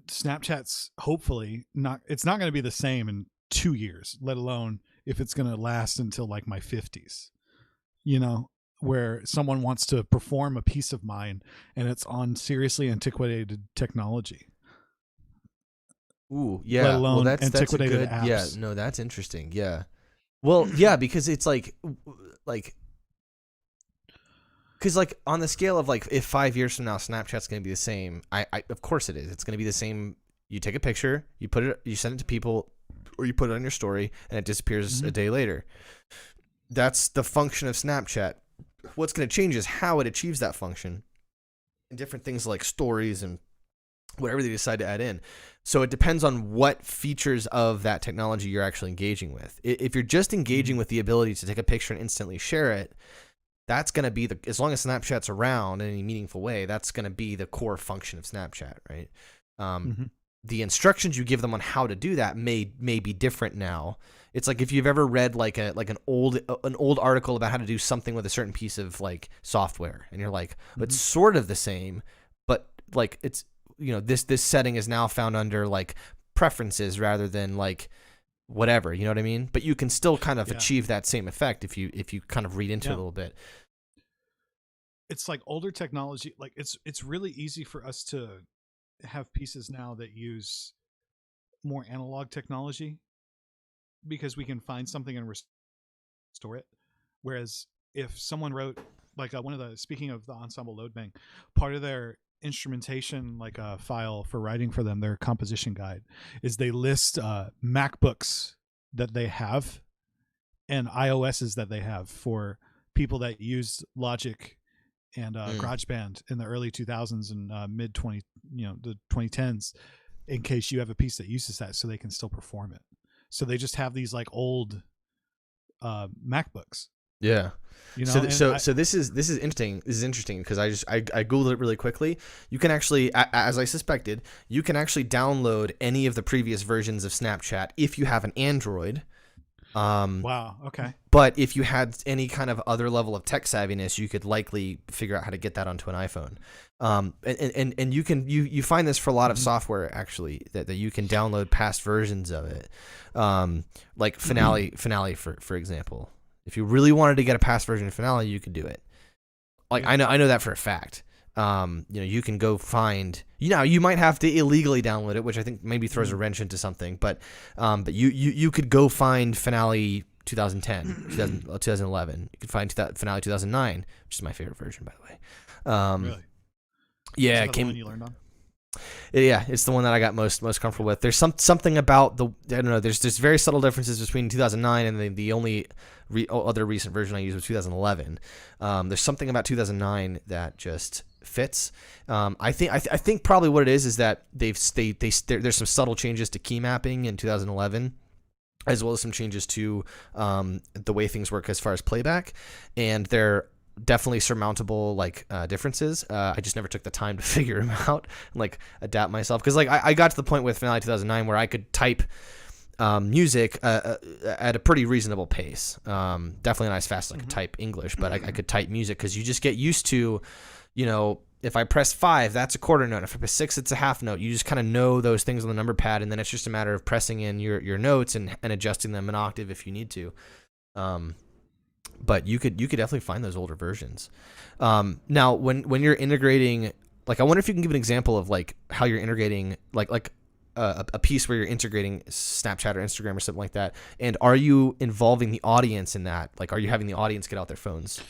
Snapchat's hopefully it's not going to be the same in 2 years, let alone if it's going to last until like my 50s, where someone wants to perform a piece of mine and it's on seriously antiquated technology. Ooh, yeah. Let alone antiquated apps. Yeah, no, that's interesting. Yeah. Well, yeah, because it's like because like on the scale of like if 5 years from now Snapchat's going to be the same, I of course it is. It's going to be the same. You take a picture, you send it to people, or you put it on your story, and it disappears a day later. That's the function of Snapchat. What's going to change is how it achieves that function, and different things like stories and whatever they decide to add in. So it depends on what features of that technology you're actually engaging with. If you're just engaging with the ability to take a picture and instantly share it, that's going to be as long as Snapchat's around in any meaningful way, that's going to be the core function of Snapchat, right? the instructions you give them on how to do that may be different now. It's like if you've ever read like an old article about how to do something with a certain piece of like software, and you're like, it's sort of the same, but like it's, you know, this setting is now found under like preferences rather than like whatever, you know what I mean? But you can still kind of achieve that same effect if you kind of read into it a little bit. It's like older technology. Like it's really easy for us to have pieces now that use more analog technology because we can find something and restore it. Whereas if someone wrote like speaking of the ensemble load bank, part of their instrumentation, like a file for writing for them, their composition guide, is they list MacBooks that they have and iOSs that they have for people that used Logic and GarageBand in the early 2000s and the 2010s, in case you have a piece that uses that, so they can still perform it. So they just have these like old MacBooks. Yeah. You know, so this is interesting. This is interesting because I Googled it really quickly. You can actually, as I suspected, you can actually download any of the previous versions of Snapchat if you have an Android. Wow. Okay. But if you had any kind of other level of tech savviness, you could likely figure out how to get that onto an iPhone. And you find this for a lot of software actually that you can download past versions of it. Like Finale for example. If you really wanted to get a past version of Finale, you could do it. Like I know that for a fact. You can go find, you might have to illegally download it, which I think maybe throws a wrench into something, but you could go find Finale 2010, 2011. You could find Finale 2009, which is my favorite version, by the way. Really? Yeah, it came. The one you learned on? Yeah, it's the one that I got most comfortable with. There's something about I don't know. There's very subtle differences between 2009 and the only other recent version I used was 2011. There's something about 2009 that just fits. I think probably what it is that there's some subtle changes to key mapping in 2011, as well as some changes to the way things work as far as playback, and they're definitely surmountable differences. I just never took the time to figure them out and like adapt myself, because like I got to the point with Finale 2009 where I could type music at a pretty reasonable pace. Definitely not as fast as I could type English, but I could type music because you just get used to, if I press 5, that's a quarter note. If I press 6, it's a half note. You just kind of know those things on the number pad, and then it's just a matter of pressing in your notes and adjusting them an octave if you need to. But you could definitely find those older versions. Now, when you're integrating, like, I wonder if you can give an example of like how you're integrating like a piece where you're integrating Snapchat or Instagram or something like that. And are you involving the audience in that? Like, are you having the audience get out their phones?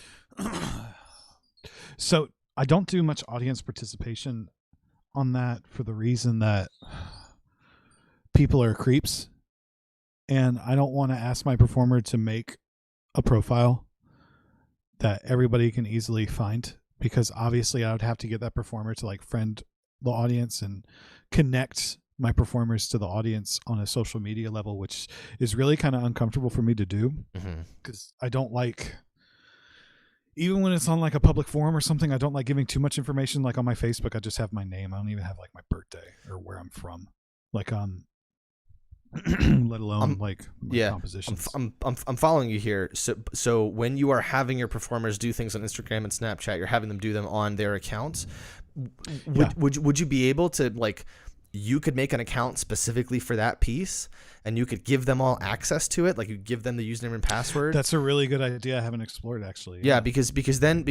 So I don't do much audience participation on that for the reason that people are creeps, and I don't want to ask my performer to make a profile that everybody can easily find, because obviously I would have to get that performer to like friend the audience and connect my performers to the audience on a social media level, which is really kind of uncomfortable for me to do, because I don't like, even when it's on like a public forum or something, I don't like giving too much information. Like on my Facebook, I just have my name. I don't even have like my birthday or where I'm from, like let alone like my compositions. I'm following you here. So when you are having your performers do things on Instagram and Snapchat, you're having them do them on their accounts. Would you be able to, like, you could make an account specifically for that piece and you could give them all access to it, like you give them the username and password? That's a really good idea. I haven't explored actually. Yeah, because then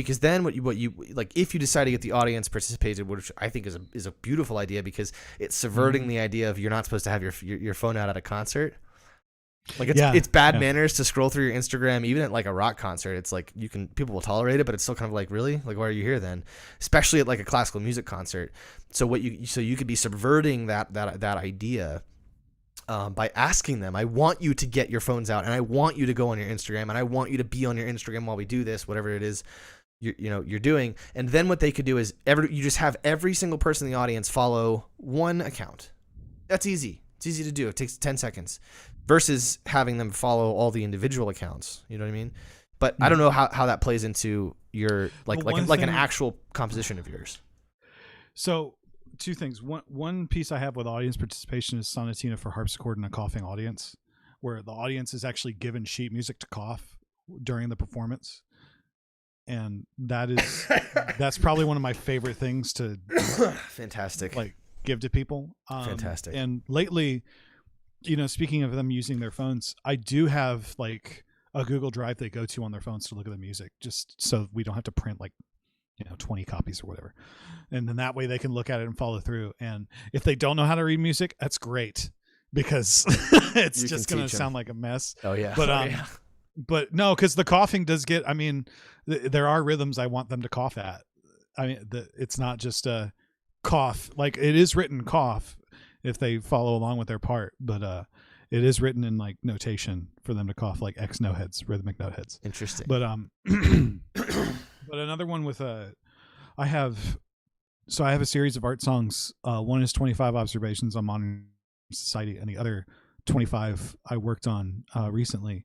what you like, if you decide to get the audience participated, which I think is a beautiful idea, because it's subverting the idea of you're not supposed to have your phone out at a concert. Like it's bad manners to scroll through your Instagram, even at like a rock concert. It's like people will tolerate it, but it's still kind of like, really? Like, why are you here then? Especially at like a classical music concert. So you could be subverting that idea by asking them, I want you to get your phones out, and I want you to go on your Instagram, and I want you to be on your Instagram while we do this, whatever it is you're doing. And then what they could do is you just have every single person in the audience follow one account. That's easy. It's easy to do. It takes 10 seconds versus having them follow all the individual accounts. You know what I mean? But I don't know how that plays into your like an actual composition of yours. So two things. One piece I have with audience participation is sonatina for harpsichord and a coughing audience, where the audience is actually given sheet music to cough during the performance. And that's probably one of my favorite things to fantastic, like, give to people. Fantastic. And lately, speaking of them using their phones, I do have like a Google Drive they go to on their phones to look at the music, just so we don't have to print 20 copies or whatever. And then that way they can look at it and follow through. And if they don't know how to read music, that's great, because it's just going to sound like a mess. Oh yeah. But no, because the coughing does get, there are rhythms I want them to cough at. It's not just a cough. Like, it is written cough if they follow along with their part, but it is written in like notation for them to cough, like X note heads, rhythmic note heads. Interesting. But but another one with I have a series of art songs. One is 25 observations on modern society, and the other 25 I worked on recently.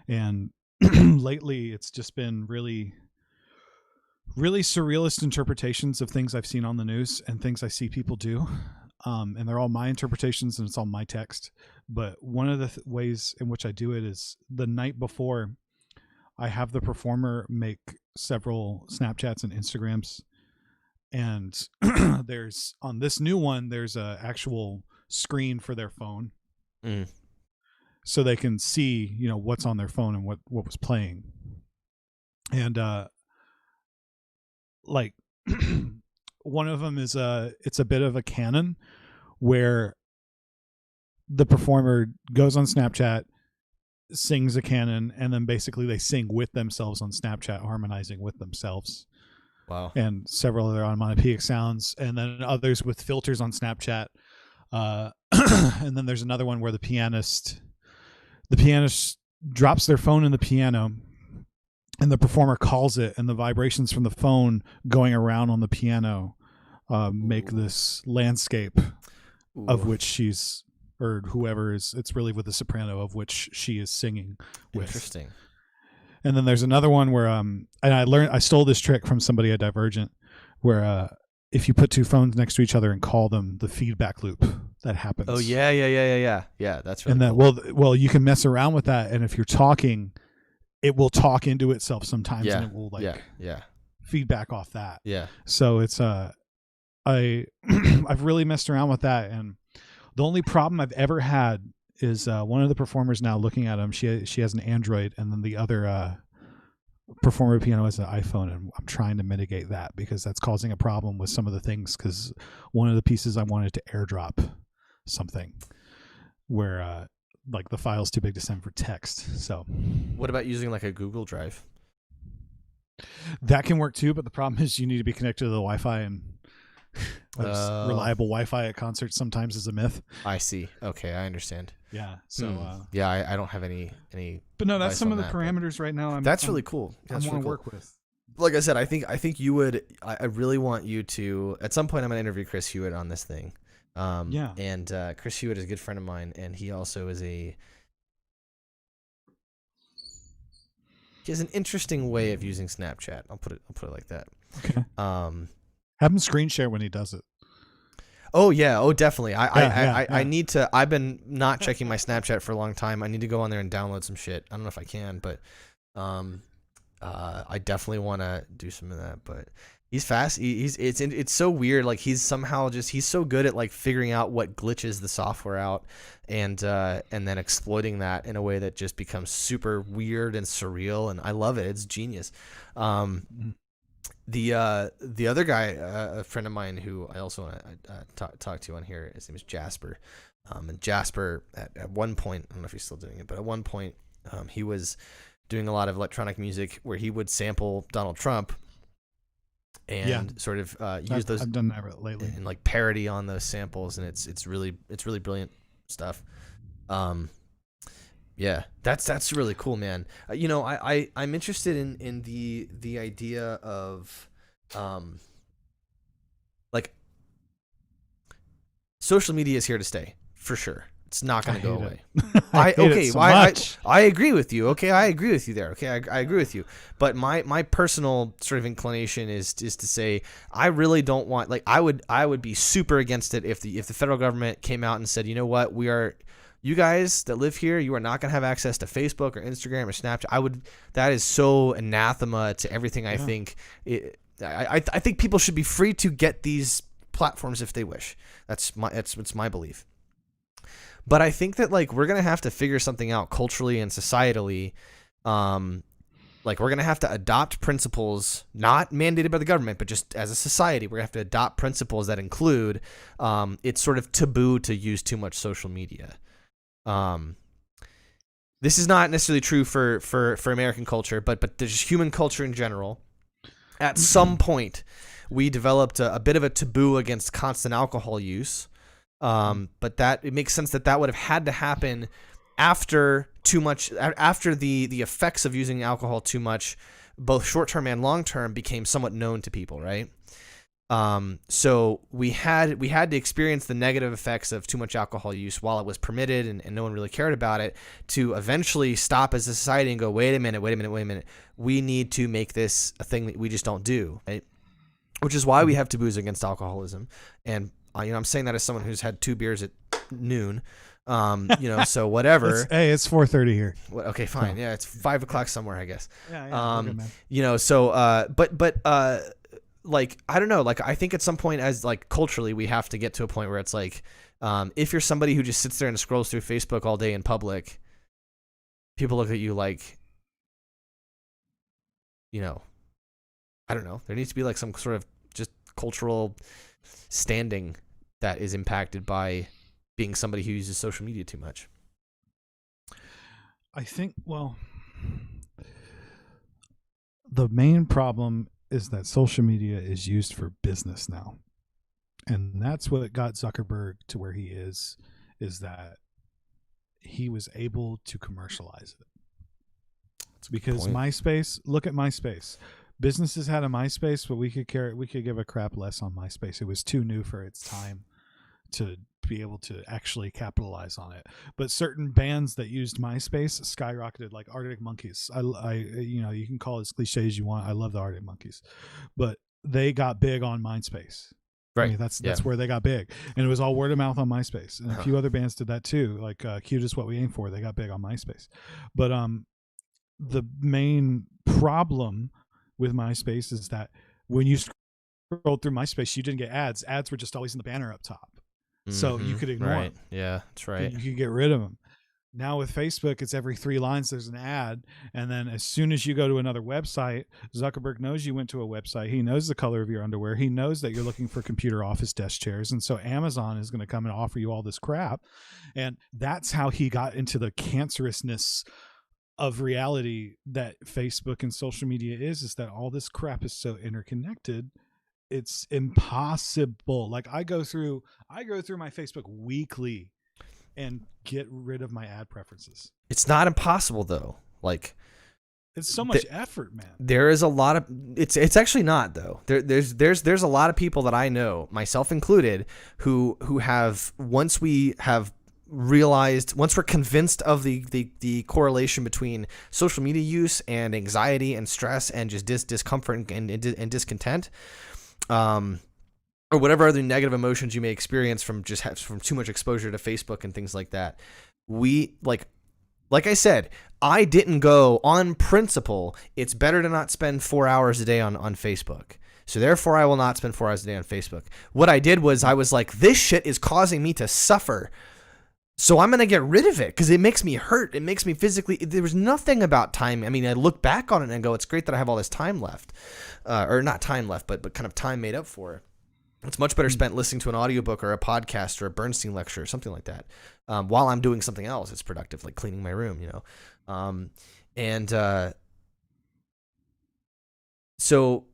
And lately it's just been really, really surrealist interpretations of things I've seen on the news and things I see people do. And they're all my interpretations, and it's all my text. But one of the ways in which I do it is the night before, I have the performer make several Snapchats and Instagrams. And there's, on this new one, there's a actual screen for their phone. Mm. So they can see, what's on their phone and what was playing. And like one of them is it's a bit of a canon where the performer goes on Snapchat, sings a canon, and then basically they sing with themselves on Snapchat, harmonizing with themselves. Wow. And several other onomatopoeic sounds, and then others with filters on Snapchat. And then there's another one where the pianist drops their phone in the piano, and the performer calls it, and the vibrations from the phone going around on the piano make this landscape of which she's, or whoever is, it's really with the soprano, of which she is singing with. Interesting. And then there's another one where and I stole this trick from somebody at Divergent, where if you put two phones next to each other and call them, the feedback loop that happens. Oh yeah. That's really and that cool. well, you can mess around with that, and if you're talking, it will talk into itself sometimes, and it will feedback off that. Yeah. So it's I've really messed around with that, and the only problem I've ever had is one of the performers, now looking at him, she has an Android, and then the other performer piano has an iPhone, and I'm trying to mitigate that because that's causing a problem with some of the things, because one of the pieces I wanted to airdrop something where like the file's too big to send for text. So what about using like a Google Drive? That can work too, but the problem is you need to be connected to the Wi-Fi, and reliable Wi-Fi at concerts sometimes is a myth. I see. Okay, I understand. Yeah. So I don't have any. But no, that's some of the parameters right now. That's really cool. That's I want really to work with. Like I said, I think you would. I really want you to. At some point, I'm gonna interview Chris Hewitt on this thing. And Chris Hewitt is a good friend of mine, and he also is he has an interesting way of using Snapchat. I'll put it like that. Okay. Have him screen share when he does it. Oh yeah. Oh definitely. I need to. I've been not checking my Snapchat for a long time. I need to go on there and download some shit. I don't know if I can, but I definitely want to do some of that. But he's fast. It's so weird. Like he's so good at like figuring out what glitches the software out, and then exploiting that in a way that just becomes super weird and surreal. And I love it. It's genius. The other guy, a friend of mine who I also want to talk to on here, his name is Jasper. And Jasper, at one point, I don't know if he's still doing it, but at one point, he was doing a lot of electronic music where he would sample Donald Trump and sort of use those. I've done that lately, and like parody on those samples, and it's really brilliant stuff. Yeah, that's really cool, man. I'm interested in the idea of like social media is here to stay for sure. It's not going to go away. I agree with you. Okay, I agree with you there. Okay, I agree with you. But my personal sort of inclination is to say I really don't want, like, I would be super against it if the federal government came out and said, you know what, you guys that live here, you are not going to have access to Facebook or Instagram or Snapchat. That is so anathema to everything. I think I think people should be free to get these platforms if they wish. That's my belief. But I think that, like, we're going to have to figure something out culturally and societally. Like, we're going to have to adopt principles not mandated by the government, but just as a society, we're going to have to adopt principles that include it's sort of taboo to use too much social media. This is not necessarily true for American culture, but there's human culture in general. At some point, we developed a bit of a taboo against constant alcohol use. But it makes sense that would have had to happen after the effects of using alcohol too much, both short-term and long-term, became somewhat known to people, right? So we had to experience the negative effects of too much alcohol use while it was permitted and no one really cared about it, to eventually stop as a society and go, wait a minute. We need to make this a thing that we just don't do, right? Which is why we have taboos against alcoholism. And I'm saying that as someone who's had 2 beers at noon, so whatever. It's 4:30 here. Okay, fine. Yeah, it's 5 o'clock somewhere, I guess. Yeah. Like, I don't know. Like, I think at some point, as like culturally, we have to get to a point where it's like, if you're somebody who just sits there and scrolls through Facebook all day in public, people look at you like, I don't know. There needs to be like some sort of just cultural standing that is impacted by being somebody who uses social media too much. I think, the main problem is that social media is used for business now. And that's what got Zuckerberg to where he is that he was able to commercialize it. Because MySpace, look at MySpace. Businesses had a MySpace, but we could give a crap less on MySpace. It was too new for its time to be able to actually capitalize on it. But certain bands that used MySpace skyrocketed, like Arctic Monkeys. You can call it as cliche as you want. I love the Arctic Monkeys, but they got big on MySpace. Right. I mean, that's where they got big, and it was all word of mouth on MySpace. And a few other bands did that too, like Cute Is What We Aim For. They got big on MySpace, but the main problem with MySpace is that when you scrolled through MySpace, you didn't get ads. Ads were just always in the banner up top. So you could ignore them. Yeah, that's right. You could get rid of them. Now with Facebook, it's every 3 lines there's an ad, and then as soon as you go to another website, Zuckerberg knows you went to a website. He knows the color of your underwear. He knows that you're looking for computer office desk chairs, and so Amazon is going to come and offer you all this crap. And that's how he got into the cancerousness of reality that Facebook and social media is that all this crap is so interconnected. It's impossible. Like, I go through my Facebook weekly and get rid of my ad preferences. It's not impossible though. Like, it's so much effort, man. There is a lot of it's actually not though. There's a lot of people that I know, myself included, who have, once we're convinced of the correlation between social media use and anxiety and stress and just discomfort and discontent, or whatever other negative emotions you may experience from too much exposure to Facebook and things like that. We like I said, I didn't go on principle. It's better to not spend 4 hours a day on Facebook. So therefore I will not spend 4 hours a day on Facebook. What I did was I was like, this shit is causing me to suffer. So I'm going to get rid of it because it makes me hurt. It makes me physically, there was nothing about time. I mean, I look back on it and go, it's great that I have all this time left, or not time left, but kind of time made up for it. It's much better spent listening to an audiobook or a podcast or a Bernstein lecture or something like that. While I'm doing something else, it's productive, like cleaning my room, so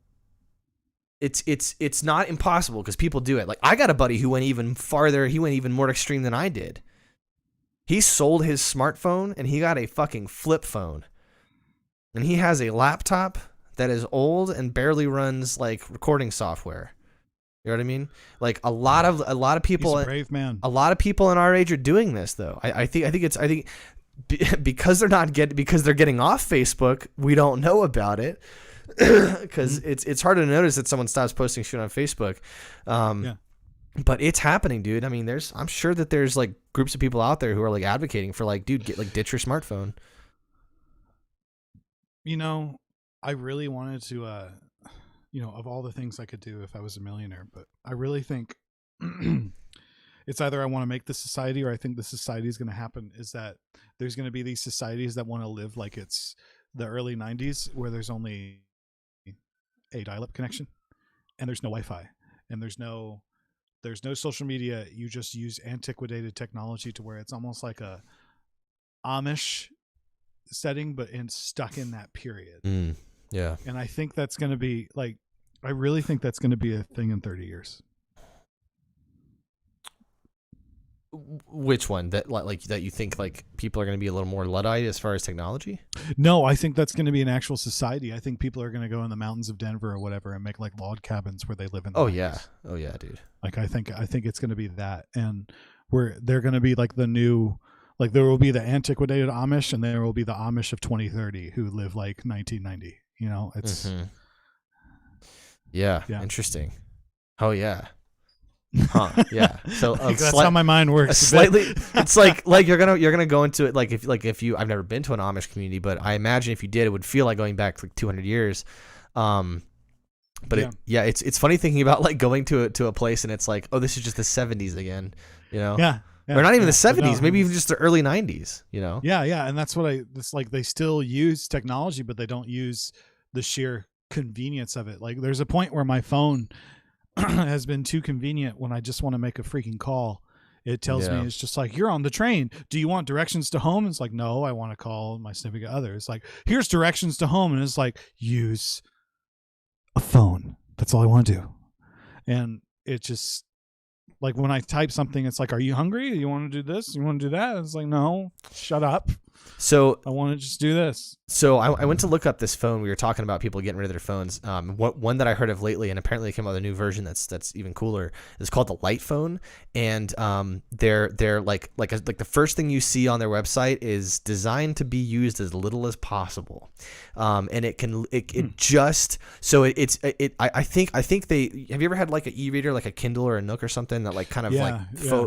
it's not impossible because people do it. Like, I got a buddy who went even farther. He went even more extreme than I did. He sold his smartphone and he got a fucking flip phone. And he has a laptop that is old and barely runs like recording software. You know what I mean? Like a lot of people, he's a brave man. A lot of people in our age are doing this though. I think because they're getting off Facebook, we don't know about it because it's hard to notice that someone stops posting shit on Facebook. But it's happening, dude. I mean, I'm sure that there's like groups of people out there who are like advocating for like, dude, ditch your smartphone. You know, I really wanted to, of all the things I could do if I was a millionaire, but I really think it's either I want to make the society or I think the society is going to happen is that there's going to be these societies that want to live like it's the early 90s where there's only a dial-up connection and there's no Wi-Fi and there's no social media. You just use antiquated technology to where it's almost like a Amish setting, but stuck in that period. Yeah. And I think that's going to be like, I really think that's going to be a thing in 30 years. Which one? That that you think like people are going to be a little more Luddite as far as technology? No, I think that's going to be an actual society. I think people are going to go in the mountains of Denver or whatever and make like log cabins where they live in. Oh yeah, dude. Like I think it's going to be that, and where they're going to be like the new, like there will be the antiquated Amish and there will be the Amish of 2030 who live like 1990. You know, it's. Yeah, interesting. Oh yeah. Huh, yeah. So that's how my mind works. Slightly, it's like you're gonna go into it like if you I've never been to an Amish community, but I imagine if you did, it would feel like going back like 200 years. But it's funny thinking about like going to a place and it's like, oh, this is just the 70s again, you know? Yeah. Or not even the 70s, maybe even just the early 90s, you know? Yeah, and that's what it's like. They still use technology, but they don't use the sheer convenience of it. Like there's a point where my phone has been too convenient when I just want to make a freaking call. It tells me, it's just like, you're on the train. Do you want directions to home? It's like, no, I want to call my significant other. It's like, here's directions to home. And it's like, use a phone. That's all I want to do. And it just like when I type something, it's like, are you hungry? You want to do this? You want to do that? It's like, no, shut up. So I want to just do this. So I went to look up this phone. We were talking about people getting rid of their phones. One that I heard of lately, and apparently it came out with a new version that's even cooler, is called the Light Phone. And they're like the first thing you see on their website is designed to be used as little as possible. And I think they have you ever had like an e-reader, like a Kindle or a Nook or something that like kind of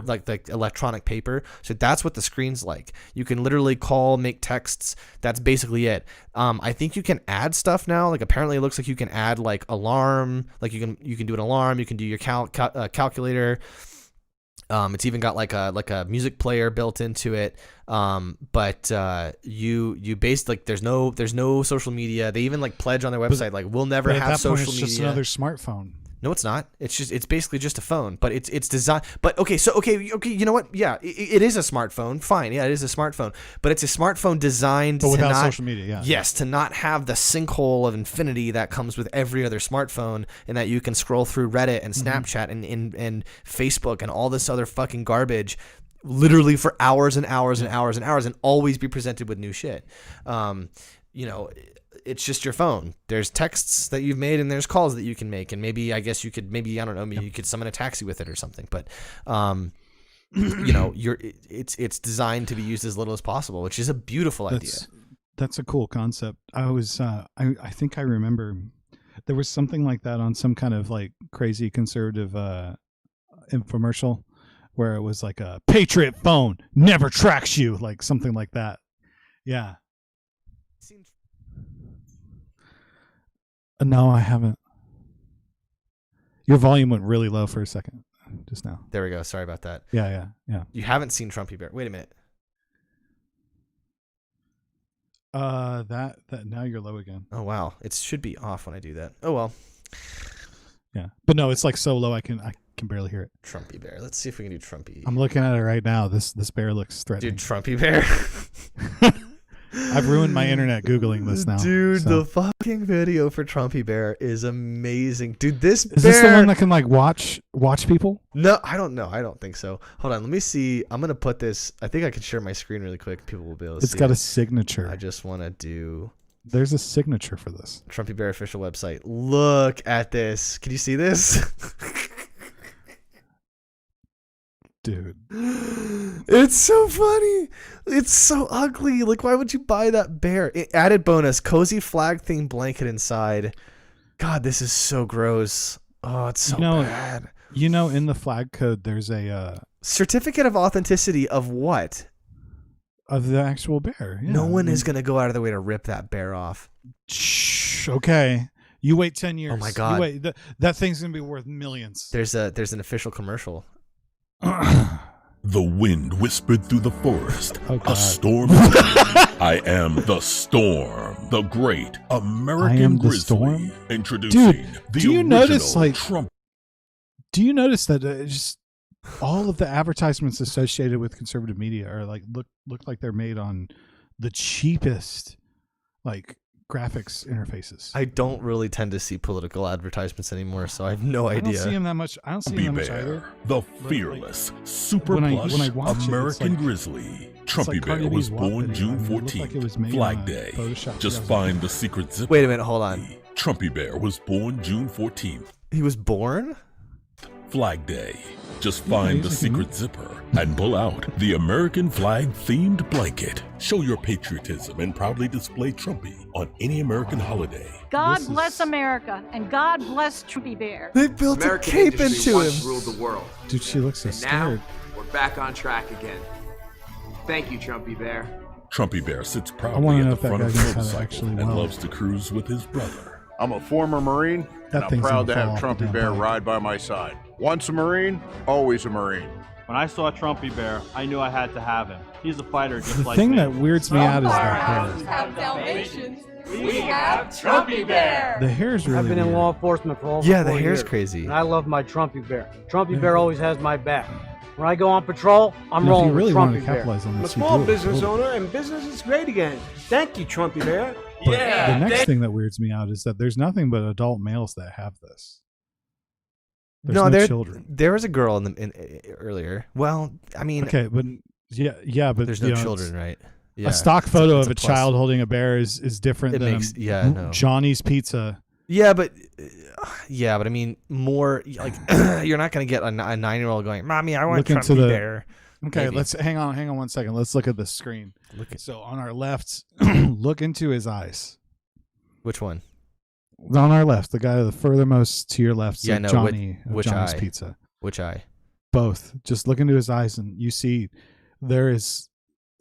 like electronic paper. So that's what the screen's like. You can literally call, make texts. That's basically it. I think you can add stuff now. Like apparently it looks like you can add like alarm, like you can do an alarm, you can do your calculator. It's even got like a music player built into it. But you basically like there's no social media. They even like pledge on their website like we'll never have social media. It's just another smartphone. No, it's not. It's basically just a phone, but it's designed. But okay, you know what? Yeah, it is a smartphone. Fine, yeah, it is a smartphone, but it's a smartphone designed but without not, social media. Yeah. Yes, to not have the sinkhole of infinity that comes with every other smartphone, and that you can scroll through Reddit and Snapchat and Facebook and all this other fucking garbage, literally for hours and hours and hours and hours, and always be presented with new shit. It's just your phone. There's texts that you've made and there's calls that you can make. And maybe, I guess you could, I don't know, maybe you could summon a taxi with it or something. But, it's designed to be used as little as possible, which is a beautiful idea. That's a cool concept. I was, I think I remember there was something like that on some kind of like crazy conservative infomercial where it was like a Patriot phone never tracks you, like something like that. Yeah. No, I haven't. Your volume went really low for a second just now. There we go. Sorry about that. Yeah. You haven't seen Trumpy Bear. Wait a minute. That now you're low again. Oh wow. It should be off when I do that. Oh well. Yeah. But no, it's like so low I can barely hear it. Trumpy Bear. Let's see if we can do Trumpy. I'm looking at it right now. This bear looks threatening. Dude, Trumpy Bear. I've ruined my internet Googling this now. Dude, the fucking video for Trumpy Bear is amazing. Dude, is this the one that can like watch people? No, I don't know. I don't think so. Hold on, let me see. I'm gonna put this. I think I can share my screen really quick. People will be able to see. It's got a signature. I just want to do. There's a signature for this. Trumpy Bear official website. Look at this. Can you see this? Dude. It's so funny. It's so ugly. Like, why would you buy that bear? Added bonus, cozy flag themed blanket inside. God, this is so gross. Oh, it's so bad. In the flag code, there's a certificate of authenticity of what? Of the actual bear. Yeah. No one is going to go out of their way to rip that bear off. Shh. Okay. You wait 10 years. Oh my God. You wait. That thing's going to be worth millions. There's an official commercial. The wind whispered through the forest. Oh, a storm. I am the storm. The great American grizzly. Storm? Introducing Dude, the do you original notice, like, Trump. Do you notice that just all of the advertisements associated with conservative media are like look like they're made on the cheapest like graphics interfaces? I don't really tend to see political advertisements anymore, so I have no idea. I don't see them that much. I don't see them that much either. The fearless, super plush American grizzly. Trumpy Bear was born June 14th, Flag Day. Just find the secret zipper. Wait a minute, hold on. Trumpy Bear was born June 14th. He was born? Flag Day. Just find the secret zipper and pull out the American flag themed blanket. Show your patriotism and proudly display Trumpy on any American holiday. God bless America and God bless Trumpy Bear. They built American a cape into him. Ruled the world. Dude, she looks so scared. Now we're back on track again. Thank you, Trumpy Bear. Trumpy Bear sits proudly at the front of the motorcycle and loves to cruise with his brother. I'm a former Marine, and I'm proud to have Trumpy Bear ride by my side. Once a Marine, always a Marine. When I saw Trumpy Bear, I knew I had to have him. He's a fighter just like me. The thing that weirds me out is the hair. Have Dalmatians. We have Trumpy Bear. The hair's really I've been in law enforcement for over 4 the hair's years, crazy. And I love my Trumpy Bear. Trumpy Bear always has my back. When I go on patrol, I'm rolling with Trumpy Bear. I'm a small business owner, and business is great again. Thank you, Trumpy Bear. But the next thing that weirds me out is that there's nothing but adult males that have this. There's no children. There was a girl in earlier. Well, I mean, okay, but but there's no children, right? Yeah. A stock photo of a child holding a bear is different than Johnny's Pizza. Yeah, but I mean, more like you're not going to get a 9-year-old going, "Mommy, I want Trumpy Bear." Okay, maybe. Let's hang on 1 second. Let's look at the screen. So on our left, look into his eyes. Which one? On our left, the guy the furthermost to your left, Johnny, which Johnny's eye? Pizza. Which eye? Both. Just look into his eyes, and you see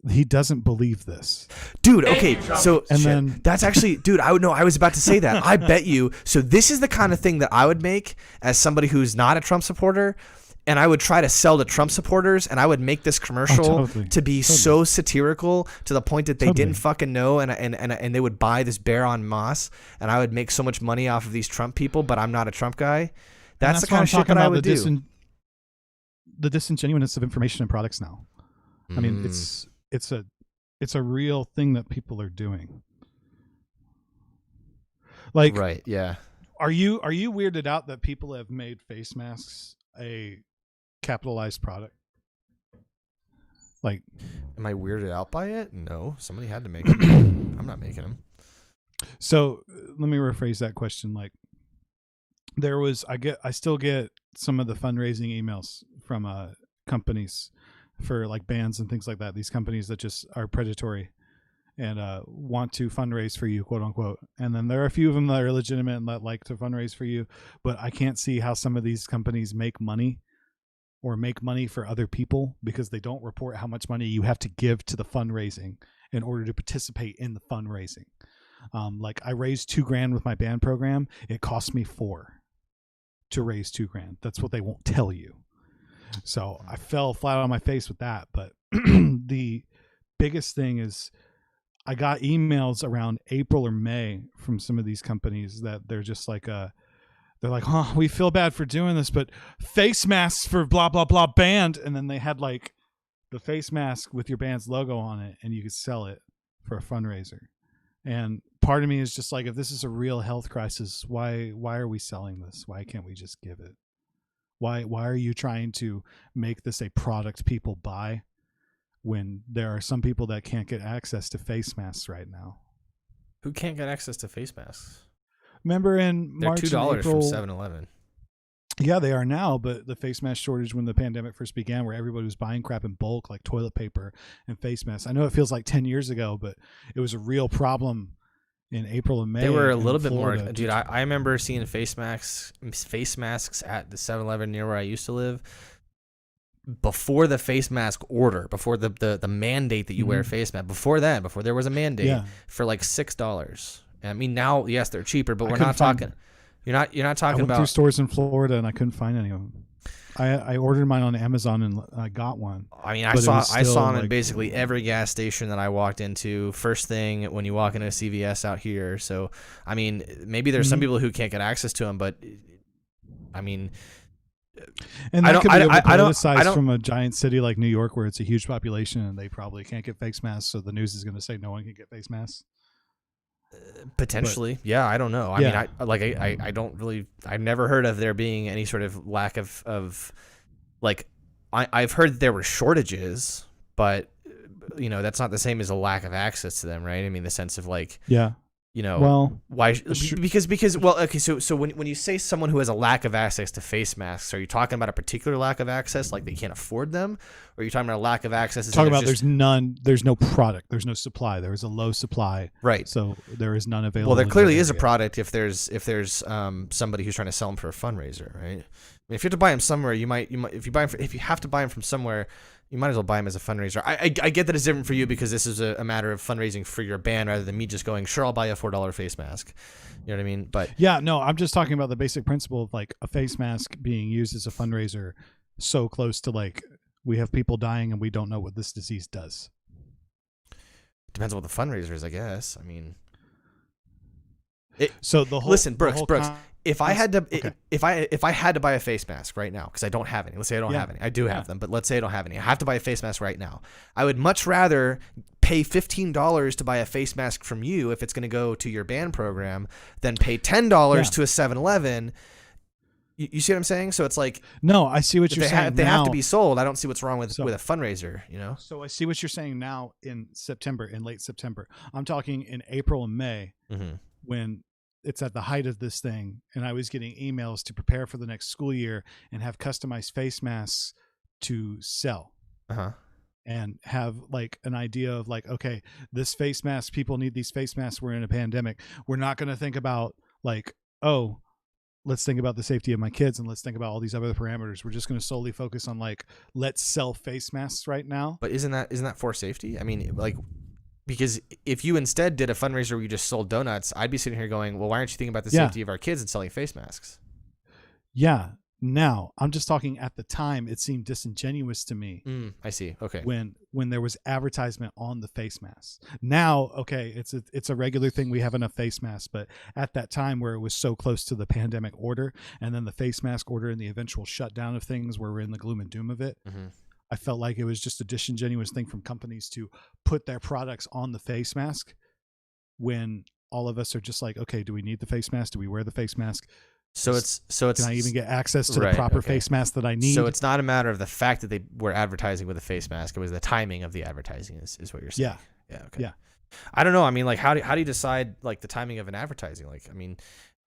he doesn't believe this, dude. Okay, so then that's actually, dude. I was about to say that. I bet you. So this is the kind of thing that I would make as somebody who's not a Trump supporter. And I would try to sell to Trump supporters, and I would make this commercial to be so satirical to the point that they didn't fucking know, and they would buy this bear en masse, and I would make so much money off of these Trump people, but I'm not a Trump guy. That's the kind of shit that I would do. The disingenuousness of information and products now. I mean, it's a real thing that people are doing. Like, right? Yeah. Are you weirded out that people have made face masks a capitalized product? Like, am I weirded out by it? No, somebody had to make them. I'm not making them. So let me rephrase that question. Like, I still get some of the fundraising emails from companies for like bands and things like that. These companies that just are predatory and want to fundraise for you, quote unquote. And then there are a few of them that are legitimate and that like to fundraise for you. But I can't see how some of these companies make money for other people because they don't report how much money you have to give to the fundraising in order to participate in the fundraising. Like I raised $2,000 with my band program. It cost me $4,000 to raise $2,000. That's what they won't tell you. So I fell flat on my face with that. But the biggest thing is I got emails around April or May from some of these companies that they're just like, they're like, we feel bad for doing this, but face masks for blah, blah, blah band. And then they had like the face mask with your band's logo on it and you could sell it for a fundraiser. And part of me is just like, if this is a real health crisis, why are we selling this? Why can't we just give it? Why are you trying to make this a product people buy when there are some people that can't get access to face masks right now? Who can't get access to face masks? Remember in They're March $2 and April, from 7-Eleven. Yeah, they are now, but the face mask shortage when the pandemic first began, where everybody was buying crap in bulk, like toilet paper and face masks. I know it feels like 10 years ago, but it was a real problem in April and May. They were a little bit more, dude. I remember seeing face masks at the 7-Eleven near where I used to live before the face mask order, before the mandate that you wear a face mask. Before there was a mandate for like $6. I mean, now yes, they're cheaper, but we're not talking. You're not talking about. I went through stores in Florida and I couldn't find any of them. I ordered mine on Amazon and I got one. I mean, I saw them in basically every gas station that I walked into. First thing when you walk into a CVS out here. So, I mean, maybe there's some people who can't get access to them, but I mean, and that could be overpoliticized from a giant city like New York, where it's a huge population and they probably can't get face masks. So the news is going to say no one can get face masks. Potentially, yeah. I don't know. I mean, I don't really. I've never heard of there being any sort of lack of like. I've heard that there were shortages, but that's not the same as a lack of access to them, right? I mean, the sense of like, why? Because okay. So when you say someone who has a lack of access to face masks, are you talking about a particular lack of access, like they can't afford them, or are you talking about a lack of access? Talking about there's no product, there's no supply, there is a low supply, right? So there is none available. Well, there clearly is a product if there's somebody who's trying to sell them for a fundraiser, right? I mean, if you have to buy them somewhere, you might if you have to buy them from somewhere, you might as well buy them as a fundraiser. I get that it's different for you because this is a matter of fundraising for your band rather than me just going, sure, I'll buy you a $4 face mask. You know what I mean? But yeah, no, I'm just talking about the basic principle of like a face mask being used as a fundraiser so close to like we have people dying and we don't know what this disease does. Depends on what the fundraiser is, I guess. I mean, listen, Brooks. If I had to buy a face mask right now, because I don't have any. Let's say I don't have any. I do have them, but let's say I don't have any. I have to buy a face mask right now. I would much rather pay $15 to buy a face mask from you if it's going to go to your band program than pay $10 to a 7-Eleven. You see what I'm saying? So it's like, no, I see what you're saying. They have to be sold. I don't see what's wrong with a fundraiser. So I see what you're saying now in late September. I'm talking in April and May when it's at the height of this thing, and I was getting emails to prepare for the next school year and have customized face masks to sell. And have like an idea of like, okay, this face mask, people need these face masks. We're in a pandemic. We're not going to think about like, oh, let's think about the safety of my kids and let's think about all these other parameters. We're just going to solely focus on like, let's sell face masks right now. But isn't that for safety? I mean, like, because if you instead did a fundraiser where you just sold donuts, I'd be sitting here going, well, why aren't you thinking about the safety of our kids and selling face masks? Yeah. Now, I'm just talking at the time, it seemed disingenuous to me. I see. Okay. When there was advertisement on the face masks. Now, okay, it's a regular thing. We have enough face masks, but at that time where it was so close to the pandemic order and then the face mask order and the eventual shutdown of things where we're in the gloom and doom of it, I felt like it was just a disingenuous thing from companies to put their products on the face mask when all of us are just like, okay, do we need the face mask? Do we wear the face mask? So it's can I even get access to the proper face mask that I need? So it's not a matter of the fact that they were advertising with a face mask. It was the timing of the advertising is what you're saying. Yeah. Okay. Yeah. I don't know. I mean, like, how do you decide like the timing of an advertising? Like, I mean,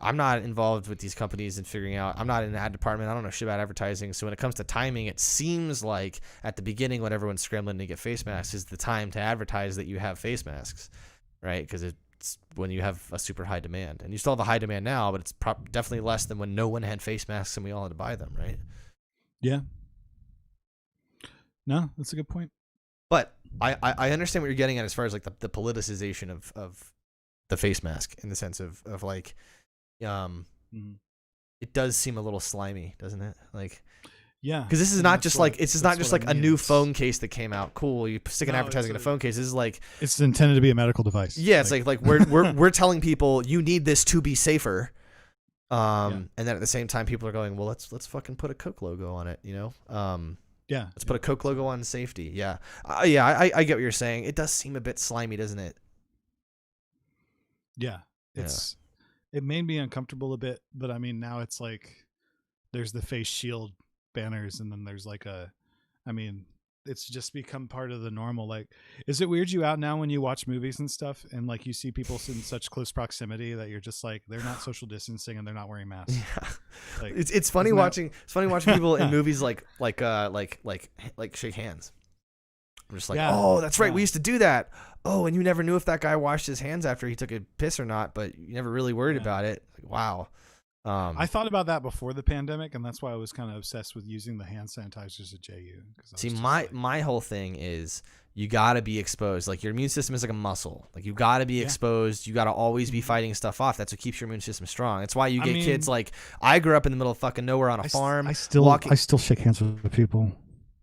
I'm not involved with these companies and figuring out. I'm not in the ad department. I don't know shit about advertising. So when it comes to timing, it seems like at the beginning when everyone's scrambling to get face masks is the time to advertise that you have face masks, right? Because it's when you have a super high demand, and you still have a high demand now, but it's definitely less than when no one had face masks and we all had to buy them, right? Yeah. No, that's a good point. But I understand what you're getting at as far as like the politicization of the face mask in the sense of like, it does seem a little slimy, doesn't it? Like, yeah, because this is not just like a new phone case that came out. Cool, you stick an advertising in a phone case. This is like it's intended to be a medical device. Yeah, it's like we're telling people you need this to be safer. And then at the same time, people are going, well, let's fucking put a Coke logo on it, Yeah, let's put a Coke logo on safety. Yeah, I get what you're saying. It does seem a bit slimy, doesn't it? Yeah, it made me uncomfortable a bit, but I mean now it's like there's the face shield banners and then there's like it's just become part of the normal. Like, is it weird you out now when you watch movies and stuff and like you see people in such close proximity that you're just like they're not social distancing and they're not wearing masks? Like, it's funny watching people in movies like shake hands. I'm just like, oh, that's right, we used to do that. Oh, and you never knew if that guy washed his hands after he took a piss or not, but you never really worried about it. Like, wow. I thought about that before the pandemic, and that's why I was kind of obsessed with using the hand sanitizers at JU. See, my whole thing is you got to be exposed. Like, your immune system is like a muscle. Like, you got to be exposed. You got to always be fighting stuff off. That's what keeps your immune system strong. That's why you get kids like, I grew up in the middle of fucking nowhere on a farm. I still shake hands with people.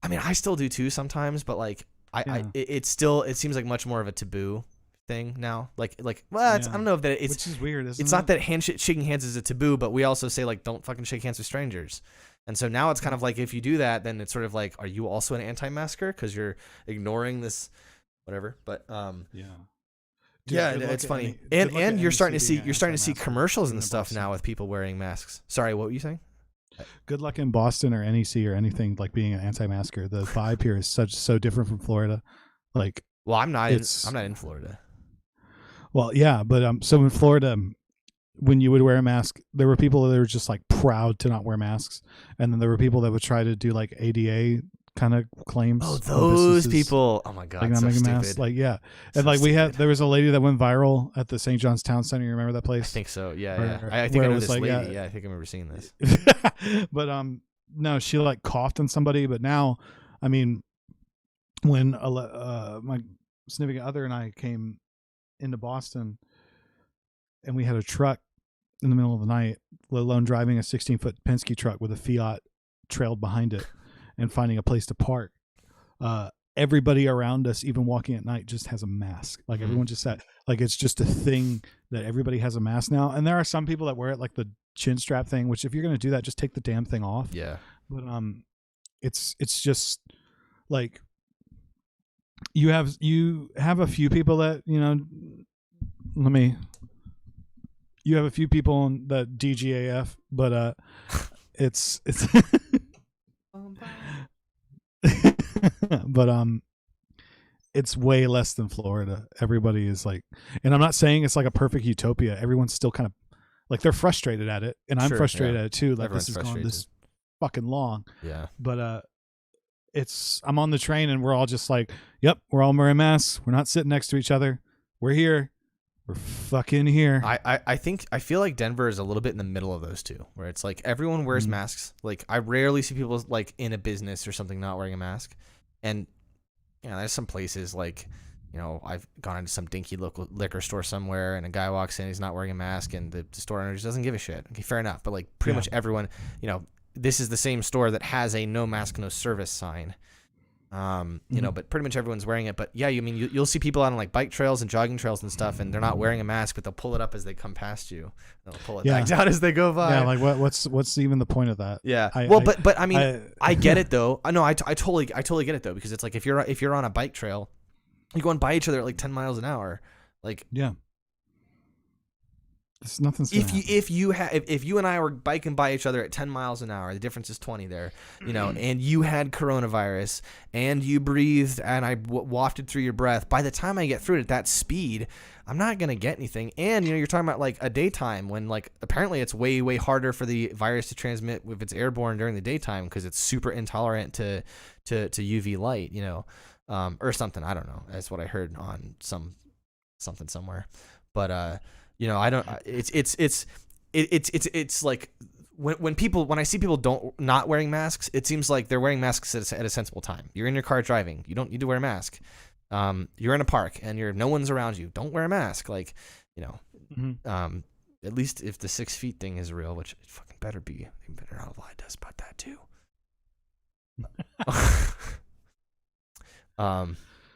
I mean, I still do too sometimes, but like, it seems like much more of a taboo thing now. I don't know if that it's, which is weird. It's not that shaking hands is a taboo, but we also say like, don't fucking shake hands with strangers. And so now it's kind of like, if you do that, then it's sort of like, are you also an anti-masker because you're ignoring this, whatever? But it's funny. And you're starting to see commercials and stuff now with people wearing masks. Sorry, what were you saying? Good luck in Boston or NEC or anything like being an anti-masker. The vibe here is so different from Florida. Like, well, I'm not in Florida. Well, yeah, but so in Florida, when you would wear a mask, there were people that were just like proud to not wear masks, and then there were people that would try to do like ADA kind of claims. Oh, those people! Oh my god, like, so not stupid. Masks. Like, yeah, and like there was a lady that went viral at the St. John's Town Center. You remember that place? I think so. Yeah. I think I know this lady. Yeah, I think I remember seeing this. But no, she like coughed on somebody. But now, I mean, when my significant other and I came into Boston, and we had a truck in the middle of the night, let alone driving a 16-foot Penske truck with a Fiat trailed behind it and finding a place to park. Everybody around us, even walking at night, just has a mask. Like, everyone just said, like, it's just a thing that everybody has a mask now. And there are some people that wear it like the chin strap thing, which if you're going to do that, just take the damn thing off. Yeah. But it's just like, you have a few people that, you know, you have a few people on the DGAF, but it's but it's way less than Florida. Everybody is like, and I'm not saying it's like a perfect utopia. Everyone's still kind of like, they're frustrated at it, and I'm frustrated at it too. Like, everyone's this is going this fucking long. Yeah. But I'm on the train and we're all just like, yep, we're all wearing masks. We're not sitting next to each other. We're here. We're fucking here. I feel like Denver is a little bit in the middle of those two, where it's like everyone wears masks. Like, I rarely see people like in a business or something not wearing a mask. And you know, there's some places like, you know, I've gone into some dinky local liquor store somewhere and a guy walks in, he's not wearing a mask, and the store owner just doesn't give a shit. Okay, fair enough. But like, pretty much everyone, you know, this is the same store that has a no mask, no service sign. You know, but pretty much everyone's wearing it. But yeah, you'll see people out on like bike trails and jogging trails and stuff, and they're not wearing a mask, but they'll pull it up as they come past you. They'll pull it back down as they go by. Yeah, like what's even the point of that? Yeah. But I mean, I get it though. I know I totally get it though, because it's like, if you're on a bike trail, you're going by each other at like 10 miles an hour. Like, yeah. It's nothing. If you and I were biking by each other at 10 miles an hour, the difference is 20 there, you know, and you had coronavirus and you breathed and I wafted through your breath, by the time I get through it at that speed, I'm not going to get anything. And, you know, you're talking about like a daytime when like, apparently it's way, way harder for the virus to transmit if it's airborne during the daytime, because it's super intolerant to UV light, you know, or something. I don't know. That's what I heard on something somewhere. But, you know, I don't. It's like when I see people not wearing masks, it seems like they're wearing masks at a sensible time. You're in your car driving, you don't need to wear a mask. You're in a park and no one's around you, don't wear a mask. Like, you know, at least if the 6 feet thing is real, which it fucking better be. You better not lie to us about that too.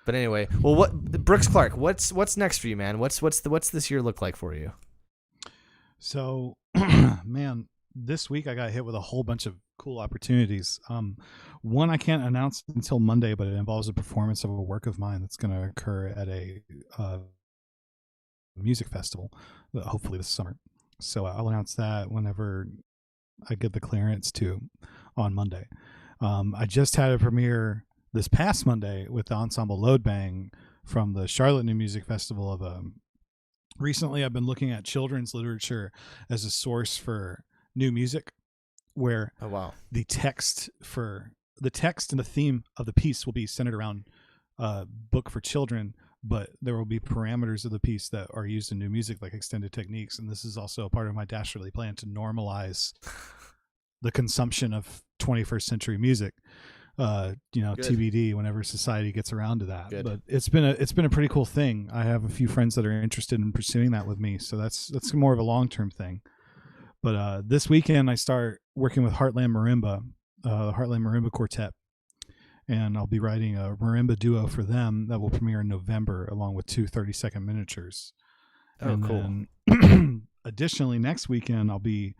But anyway, well, what Brooks Clarke? What's next for you, man? What's this year look like for you? So, man, this week I got hit with a whole bunch of cool opportunities. One I can't announce until Monday, but it involves a performance of a work of mine that's going to occur at a music festival, hopefully this summer. So I'll announce that whenever I get the clearance on Monday. I just had a premiere this past Monday with the ensemble Load Bang from the Charlotte New Music Festival. Recently I've been looking at children's literature as a source for new music. where the text and the theme of the piece will be centered around book for children, but there will be parameters of the piece that are used in new music, like extended techniques. And this is also a part of my dastardly plan to normalize the consumption of 21st century music. Good. TBD whenever society gets around to that. Good. But it's been a pretty cool thing. I have a few friends that are interested in pursuing that with me, so that's more of a long-term thing. But this weekend I start working with Heartland Marimba, the Heartland Marimba Quartet, and I'll be writing a marimba duo for them that will premiere in November, along with 2 30-second miniatures. Cool. Then, additionally, next weekend I'll be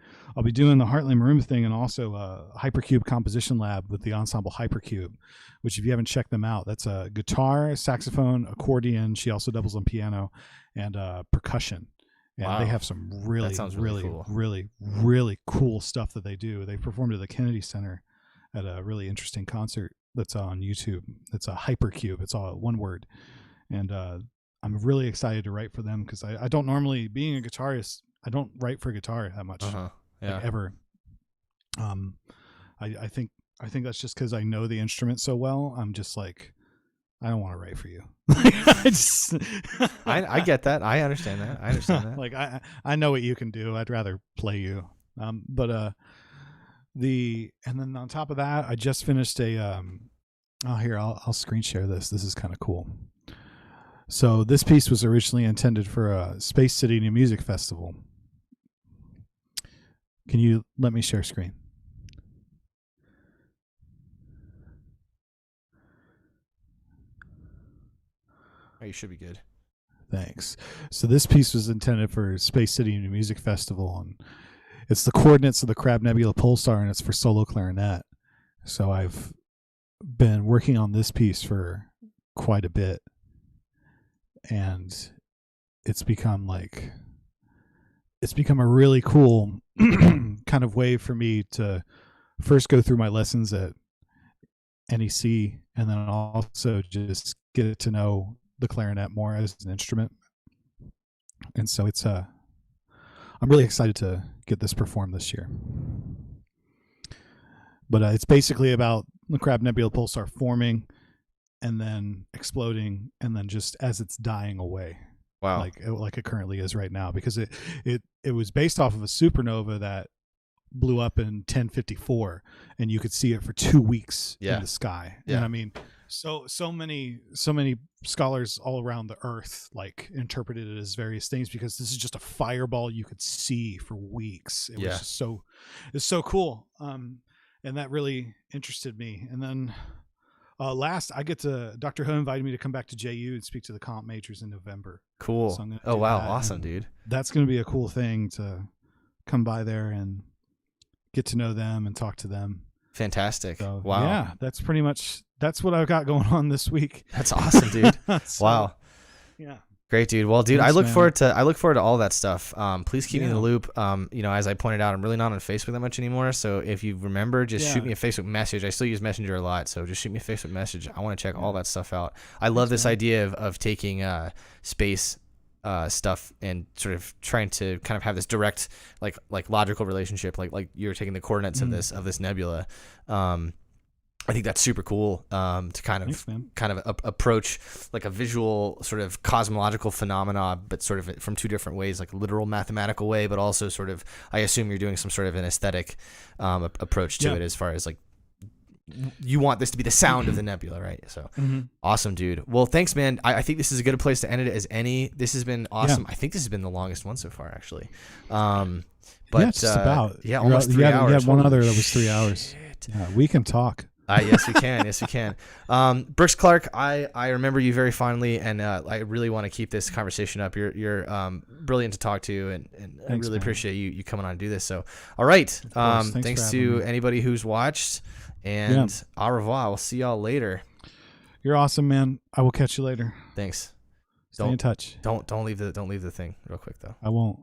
doing the Heartland Marimba thing, and also a Hypercube composition lab with the ensemble Hypercube, which if you haven't checked them out, that's a guitar, saxophone, accordion. She also doubles on piano and percussion. And they have some really cool. really cool stuff that they do. They performed at the Kennedy Center at a really interesting concert that's on YouTube. It's a Hypercube. It's all one word. And I'm really excited to write for them because I don't normally, being a guitarist, I don't write for guitar that much, like ever. I think that's just because I know the instrument so well. I'm just like, I don't want to write for you. I get that. I understand that. Like I know what you can do. I'd rather play you. And then on top of that, I just finished I'll screen share this. This is kind of cool. So this piece was originally intended for a Space City New Music Festival. Can you let me share screen? Oh, you should be good. Thanks. So this piece was intended for Space City New Music Festival, and it's the coordinates of the Crab Nebula pulsar, and it's for solo clarinet. So I've been working on this piece for quite a bit, and it's become a really cool kind of way for me to first go through my lessons at NEC, and then also just get to know the clarinet more as an instrument. And so I'm really excited to get this performed this year. But it's basically about the Crab Nebula pulsar forming and then exploding, and then just as it's dying away. Wow. Like it currently is right now, because it was based off of a supernova that blew up in 1054, and you could see it for 2 weeks in the sky. Yeah. And I mean, so many scholars all around the earth like interpreted it as various things, because this is just a fireball you could see for weeks. It was just it's so cool. And that really interested me. And then last, Dr. Ho invited me to come back to JU and speak to the comp majors in November. Cool. So oh wow, awesome, dude. That's going to be a cool thing to come by there and get to know them and talk to them. Fantastic. So, wow. Yeah, that's what I've got going on this week. That's awesome, dude. So, wow. Yeah. Great, dude. Well, dude, Thanks, I look forward to all that stuff. Please keep me in the loop. As I pointed out, I'm really not on Facebook that much anymore. So if you remember, just shoot me a Facebook message. I still use Messenger a lot, so just shoot me a Facebook message. I want to check all that stuff out. I love this idea of taking space stuff and sort of trying to kind of have this direct, like logical relationship, like you're taking the coordinates of this nebula. I think that's super cool to kind of approach like a visual sort of cosmological phenomena, but sort of from two different ways, like a literal mathematical way, but also sort of, I assume you're doing some sort of an aesthetic approach to it, as far as like you want this to be the sound of the nebula, right? So awesome, dude. Well, thanks, man. I think this is as good a place to end it as any. This has been awesome. I think this has been the longest one so far, actually. But just about almost 3 hours. You had one other that was 3 hours. Yeah, we can talk. Yes, we can. Yes, we can. Brooks Clarke, I remember you very fondly, and I really want to keep this conversation up. You're brilliant to talk to, and thanks, I really appreciate you coming on and do this. So, all right. Thanks to anybody who's watched, and au revoir. We'll see y'all later. You're awesome, man. I will catch you later. Thanks. Stay in touch. Don't leave the thing real quick though. I won't.